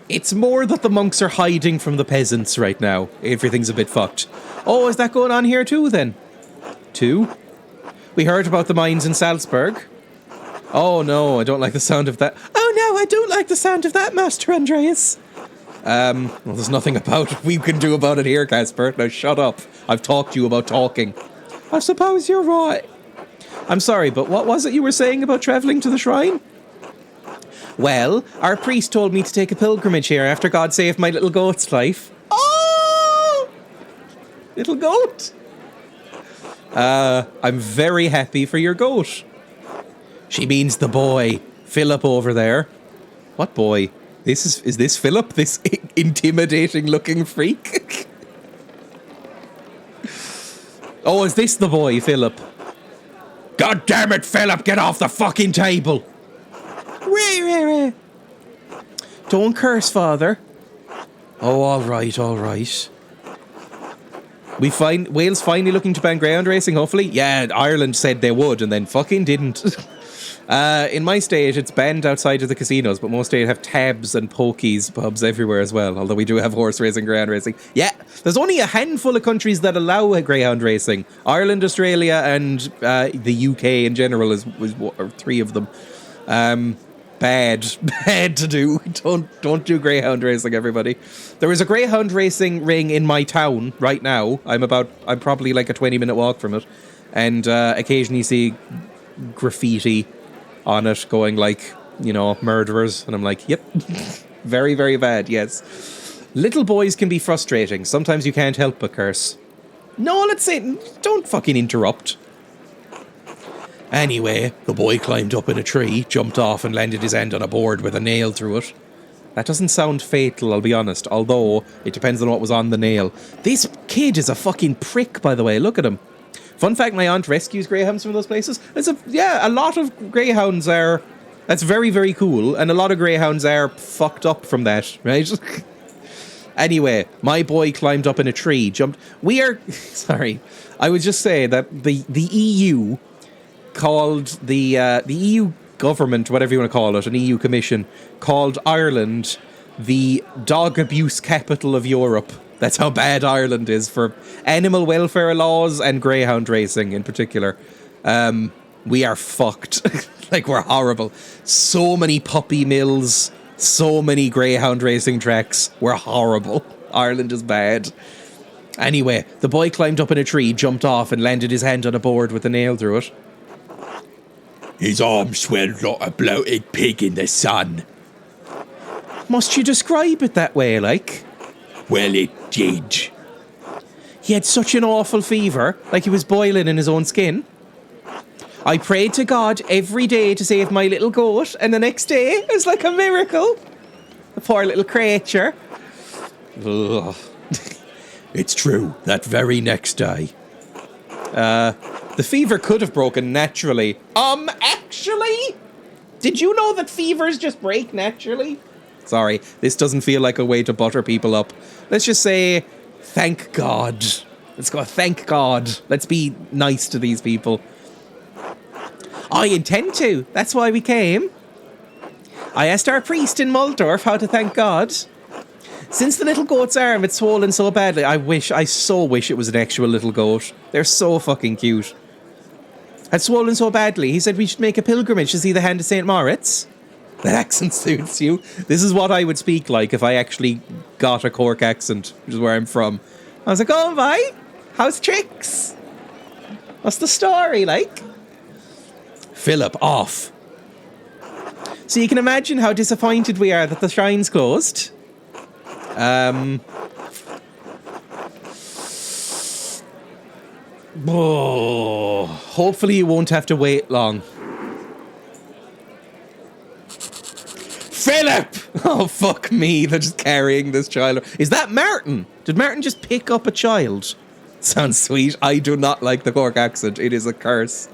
It's more that the monks are hiding from the peasants right now. Everything's a bit fucked. Oh, is that going on here too then? We heard about the mines in Salzburg. Oh no, I don't like the sound of that. Oh no, I don't like the sound of that, Master Andreas. Well, there's nothing we can do about it here, Casper. Now shut up. I've talked to you about talking. I suppose you're right. I'm sorry, but what was it you were saying about travelling to the shrine? Well, our priest told me to take a pilgrimage here after God saved my little goat's life. Oh! Little goat. I'm very happy for your goat. She means the boy, Philip over there. What boy? Is this Philip? This intimidating looking freak? Oh, is this the boy, Philip? God damn it, Philip, get off the fucking table. Don't curse, Father. Oh, all right. Wales finally looking to ban greyhound racing, hopefully? Yeah, Ireland said they would and then fucking didn't. In my state, it's banned outside of the casinos, but most states have tabs and pokies pubs everywhere as well, although we do have horse racing, greyhound racing. Yeah, there's only a handful of countries that allow greyhound racing. Ireland, Australia, and the UK in general is 3 of them. Bad to do. Don't do greyhound racing, everybody. There is a greyhound racing ring in my town right now. I'm probably like a 20-minute walk from it, and occasionally see graffiti on it going like, you know, murderers, and I'm like, yep. Very, very bad, yes. Little boys can be frustrating. Sometimes you can't help but curse. No, let's say, don't fucking interrupt. Anyway, the boy climbed up in a tree, jumped off and landed his hand on a board with a nail through it. That doesn't sound fatal, I'll be honest, although it depends on what was on the nail. This kid is a fucking prick, by the way, look at him. Fun fact, my aunt rescues greyhounds from those places. A lot of greyhounds are... That's very, very cool, and a lot of greyhounds are fucked up from that, right? Anyway, my boy climbed up in a tree, jumped... Sorry. I would just say that the EU called the EU government, whatever you want to call it, an EU commission, called Ireland the dog abuse capital of Europe. That's how bad Ireland is for animal welfare laws and greyhound racing in particular. We are fucked. Like, we're horrible. So many puppy mills, so many greyhound racing tracks. We're horrible. Ireland is bad. Anyway, the boy climbed up in a tree, jumped off, and landed his hand on a board with a nail through it. His arm swelled like a bloated pig in the sun. Must you describe it that way, like? Well, it did. He had such an awful fever, like he was boiling in his own skin. I prayed to God every day to save my little goat, and the next day it was like a miracle. The poor little creature. Ugh. It's true, that very next day. The fever could have broken naturally. Actually? Did you know that fevers just break naturally? Sorry, this doesn't feel like a way to butter people up. Let's just say, thank God. Let's go, thank God. Let's be nice to these people. I intend to. That's why we came. I asked our priest in Muldorf how to thank God. Since the little goat's arm had swollen so badly, I so wish it was an actual little goat. They're so fucking cute. had swollen so badly, he said we should make a pilgrimage to see the Hand of St. Moritz. That accent suits you. This is what I would speak like if I actually got a Cork accent, which is where I'm from. I was like, oh, bye. How's tricks? What's the story like? Philip, off. So you can imagine how disappointed we are that the shrine's closed. Oh, hopefully you won't have to wait long. Philip! Oh, fuck me. They're just carrying this child. Is that Martin? Did Martin just pick up a child? Sounds sweet. I do not like the Cork accent. It is a curse.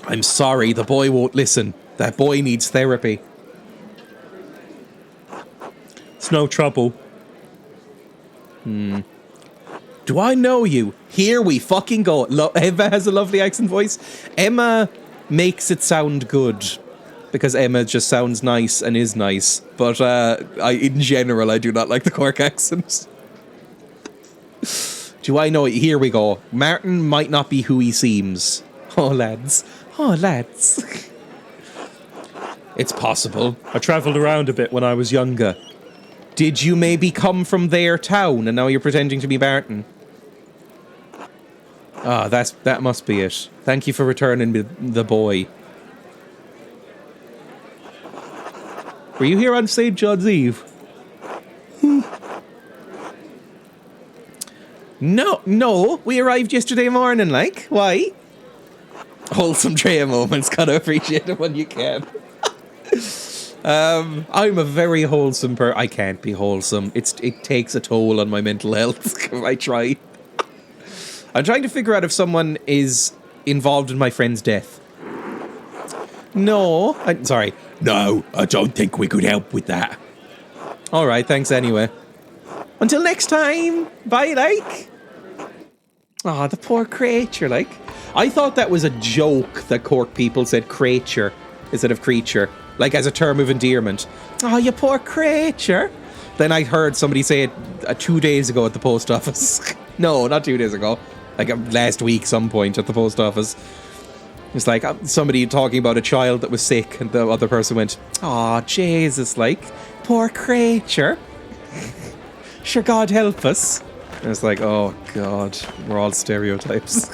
I'm sorry. The boy won't listen. That boy needs therapy. It's no trouble. Do I know you? Here we fucking go. Emma has a lovely accent voice. Emma makes it sound good. Because Emma just sounds nice and is nice. But in general, I do not like the Cork accent. Do I know it? Here we go. Martin might not be who he seems. Oh, lads. Oh, lads. It's possible. I travelled around a bit when I was younger. Did you maybe come from their town and now you're pretending to be Martin? Ah, that must be it. Thank you for returning the boy. Were you here on St. John's Eve? No, we arrived yesterday morning, like. Why? Wholesome Dreya moments, gotta appreciate it when you can. I'm a very wholesome person. I can't be wholesome. It takes a toll on my mental health. I try. I'm trying to figure out if someone is involved in my friend's death. No, sorry. No, I don't think we could help with that. All right, thanks anyway. Until next time. Bye, like. Oh, the poor creature, like. I thought that was a joke that Cork people said creature instead of creature, like as a term of endearment. Oh, you poor creature. Then I heard somebody say it 2 days ago at the post office. No, not 2 days ago. Like last week, some point at the post office. It's like somebody talking about a child that was sick, and the other person went, "Aw, Jesus, like, poor creature." Sure, God help us. And it's like, oh God, we're all stereotypes.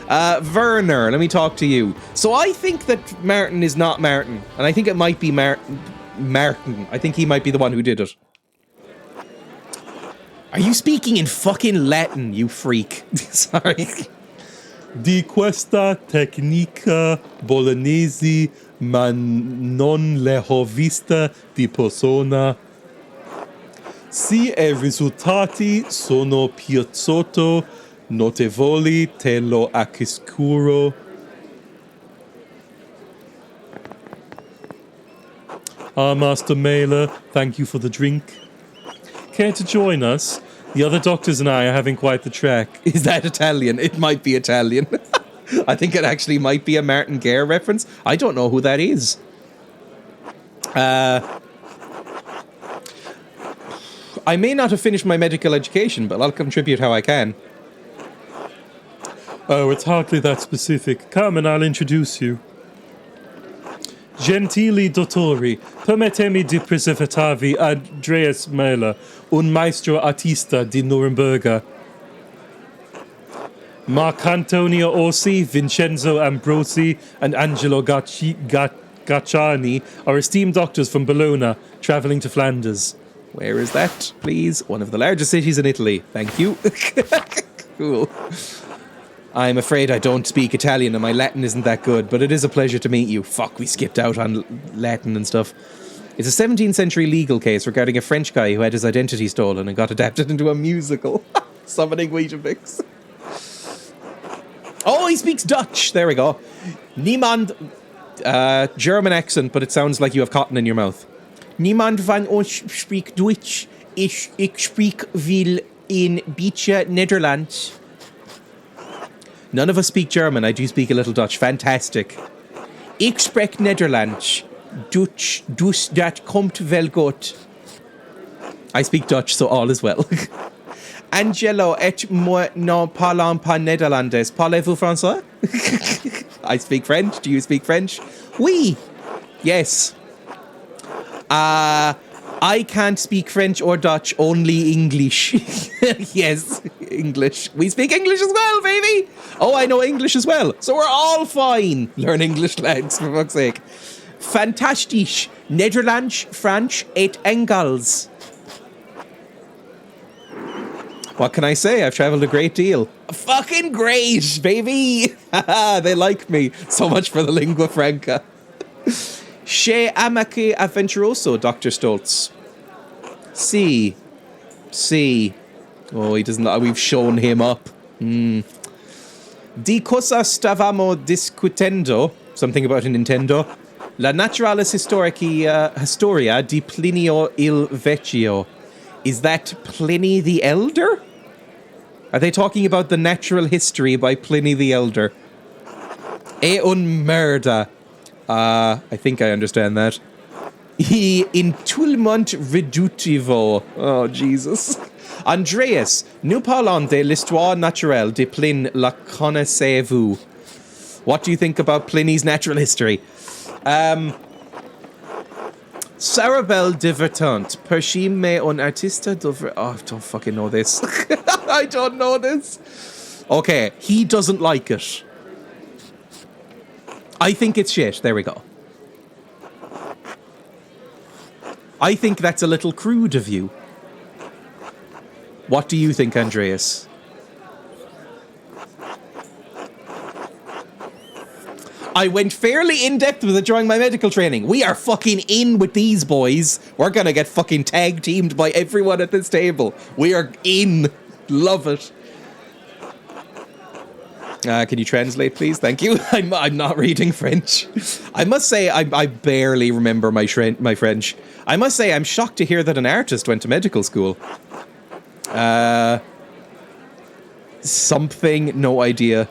Werner, let me talk to you. So I think that Martin is not Martin, and I think it might be Martin. I think he might be the one who did it. Are you speaking in fucking Latin, you freak? Sorry. Di questa tecnica bolognese ma non l'ho vista di persona. Se I risultati sono piuttosto notevoli, te lo assicuro. Master Mailer, thank you for the drink. Care to join us? The other doctors and I are having quite the trek. Is that Italian? It might be Italian. I think it actually might be a Martin Gare reference. I don't know who that is. I may not have finished my medical education, but I'll contribute how I can. Oh, it's hardly that specific. Come and I'll introduce you. Gentili dottori, permettemi di presentarvi Andreas Mailer, un maestro artista di Norimberga. Marcantonio Orsi, Vincenzo Ambrosi, and Angelo Gacciani are esteemed doctors from Bologna, travelling to Flanders. Where is that, please? One of the largest cities in Italy. Thank you. Cool. I'm afraid I don't speak Italian and my Latin isn't that good, but it is a pleasure to meet you. Fuck, we skipped out on Latin and stuff. It's a 17th century legal case regarding a French guy who had his identity stolen and got adapted into a musical. Summoning Weetabix. Oh, he speaks Dutch. There we go. Niemand... German accent, but it sounds like you have cotton in your mouth. Niemand van ons spreekt Duits. Ik spreek veel in beetje Nederlands. None of us speak German. I do speak a little Dutch. Fantastic. Ik spreek Nederlands. Dutch, dus dat komt wel goed. I speak Dutch, so all is well. Angelo et moi non parlant pas néerlandais. Parlez-vous français? I speak French. Do you speak French? Oui. Yes. I can't speak French or Dutch, only English. Yes, English. We speak English as well, baby. Oh, I know English as well. So we're all fine. Learn English, lads, for fuck's sake. Fantastisch. Nederlands, French et Engels. What can I say? I've traveled a great deal. Fucking great, baby. They like me. So much for the lingua franca. Che amache avventuroso, Dr. Stoltz. Si. Oh, he doesn't. We've shown him up. Di cosa stavamo discutendo? Something about a Nintendo. La naturalis historia di Plinio il Vecchio. Is that Pliny the Elder? Are they talking about the natural history by Pliny the Elder? E un merda. I think I understand that. Intulmunt redutivo. Oh, Jesus. Andreas, nous parlons de l'histoire naturelle de Pline, la connaissez-vous? What do you think about Pliny's natural history? Sarabelle divertante. Perchim me un artista dover... Oh, I don't fucking know this. I don't know this. Okay, he doesn't like it. I think it's shit. There we go. I think that's a little crude of you. What do you think, Andreas? I went fairly in-depth with it during my medical training. We are fucking in with these boys. We're gonna get fucking tag-teamed by everyone at this table. We are in. Love it. Can you translate, please? Thank you. I'm not reading French. I must say, I barely remember my French. I must say, I'm shocked to hear that an artist went to medical school. Something, no idea.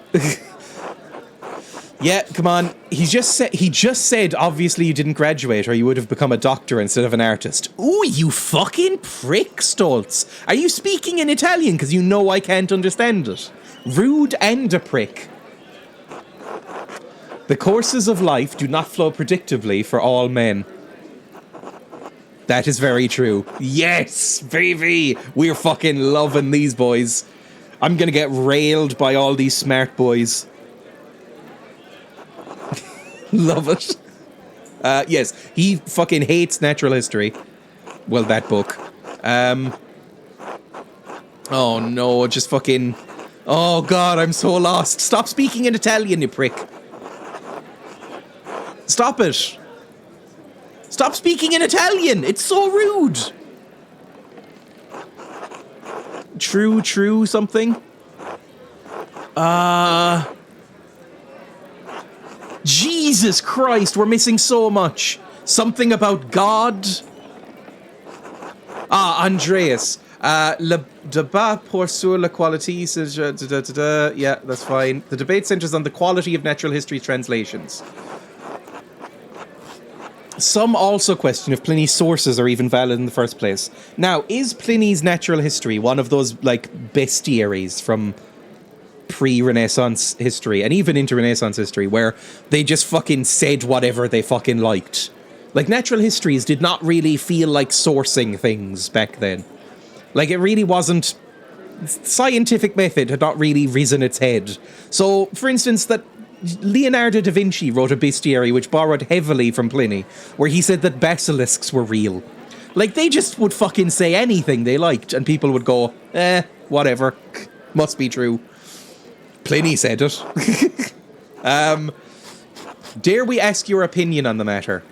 Yeah, come on. He just said, obviously you didn't graduate or you would have become a doctor instead of an artist. Ooh, you fucking prick, Stoltz. Are you speaking in Italian because you know I can't understand it? Rude and a prick. The courses of life do not flow predictably for all men. That is very true. Yes, baby. We're fucking loving these boys. I'm gonna get railed by all these smart boys. Love it. Yes, he fucking hates natural history. Well, that book. Oh no, just fucking... Oh god, I'm so lost. Stop speaking in Italian, you prick. Stop it. Stop speaking in Italian. It's so rude. True, something. Jesus Christ, we're missing so much. Something about God. Andreas. Le débat pour sur la qualité. Yeah, that's fine. The debate centers on the quality of natural history translations. Some also question if Pliny's sources are even valid in the first place. Now, is Pliny's natural history one of those, like, bestiaries from pre-Renaissance history, and even into Renaissance history, where they just fucking said whatever they fucking liked? Like, natural histories did not really feel like sourcing things back then. Like, it really wasn't... Scientific method had not really risen its head. So, for instance, that Leonardo da Vinci wrote a bestiary which borrowed heavily from Pliny, where he said that basilisks were real. Like, they just would fucking say anything they liked, and people would go, whatever, must be true. Pliny said it. Dare we ask your opinion on the matter?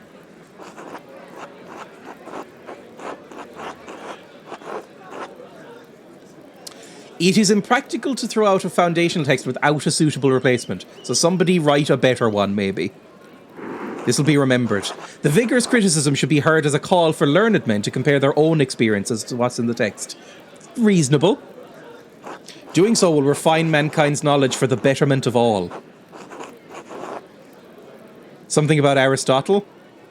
It is impractical to throw out a foundational text without a suitable replacement, so somebody write a better one, maybe. This will be remembered. The vigorous criticism should be heard as a call for learned men to compare their own experiences to what's in the text. Reasonable. Doing so will refine mankind's knowledge for the betterment of all. Something about Aristotle?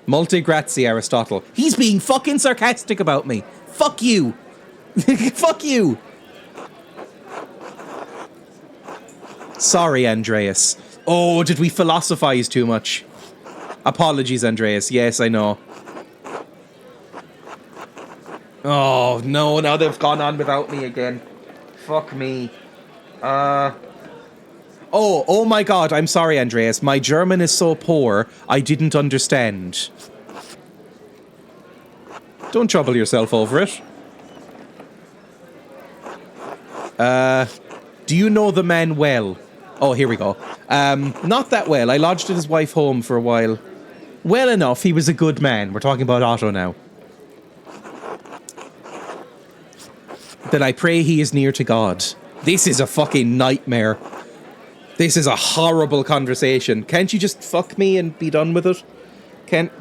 Molte grazie, Aristotle. He's being fucking sarcastic about me. Fuck you. Fuck you. Sorry, Andreas. Oh, did we philosophize too much? Apologies, Andreas. Yes, I know. Oh, no, now they've gone on without me again. Fuck me. Oh my god, I'm sorry, Andreas. My German is so poor, I didn't understand. Don't trouble yourself over it. Do you know the man well? Oh, here we go. Not that well. I lodged at his wife home for a while. Well enough, he was a good man. We're talking about Otto now. That I pray he is near to God. This is a fucking nightmare. This is a horrible conversation. Can't you just fuck me and be done with it? Can't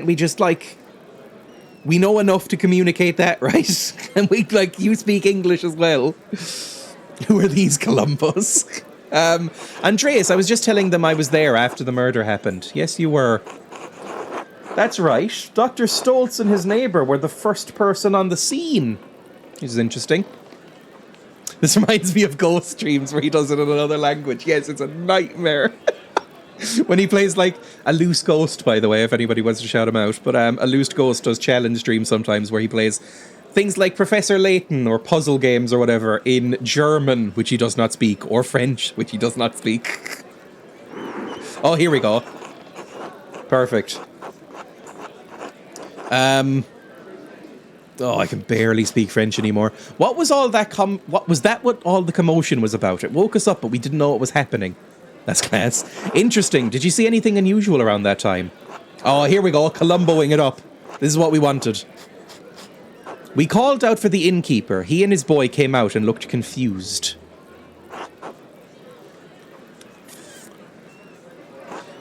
we just, like... We know enough to communicate that, right? And we, like, you speak English as well. Who are these Columbus? Andreas, I was just telling them I was there after the murder happened. Yes, you were. That's right. Dr. Stoltz and his neighbour were the first person on the scene. This is interesting. This reminds me of Ghost Streams where he does it in another language. Yes, it's a nightmare. When he plays, like, a loose ghost, by the way, if anybody wants to shout him out. But a loose ghost does challenge streams sometimes where he plays things like Professor Layton or puzzle games or whatever in German, which he does not speak, or French, which he does not speak. Oh, here we go. Perfect. Oh, I can barely speak French anymore. What was all that what all the commotion was about? It woke us up, but we didn't know what was happening. That's class. Interesting. Did you see anything unusual around that time? Oh, here we go. Columboing it up. This is what we wanted. We called out for the innkeeper. He and his boy came out and looked confused.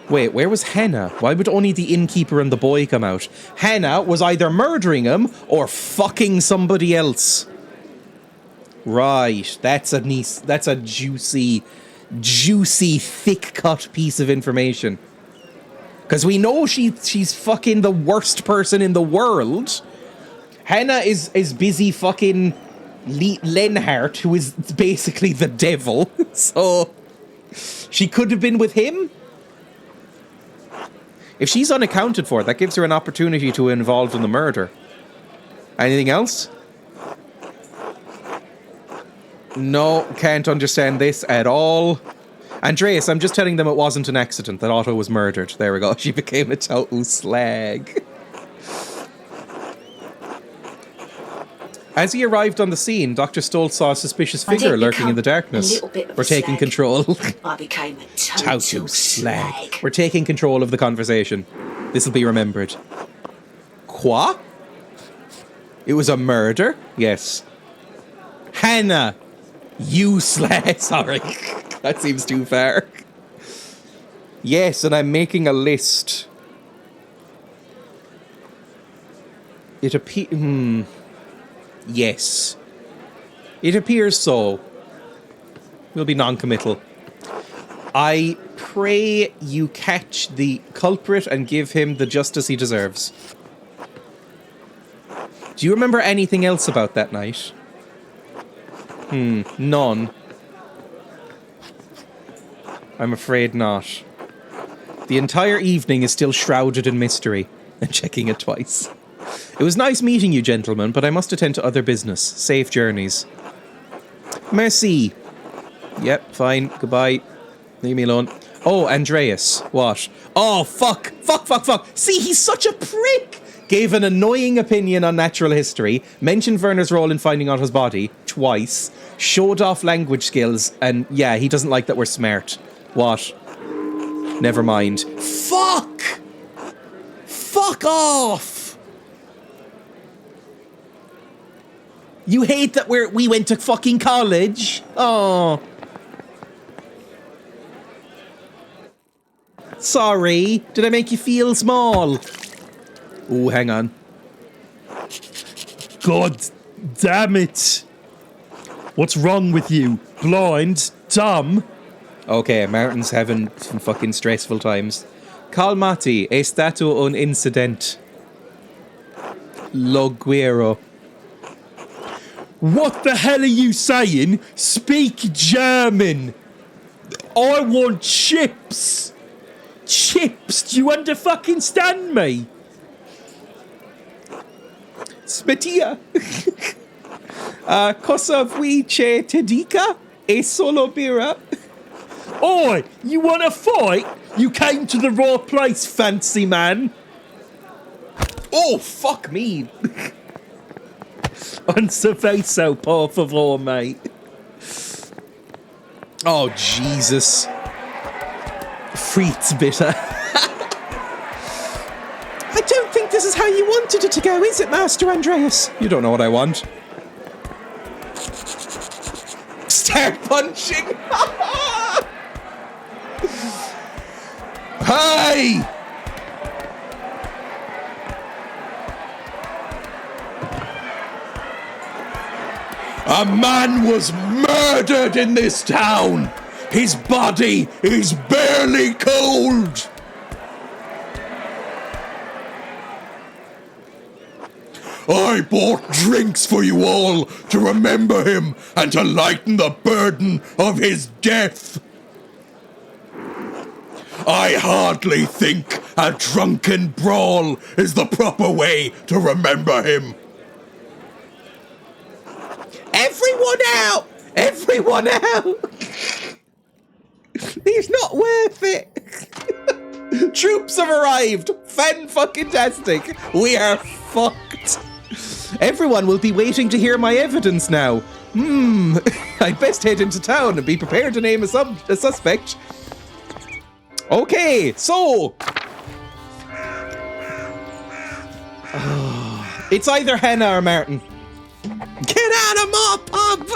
Wait, where was Hannah? Why would only the innkeeper and the boy come out? Hannah was either murdering him or fucking somebody else. Right. That's a juicy, thick-cut piece of information. Because we know she's fucking the worst person in the world. Hannah is busy fucking Lenhart, who is basically the devil. So, she could have been with him? If she's unaccounted for, that gives her an opportunity to be involved in the murder. Anything else? No, can't understand this at all. Andreas, I'm just telling them it wasn't an accident, that Otto was murdered. There we go. She became a total slag. As he arrived on the scene, Dr. Stoltz saw a suspicious figure lurking in the darkness. We're taking control. I became a total slag. We're taking control of the conversation. This will be remembered. Quoi? It was a murder? Yes. Hannah! You slag. Sorry. That seems too far. Yes, and I'm making a list. It appears... Yes. It appears so. We'll be non-committal. I pray you catch the culprit and give him the justice he deserves. Do you remember anything else about that night? None. I'm afraid not. The entire evening is still shrouded in mystery. I'm checking it twice. It was nice meeting you, gentlemen, but I must attend to other business. Safe journeys. Merci. Yep, fine. Goodbye. Leave me alone. Oh, Andreas. What? Oh, fuck. Fuck. See, he's such a prick. Gave an annoying opinion on natural history. Mentioned Werner's role in finding out his body. Twice. Showed off language skills. And yeah, he doesn't like that we're smart. What? Never mind. Fuck! Fuck off! You hate that we went to fucking college? Oh. Sorry. Did I make you feel small? Oh, hang on. God damn it. What's wrong with you? Blind? Dumb? Okay, Martin's having some fucking stressful times. Calmati, è stato un incidente. Lo guero. What the hell are you saying? Speak German. I want chips. Chips? Do you understand me? Spatia. Cosa vuice tedica e solo birra. Oi, you want to fight? You came to the raw place, fancy man. Oh, fuck me. Un cervezo, por favor, mate. Oh, Jesus. Frites bitter. I don't think this is how you wanted it to go, is it, Master Andreas? You don't know what I want. Start punching. Hey! A man was murdered in this town. His body is barely cold. I bought drinks for you all to remember him and to lighten the burden of his death. I hardly think a drunken brawl is the proper way to remember him. Everyone out! Everyone out! He's not worth it. Troops have arrived. Fan-fucking-tastic. We are fucked. Everyone will be waiting to hear my evidence now. I'd best head into town and be prepared to name a suspect. Okay, so... it's either Hannah or Martin. Get out of my pub!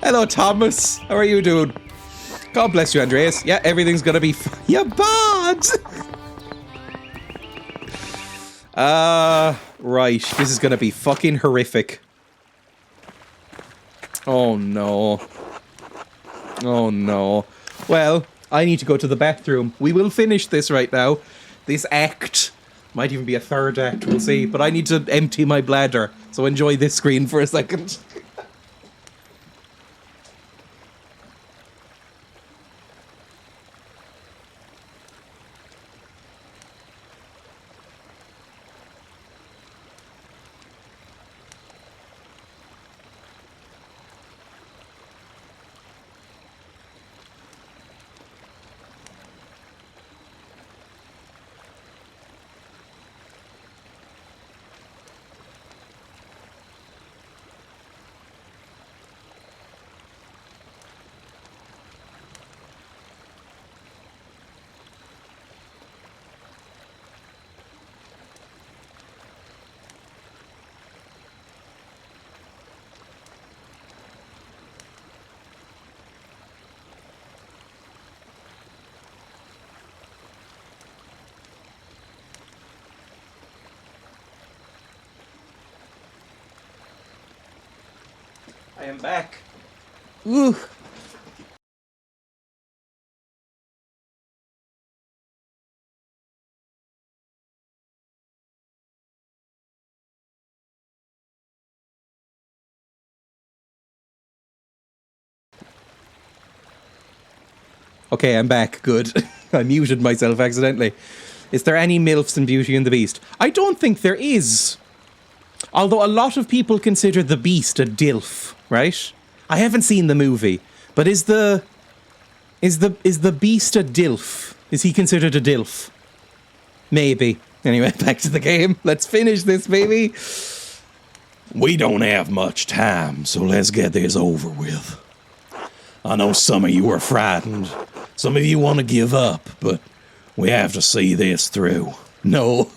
Hello, Thomas. How are you doing? God bless you, Andreas. Yeah, everything's gonna be you bad! Right. This is gonna be fucking horrific. Oh, no. Oh, no. Well, I need to go to the bathroom. We will finish this right now. This act might even be a third act, we'll see. But I need to empty my bladder, so enjoy this screen for a second. I am back. Ooh. Okay, I'm back. Good. I muted myself accidentally. Is there any MILFs in Beauty and the Beast? I don't think there is. Although a lot of people consider the Beast a DILF, right? I haven't seen the movie, but is the Beast a DILF? Is he considered a DILF? Maybe. Anyway, back to the game. Let's finish this, baby. We don't have much time, so let's get this over with. I know some of you are frightened. Some of you want to give up, but we have to see this through. No.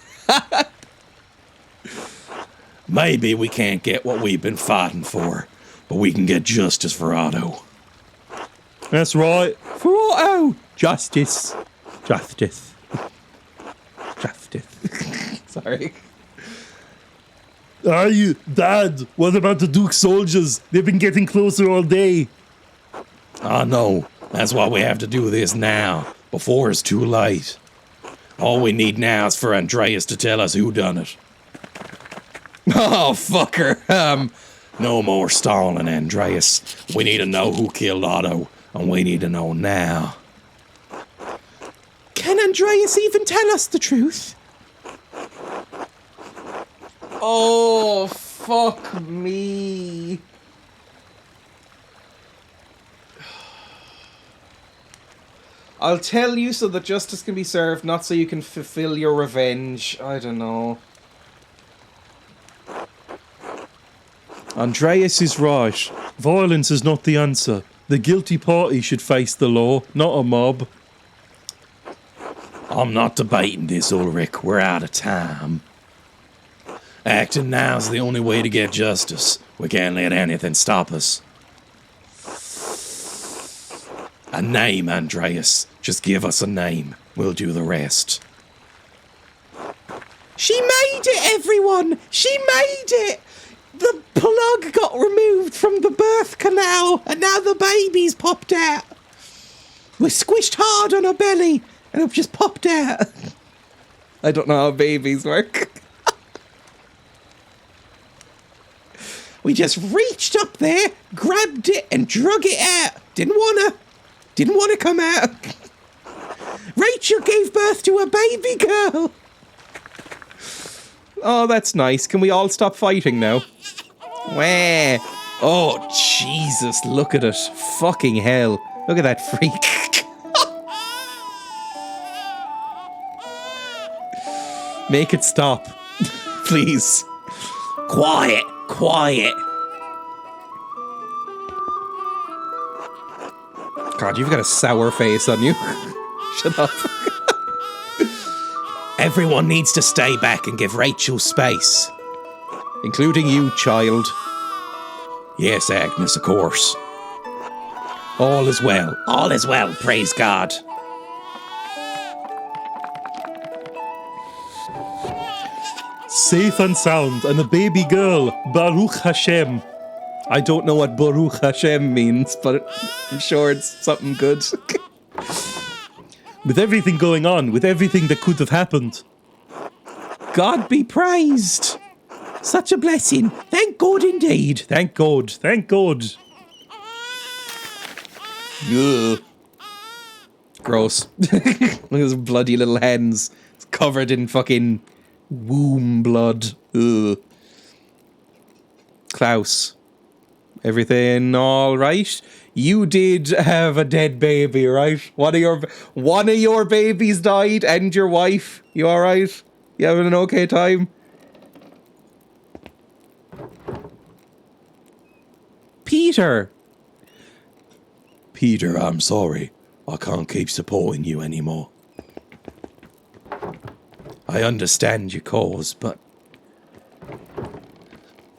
Maybe we can't get what we've been fighting for, but we can get justice for Otto. That's right. For Otto! Justice. Justice. Justice. Sorry. Hey, Dad, what about the Duke soldiers? They've been getting closer all day. I know. That's why we have to do this now, before it's too late. All we need now is for Andreas to tell us who done it. Oh, fucker. No more stalling, Andreas. We need to know who killed Otto, and we need to know now. Can Andreas even tell us the truth? Oh, fuck me. I'll tell you so that justice can be served, not so you can fulfill your revenge. I don't know. Andreas is right. Violence is not the answer. The guilty party should face the law, not a mob. I'm not debating this, Ulrich. We're out of time. Acting now's the only way to get justice. We can't let anything stop us. A name, Andreas. Just give us a name. We'll do the rest. She made it, everyone! She made it! The plug got removed from the birth canal, and now the baby's popped out. We squished hard on her belly, and it just popped out. I don't know how babies work. We just reached up there, grabbed it, and drug it out. Didn't wanna come out. Rachel gave birth to a baby girl. Oh, that's nice. Can we all stop fighting now? Wah. Oh, Jesus, look at it. Fucking hell. Look at that freak. Make it stop. Please. Quiet. God, you've got a sour face on you. Shut up. Everyone needs to stay back and give Rachel space. Including you, child. Yes, Agnes, of course. All is well, praise God. Safe and sound, and a baby girl, Baruch Hashem. I don't know what Baruch Hashem means, but I'm sure it's something good. With everything going on, with everything that could have happened. God be praised. Such a blessing. Thank God indeed. Thank God. Ugh. Gross. Look at those bloody little hands. It's covered in fucking womb blood. Ugh. Klaus. Everything all right? You did have a dead baby, right? One of your babies died, and your wife. You all right? You having an okay time? Peter, I'm sorry. I can't keep supporting you anymore. I understand your cause, but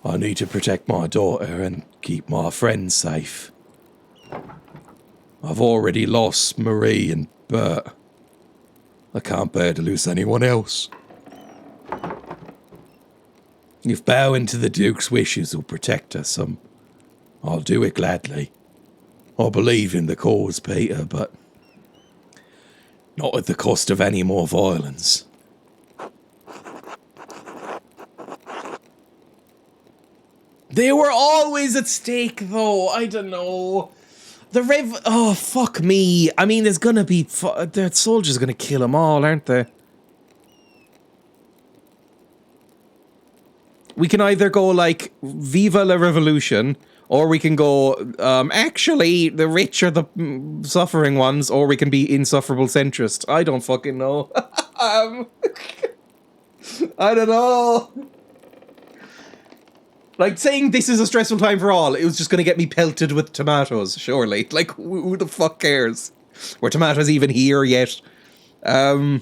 I need to protect my daughter and keep my friends safe. I've already lost Marie and Bert. I can't bear to lose anyone else. If bowing to the Duke's wishes will protect us, I'll do it gladly. I believe in the cause, Peter, but not at the cost of any more violence. They were always at stake, though. I don't know. Oh, fuck me. I mean, there's gonna be... the soldiers are gonna kill them all, aren't they? We can either go, like, Viva la Revolution, or we can go, actually, the rich are the suffering ones, or we can be insufferable centrist. I don't fucking know. I don't know. Like, saying this is a stressful time for all, it was just going to get me pelted with tomatoes, surely. Like, who the fuck cares? Were tomatoes even here yet? I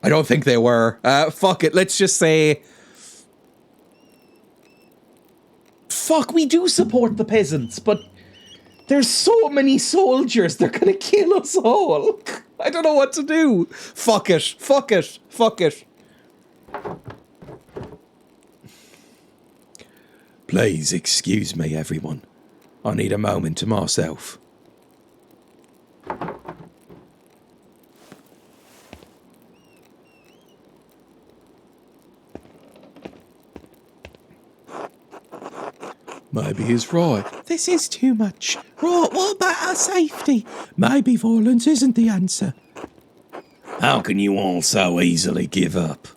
don't think they were. Fuck it, let's just say... Fuck, we do support the peasants, but there's so many soldiers, they're gonna kill us all. I don't know what to do. Fuck it. Please excuse me, everyone. I need a moment to myself. maybe he's right. This is too much. Right, what about our safety? Maybe violence isn't the answer. How can you all so easily give up?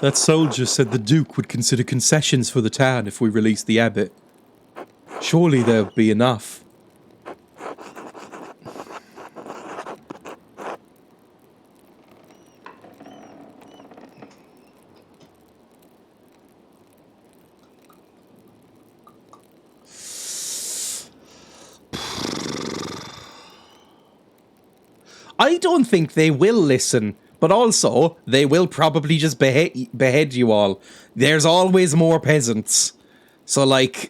That soldier said the Duke would consider concessions for the town if we released the abbot. Surely there'll be enough. I don't think they will listen, but also they will probably just behead you all. There's always more peasants. So, like,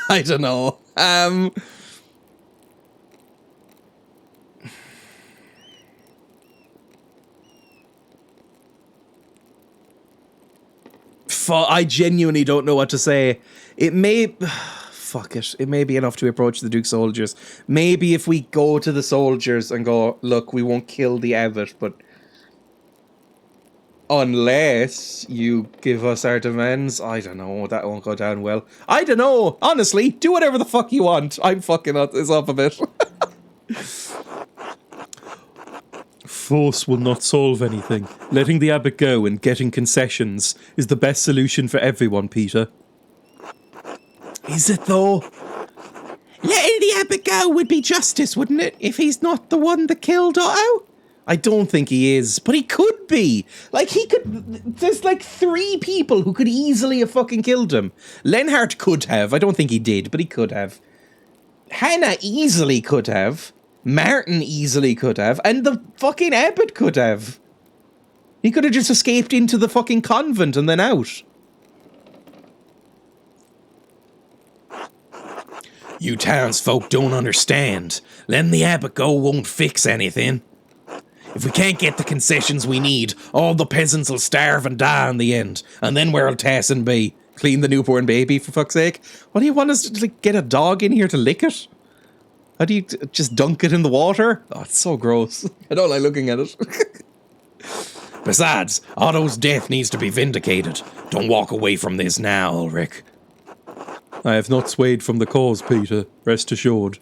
I don't know. I genuinely don't know what to say. It may... Fuck it. It may be enough to approach the Duke's soldiers. Maybe if we go to the soldiers and go, look, we won't kill the abbot, but... Unless you give us our demands. I don't know. That won't go down well. I don't know. Honestly, do whatever the fuck you want. I'm fucking this up a bit. Force will not solve anything. Letting the abbot go and getting concessions is the best solution for everyone, Peter. Is it though? Letting the abbot go would be justice, wouldn't it? If he's not the one that killed Otto? I don't think he is, but he could be. Like, he could... There's like 3 people who could easily have fucking killed him. Lenhart could have. I don't think he did, but he could have. Hannah easily could have. Martin easily could have. And the fucking abbot could have. He could have just escaped into the fucking convent and then out. You townsfolk don't understand. Letting the abbot go won't fix anything. If we can't get the concessions we need, all the peasants will starve and die in the end. And then where'll Tassin be? Clean the newborn baby, for fuck's sake. What do you want us to, like, get a dog in here to lick it? How do you just dunk it in the water? Oh, it's so gross. I don't like looking at it. Besides, Otto's death needs to be vindicated. Don't walk away from this now, Ulrich. I have not swayed from the cause, Peter. Rest assured.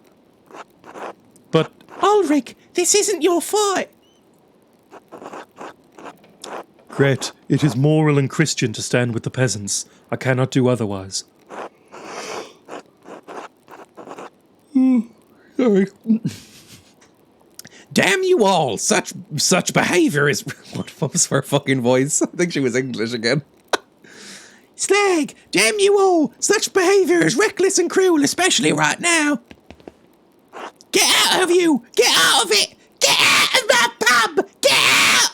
But... Ulrich, this isn't your fight. Gret, it is moral and Christian to stand with the peasants. I cannot do otherwise. Sorry. Damn you all! Such behaviour is... What was her fucking voice? I think she was English again. Slag! Damn you all! Such behaviour is reckless and cruel, especially right now. Get out of you! Get out of it! Get out of my pub! Get out!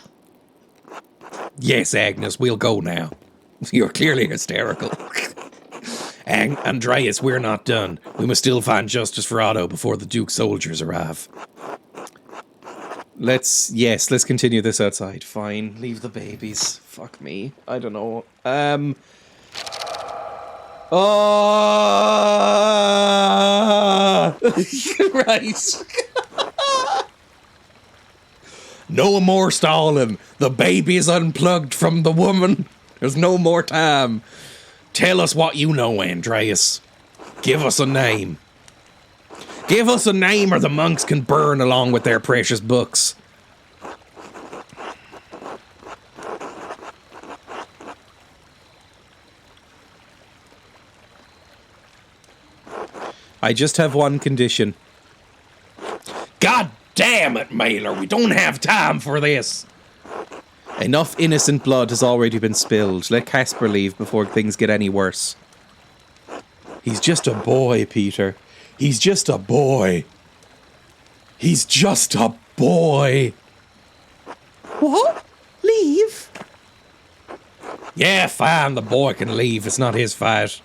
Yes, Agnes, we'll go now. You're clearly hysterical. And Andreas, we're not done. We must still find justice for Otto before the Duke's soldiers arrive. Let's continue this outside. Fine, leave the babies. Fuck me. I don't know. Right. No more stalling. The baby is unplugged from the woman. There's no more time. Tell us what you know, Andreas. Give us a name. Give us a name or the monks can burn along with their precious books. I just have one condition. God damn it, Mailer. We don't have time for this. Enough innocent blood has already been spilled. Let Casper leave before things get any worse. He's just a boy, Peter. He's just a boy. He's just a boy. What? Leave? Yeah, fine. The boy can leave. It's not his fight.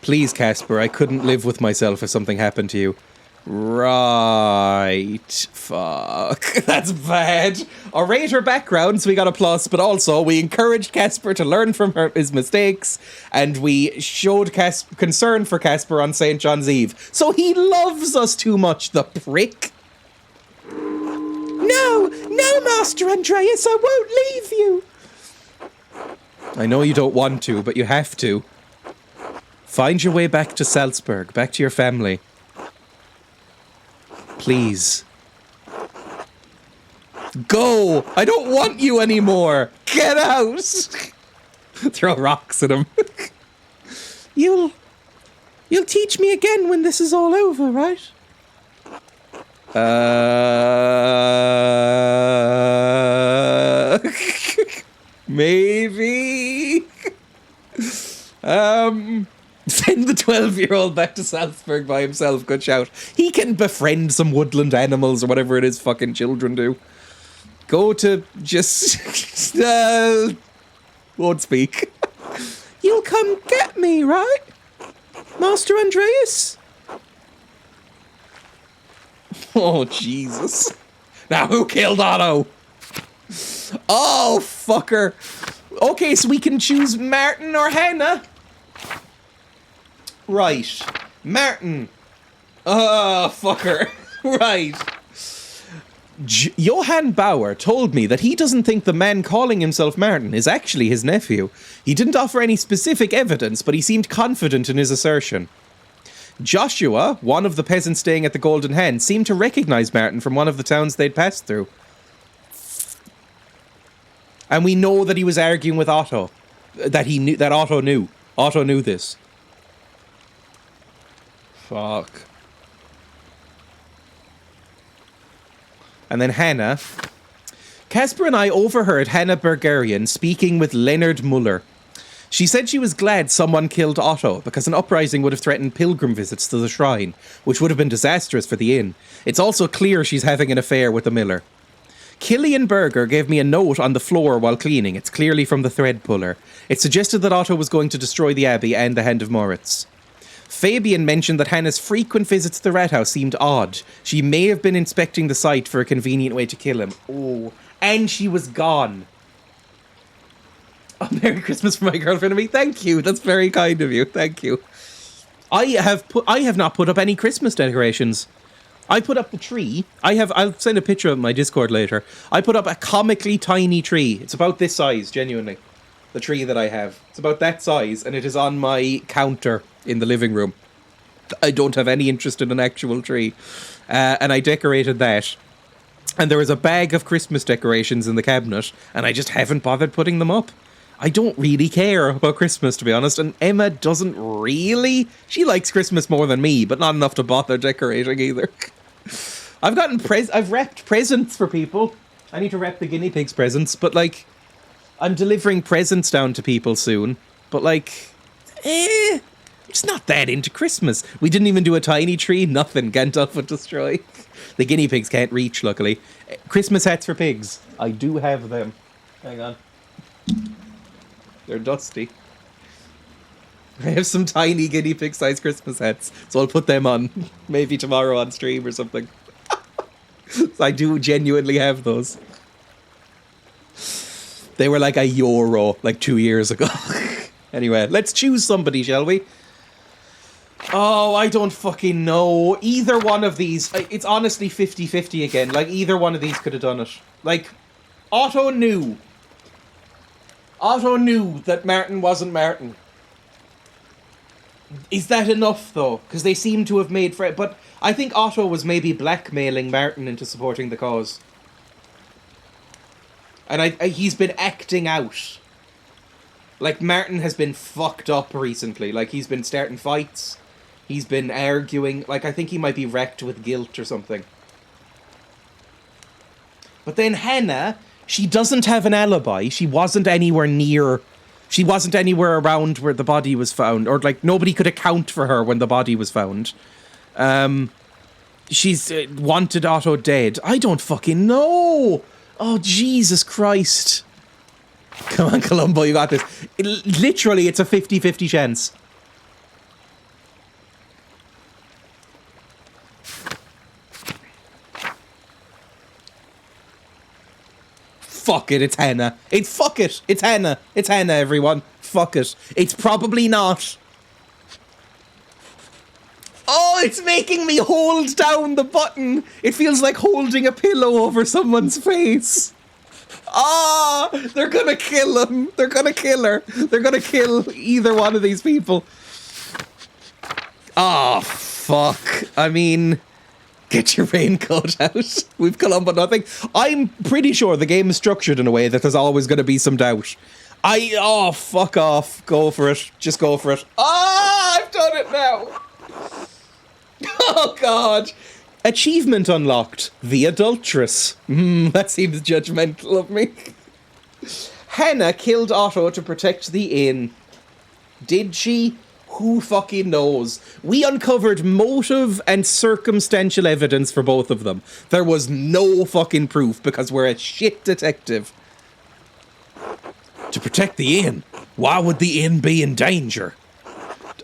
Please, Casper, I couldn't live with myself if something happened to you. Right. Fuck. That's bad. I'll rate her background, so we got a plus, but also we encouraged Casper to learn from his mistakes, and we showed concern for Casper on St. John's Eve. So he loves us too much, the prick. No, Master Andreas, I won't leave you. I know you don't want to, but you have to. Find your way back to Salzburg, back to your family. Please. Go! I don't want you anymore! Get out! Throw rocks at him. You'll teach me again when this is all over, right? Maybe. Send the 12-year-old back to Salzburg by himself. Good shout. He can befriend some woodland animals or whatever it is fucking children do. Go to just... won't speak. You'll come get me, right? Master Andreas? Oh, Jesus. Now, who killed Otto? Oh, fucker. Okay, so we can choose Martin or Hannah. Right. Martin. Oh, fucker. Right. Johann Bauer told me that he doesn't think the man calling himself Martin is actually his nephew. He didn't offer any specific evidence, but he seemed confident in his assertion. Joshua, one of the peasants staying at the Golden Hen, seemed to recognize Martin from one of the towns they'd passed through. And we know that he was arguing with Otto. That Otto knew. Otto knew this. Fuck. And then Hannah. Casper and I overheard Hannah Bergerian speaking with Leonard Muller. She said she was glad someone killed Otto, because an uprising would have threatened pilgrim visits to the shrine, which would have been disastrous for the inn. It's also clear she's having an affair with the miller. Killian Berger gave me a note on the floor while cleaning. It's clearly from the thread puller. It suggested that Otto was going to destroy the abbey and the Hand of Moritz. Fabian mentioned that Hannah's frequent visits to the rat house seemed odd. She may have been inspecting the site for a convenient way to kill him. Oh, and she was gone. Oh, Merry Christmas from my girlfriend and me. Thank you. That's very kind of you. Thank you. I have not put up any Christmas decorations. I put up the tree. I'll send a picture of my Discord later. I put up a comically tiny tree. It's about this size, genuinely. The tree that I have. It's about that size, and it is on my counter in the living room. I don't have any interest in an actual tree. And I decorated that. And there was a bag of Christmas decorations in the cabinet, and I just haven't bothered putting them up. I don't really care about Christmas, to be honest, and Emma doesn't really. She likes Christmas more than me, but not enough to bother decorating either. I've wrapped presents for people. I need to wrap the guinea pigs presents, but like, I'm delivering presents down to people soon, but like, it's not that into Christmas. We didn't even do a tiny tree, nothing. Gandalf would destroy. The guinea pigs can't reach, luckily. Christmas hats for pigs. I do have them. Hang on. They're dusty. I have some tiny guinea pig sized Christmas hats, so I'll put them on maybe tomorrow on stream or something. I do genuinely have those. They were like €1 like 2 years ago. Anyway, let's choose somebody, shall we? Oh, I don't fucking know. Either one of these, it's honestly 50-50 again. Like, either one of these could have done it. Like, Otto knew. Otto knew that Martin wasn't Martin. Is that enough, though? Because they seem to have made friends. But I think Otto was maybe blackmailing Martin into supporting the cause. And he's been acting out. Like, Martin has been fucked up recently. Like, he's been starting fights. He's been arguing. Like, I think he might be wrecked with guilt or something. But then Hannah, she doesn't have an alibi. She wasn't anywhere near... She wasn't anywhere around where the body was found. Or, like, nobody could account for her when the body was found. She's wanted Otto dead. I don't fucking know. Oh, Jesus Christ. Come on, Columbo, you got this. Literally, it's a 50-50 chance. Fuck it, it's Hannah. Fuck it, it's Hannah. It's Hannah, everyone. Fuck it. It's probably not. Oh, it's making me hold down the button. It feels like holding a pillow over someone's face. They're gonna kill him. They're gonna kill her. They're gonna kill either one of these people. Oh, fuck. I mean, get your raincoat out. We've Columbo nothing. I'm pretty sure the game is structured in a way that there's always going to be some doubt. Oh, fuck off. Go for it. Just go for it. I've done it now. Oh, God. Achievement unlocked. The Adulteress. That seems judgmental of me. Hannah killed Otto to protect the inn. Did she? Who fucking knows? We uncovered motive and circumstantial evidence for both of them. There was no fucking proof because we're a shit detective. To protect the inn? Why would the inn be in danger?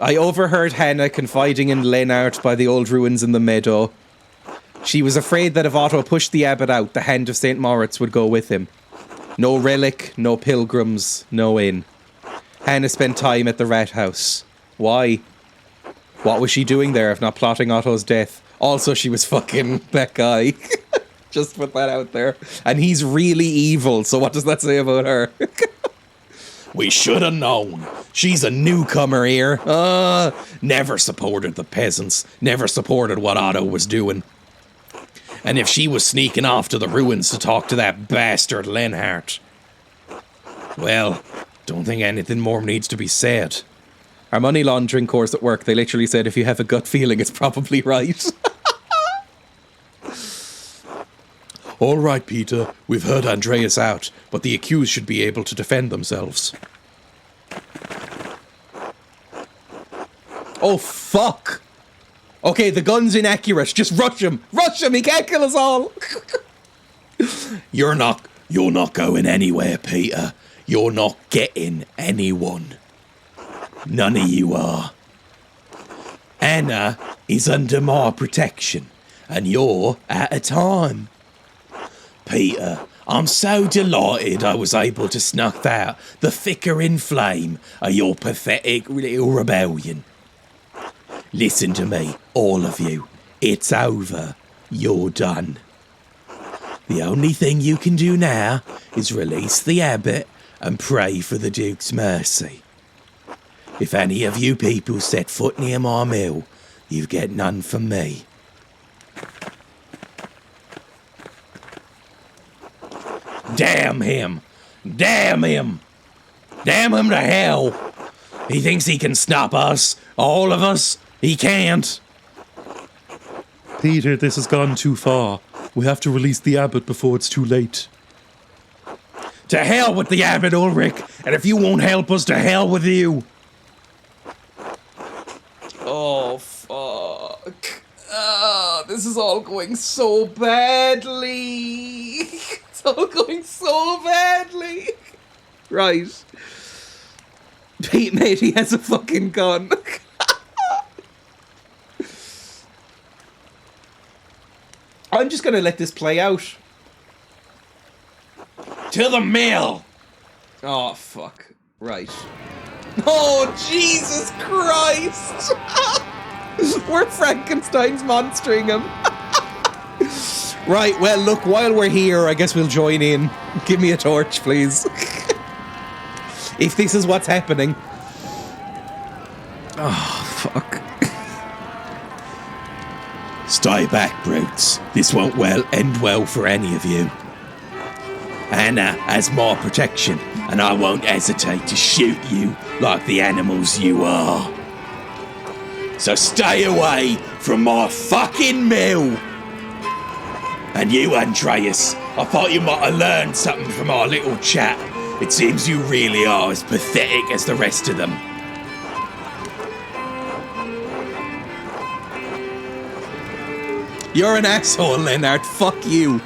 I overheard Hannah confiding in Lennart by the old ruins in the meadow. She was afraid that if Otto pushed the abbot out, the Hand of St. Moritz would go with him. No relic, no pilgrims, no inn. Hannah spent time at the rat house. Why? What was she doing there if not plotting Otto's death? Also, she was fucking that guy. Just put that out there. And he's really evil, so what does that say about her? We should have known. She's a newcomer here. Never supported the peasants. Never supported what Otto was doing. And if she was sneaking off to the ruins to talk to that bastard Lenhart, well, don't think anything more needs to be said. Our money laundering course at work, they literally said if you have a gut feeling, it's probably right. All right, Peter, we've heard Andreas out, but the accused should be able to defend themselves. Oh, fuck! Okay, the gun's inaccurate. Just rush him! Rush him! He can't kill us all! You're not going anywhere, Peter. You're not getting anyone. None of you are. Anna is under my protection, and you're out of time. Peter, I'm so delighted I was able to snuff out the flickering flame of your pathetic little rebellion. Listen to me, all of you. It's over. You're done. The only thing you can do now is release the abbot and pray for the Duke's mercy. If any of you people set foot near my mill, you get none from me. Damn him! Damn him! Damn him to hell! He thinks he can stop us, all of us. He can't. Peter, this has gone too far. We have to release the abbot before it's too late. To hell with the abbot, Ulrich, and if you won't help us, to hell with you. Oh, fuck. This is all going so badly. It's all going so badly. Right. Pete, mate, he has a fucking gun. I'm just gonna let this play out. To the mill! Oh, fuck. Right. Oh, Jesus Christ! We're Frankenstein's monstering him. Right, well, look, while we're here, I guess we'll join in. Give me a torch, please. If this is what's happening. Oh, fuck. Stay back, brutes. This won't end well for any of you. Anna has my protection, and I won't hesitate to shoot you like the animals you are. So stay away from my fucking mill. And you, Andreas, I thought you might have learned something from our little chat. It seems you really are as pathetic as the rest of them. You're an asshole, Lennart. Fuck you.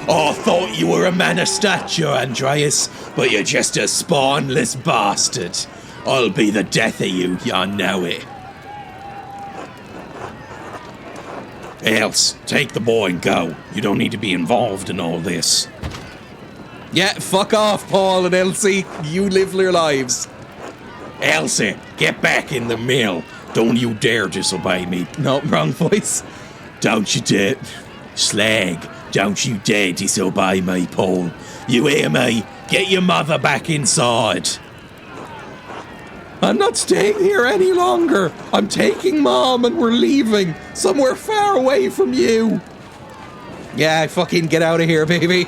I thought you were a man of stature, Andreas, but you're just a spineless bastard. I'll be the death of you, I know it. Else, take the boy and go. You don't need to be involved in all this. Yeah, fuck off, Paul and Elsie. You live your lives. Elsie, get back in the mill. Don't you dare disobey me. No, wrong voice. Don't you dare. Slag, Don't you dare disobey me, Paul. You hear me? Get your mother back inside. I'm not staying here any longer. I'm taking Mom and we're leaving somewhere far away from you. Yeah, fucking get out of here, baby.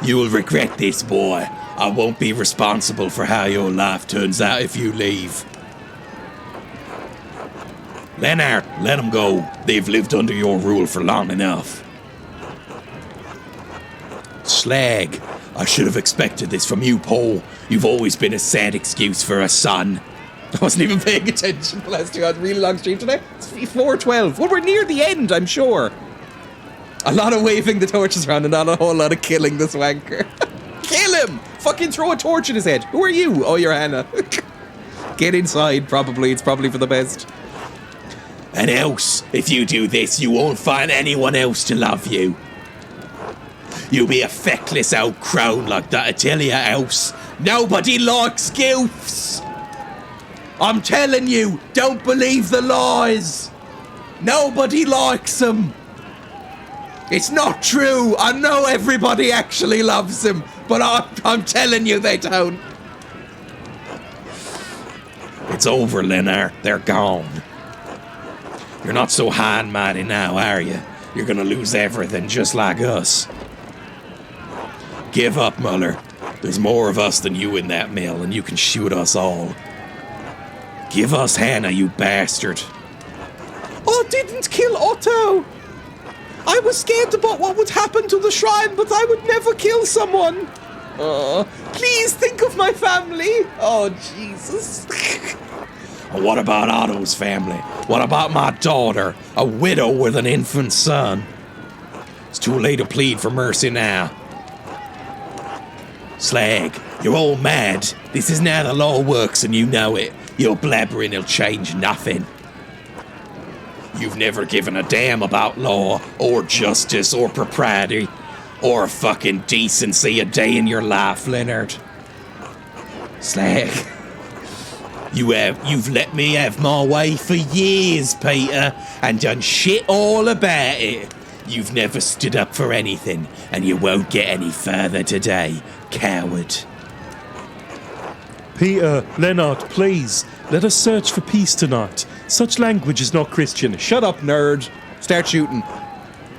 You will regret this, boy. I won't be responsible for how your life turns out if you leave. Leonard, let them go. They've lived under your rule for long enough. Slag, I should have expected this from you, Paul. You've always been a sad excuse for a son. I wasn't even paying attention the last 2 hours. Really long stream today. It's 4:12. Well, we're near the end, I'm sure. A lot of waving the torches around and not a whole lot of killing this wanker. Kill him! Fucking throw a torch in his head. Who are you? Oh, you're Hannah. Get inside, probably. It's probably for the best. And else, if you do this, you won't find anyone else to love you. You'll be a feckless old crone like that, I tell you else. Nobody likes gilfs. I'm telling you, don't believe the lies. Nobody likes them. It's not true. I know everybody actually loves him, but I'm telling you they don't. It's over, Leonard. They're gone. You're not so high and mighty now, are you? You're gonna lose everything just like us. Give up, Muller. There's more of us than you in that mill, and you can shoot us all. Give us Hannah, you bastard. I didn't kill Otto. I was scared about what would happen to the shrine, but I would never kill someone. Please think of my family. Oh, Jesus. What about Otto's family? What about my daughter, a widow with an infant son? It's too late to plead for mercy now. Slag, you're all mad. This is how the law works and you know it. Your blabbering will change nothing. You've never given a damn about law, or justice, or propriety, or fucking decency a day in your life, Leonard. Slag. You've let me have my way for years, Peter, and done shit all about it. You've never stood up for anything, and you won't get any further today, coward. Peter, Leonard, please, let us search for peace tonight. Such language is not Christian. Shut up, nerd. Start shooting.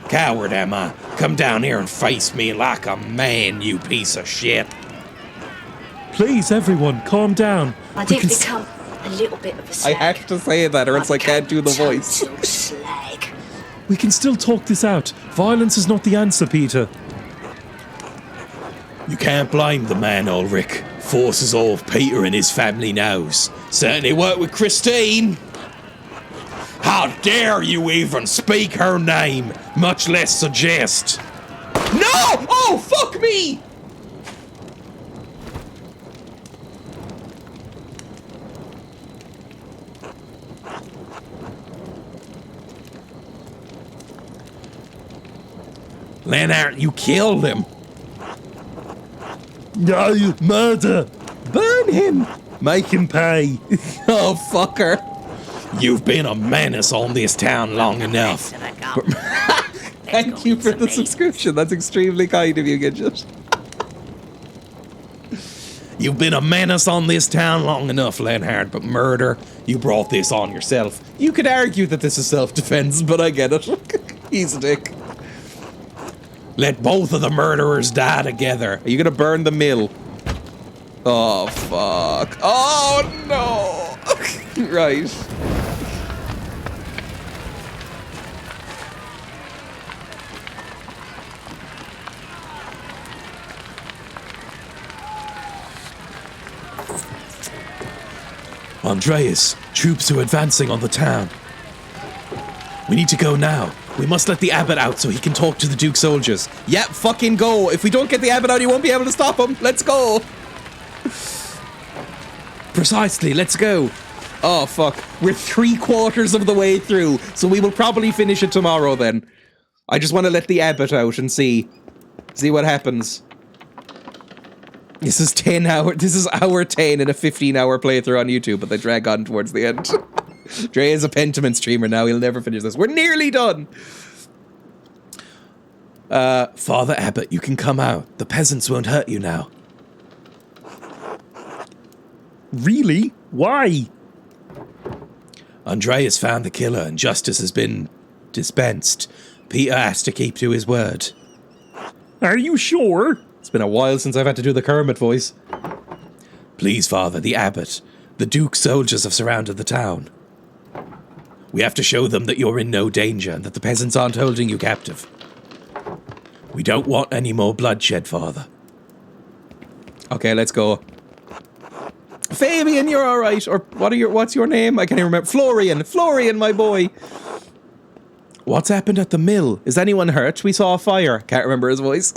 Coward, am I? Come down here and face me like a man, you piece of shit. Please, everyone, calm down. I did become a little bit of a I slag. have to say that, or else I can't do the voice. Total slag. We can still talk this out. Violence is not the answer, Peter. You can't blame the man, Ulrich. Forces all of Peter and his family knows. Certainly worked with Christine. How dare you even speak her name, much less suggest. No! Oh, fuck me! Leonard, you killed him. No, murder. Burn him! Make him pay. Oh, fucker. You've been a menace on this town long enough. Thank you for the subscription. That's extremely kind of you, Gidget. You've been a menace on this town long enough, Leonhard, but murder, you brought this on yourself. You could argue that this is self-defense, but I get it. He's a dick. Let both of the murderers die together. Are you gonna burn the mill? Oh, fuck. Oh, no! Right. Andreas, troops are advancing on the town. We need to go now. We must let the abbot out so he can talk to the Duke's soldiers. Yeah, fucking go. If we don't get the abbot out, you won't be able to stop him. Let's go. Precisely, let's go. Oh, fuck. We're 3/4 of the way through, so we will probably finish it tomorrow then. I just want to let the abbot out and see what happens. This is 10 hours. This is hour 10 in a 15-hour playthrough on YouTube, but they drag on towards the end. Dreya is a Pentiment streamer now. He'll never finish this. We're nearly done. Father Abbot, you can come out. The peasants won't hurt you now. Really? Why? Andreas found the killer and justice has been dispensed. Peter has to keep to his word. Are you sure? It's been a while since I've had to do the Kermit voice. Please, Father, the Abbot. The Duke's soldiers have surrounded the town. We have to show them that you're in no danger and that the peasants aren't holding you captive. We don't want any more bloodshed, Father. Okay, let's go. Fabian, you're alright. Or what's your name? I can't even remember. Florian, my boy. What's happened at the mill? Is anyone hurt? We saw a fire. Can't remember his voice.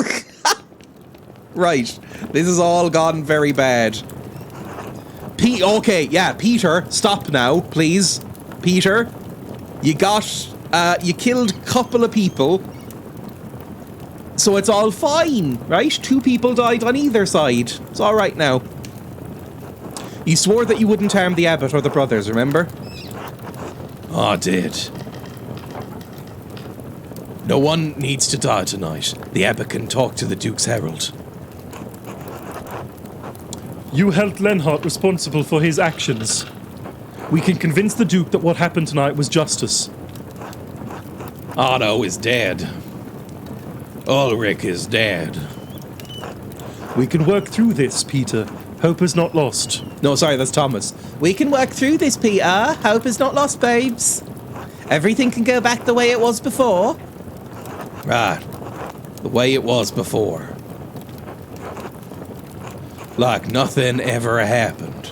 Right. This has all gone very bad. Okay, yeah, Peter, stop now, please. Peter, you killed a couple of people. So it's all fine, right? 2 people died on either side. It's all right now. You swore that you wouldn't harm the Abbot or the brothers, remember? Oh, I did. No one needs to die tonight. The Abbot can talk to the Duke's Herald. You held Lenhart responsible for his actions. We can convince the Duke that what happened tonight was justice. Otto is dead. Ulrich is dead. We can work through this, Peter. Hope is not lost. No, sorry, that's Thomas. We can work through this, Peter. Hope is not lost, babes. Everything can go back the way it was before. Right. The way it was before. Like nothing ever happened.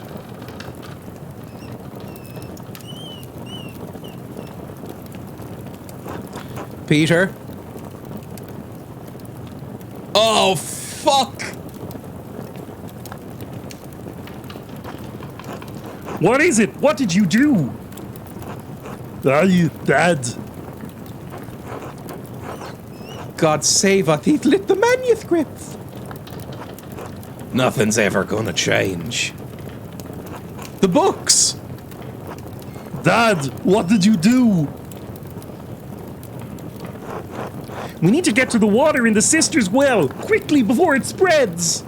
Peter? Oh, fuck! What is it? What did you do? Are you dead? God save us, he's lit the manuscripts! Nothing's ever gonna change. The books! Dad, what did you do? We need to get to the water in the sister's well, quickly before it spreads!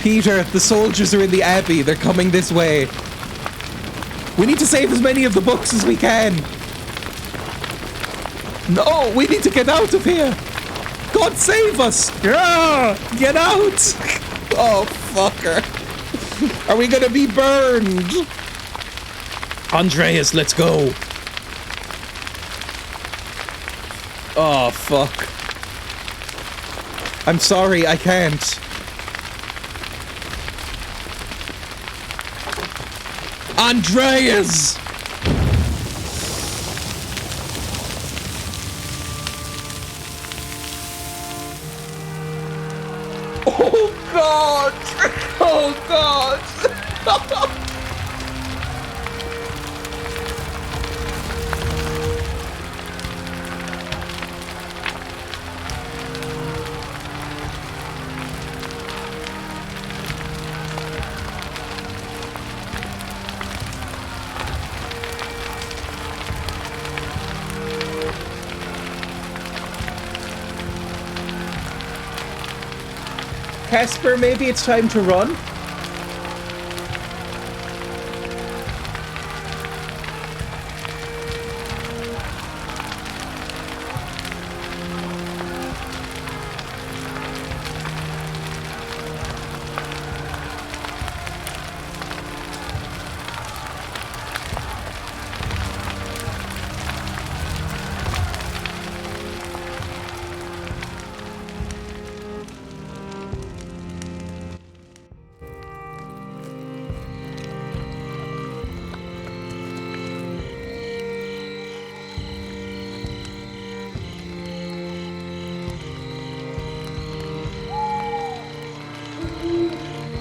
Peter, the soldiers are in the abbey. They're coming this way. We need to save as many of the books as we can. No, we need to get out of here. God save us. Yeah! Get out. Oh, fucker. Are we gonna be burned? Andreas, let's go. Oh, fuck. I'm sorry, I can't. Andreas! Oh God! Oh God! Casper, maybe it's time to run?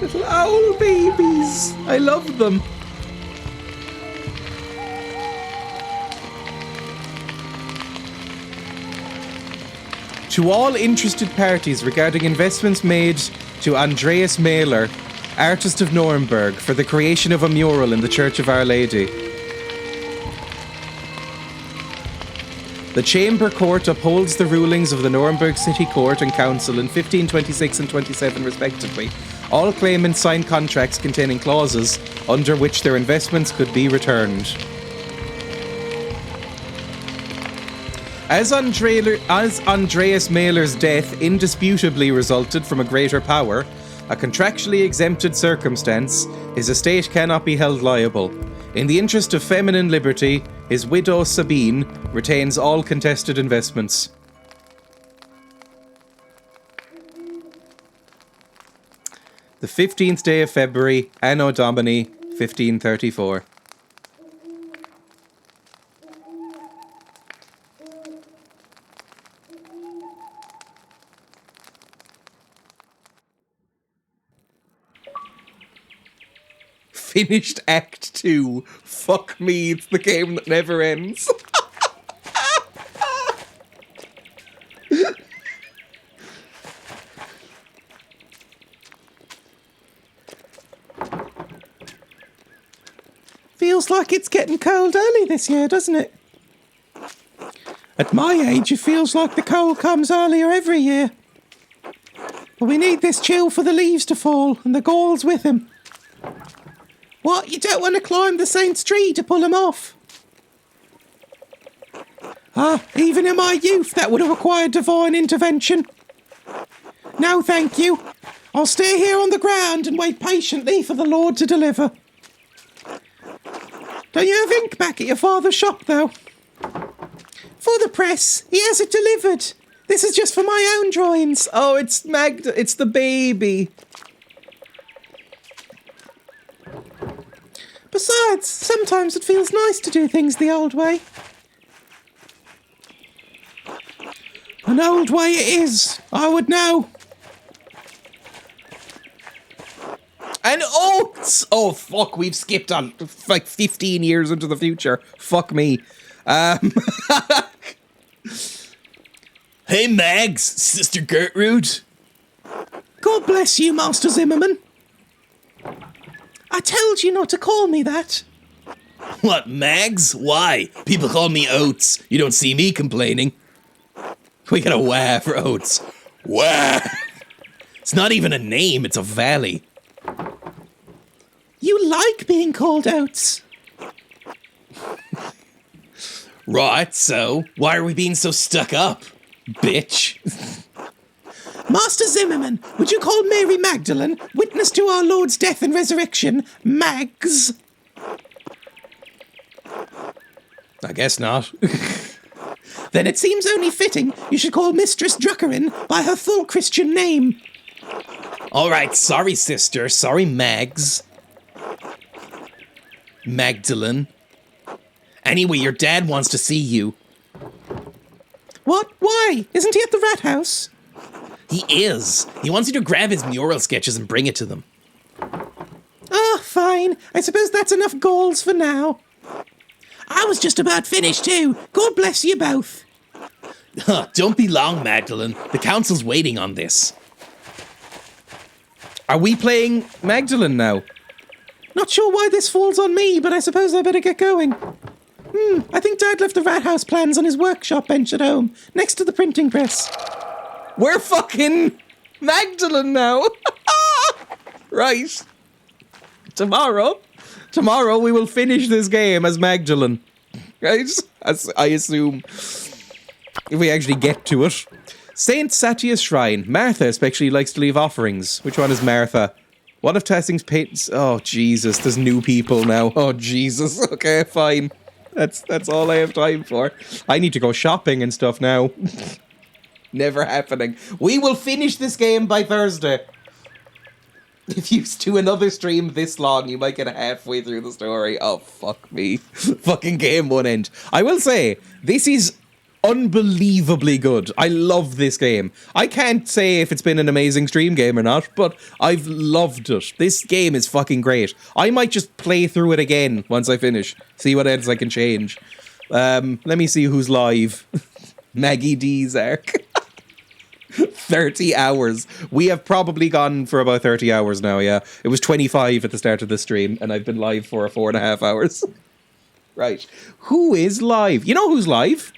Little owl babies. I love them. To all interested parties regarding investments made to Andreas Mailer, artist of Nuremberg, for the creation of a mural in the Church of Our Lady. The Chamber Court upholds the rulings of the Nuremberg City Court and Council in 1526 and 27 respectively. All claimants sign contracts containing clauses under which their investments could be returned. As Andreas Mahler's death indisputably resulted from a greater power, a contractually exempted circumstance, his estate cannot be held liable. In the interest of feminine liberty, his widow Sabine retains all contested investments. The 15th day of February, Anno Domini, 1534. Finished Act 2. Fuck me, it's the game that never ends. Feels like it's getting cold early this year, doesn't it? At my age, it feels like the cold comes earlier every year. But we need this chill for the leaves to fall, and the Gauls with him. What? You don't want to climb the saint's tree to pull him off? Even in my youth, that would have required divine intervention. No, thank you. I'll stay here on the ground and wait patiently for the Lord to deliver. Don't you have ink back at your father's shop, though? For the press. He has it delivered. This is just for my own drawings. Oh, it's Magda. It's the baby. Besides, sometimes it feels nice to do things the old way. An old way it is, I would know. And oats! Oh, fuck, we've skipped on like 15 years into the future. Fuck me. Hey, Mags, Sister Gertrude. God bless you, Master Zimmerman. I told you not to call me that. What, Mags? Why? People call me Oats. You don't see me complaining. We got a wah for Oats. Wah! It's not even a name, it's a valley. You like being called Oats. Right, so why are we being so stuck up, bitch? Master Zimmerman, would you call Mary Magdalene, witness to our Lord's death and resurrection, Mags? I guess not. Then it seems only fitting you should call Mistress Druckerin by her full Christian name. All right, sorry, sister. Sorry, Mags. Magdalene. Anyway, your dad wants to see you. What? Why? Isn't he at the rat house? He is. He wants you to grab his mural sketches and bring it to them. Ah, fine. I suppose that's enough Gauls for now. I was just about finished too. God bless you both. Don't be long, Magdalene. The council's waiting on this. Are we playing Magdalene now? Not sure why this falls on me, but I suppose I better get going. I think Dad left the rat house plans on his workshop bench at home, next to the printing press. We're fucking Magdalene now. Right. Tomorrow we will finish this game as Magdalene. Right? As I assume. If we actually get to it. Saint Satia's Shrine. Martha especially likes to leave offerings. Which one is Martha? One of Tessing's paintings. Oh, Jesus. There's new people now. Oh, Jesus. Okay, fine. That's all I have time for. I need to go shopping and stuff now. Never happening. We will finish this game by Thursday. If you do another stream this long, you might get halfway through the story. Oh, fuck me. Fucking game won't end. I will say, this is unbelievably good. I love this game. I can't say if it's been an amazing stream game or not, but I've loved it. This game is fucking great. I might just play through it again once I finish. See what else I can change. Let me see who's live. Maggie D's arc. 30 hours. We have probably gone for about 30 hours now, yeah. It was 25 at the start of the stream, and I've been live for 4.5 hours. Right. Who is live? You know who's live?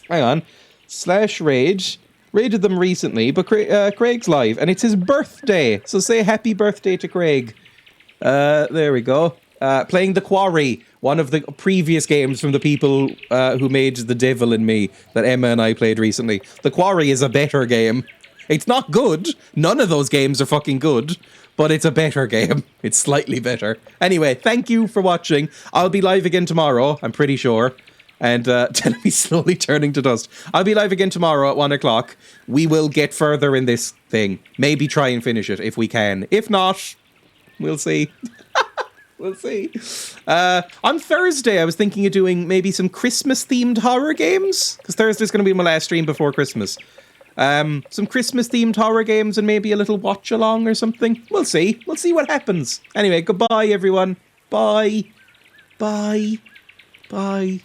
Hang on. /rage. Raided them recently, but Craig's live, and it's his birthday. So say happy birthday to Craig. There we go. Playing The Quarry, one of the previous games from the people who made The Devil in Me that Emma and I played recently. The Quarry is a better game. It's not good. None of those games are fucking good, but it's a better game. It's slightly better. Anyway, thank you for watching. I'll be live again tomorrow, I'm pretty sure. And tell me slowly turning to dust. I'll be live again tomorrow at 1 o'clock. We will get further in this thing. Maybe try and finish it if we can. If not, we'll see. We'll see. On Thursday, I was thinking of doing maybe some Christmas-themed horror games. Because Thursday's going to be my last stream before Christmas. Some Christmas-themed horror games and maybe a little watch-along or something. We'll see. We'll see what happens. Anyway, goodbye, everyone. Bye. Bye. Bye.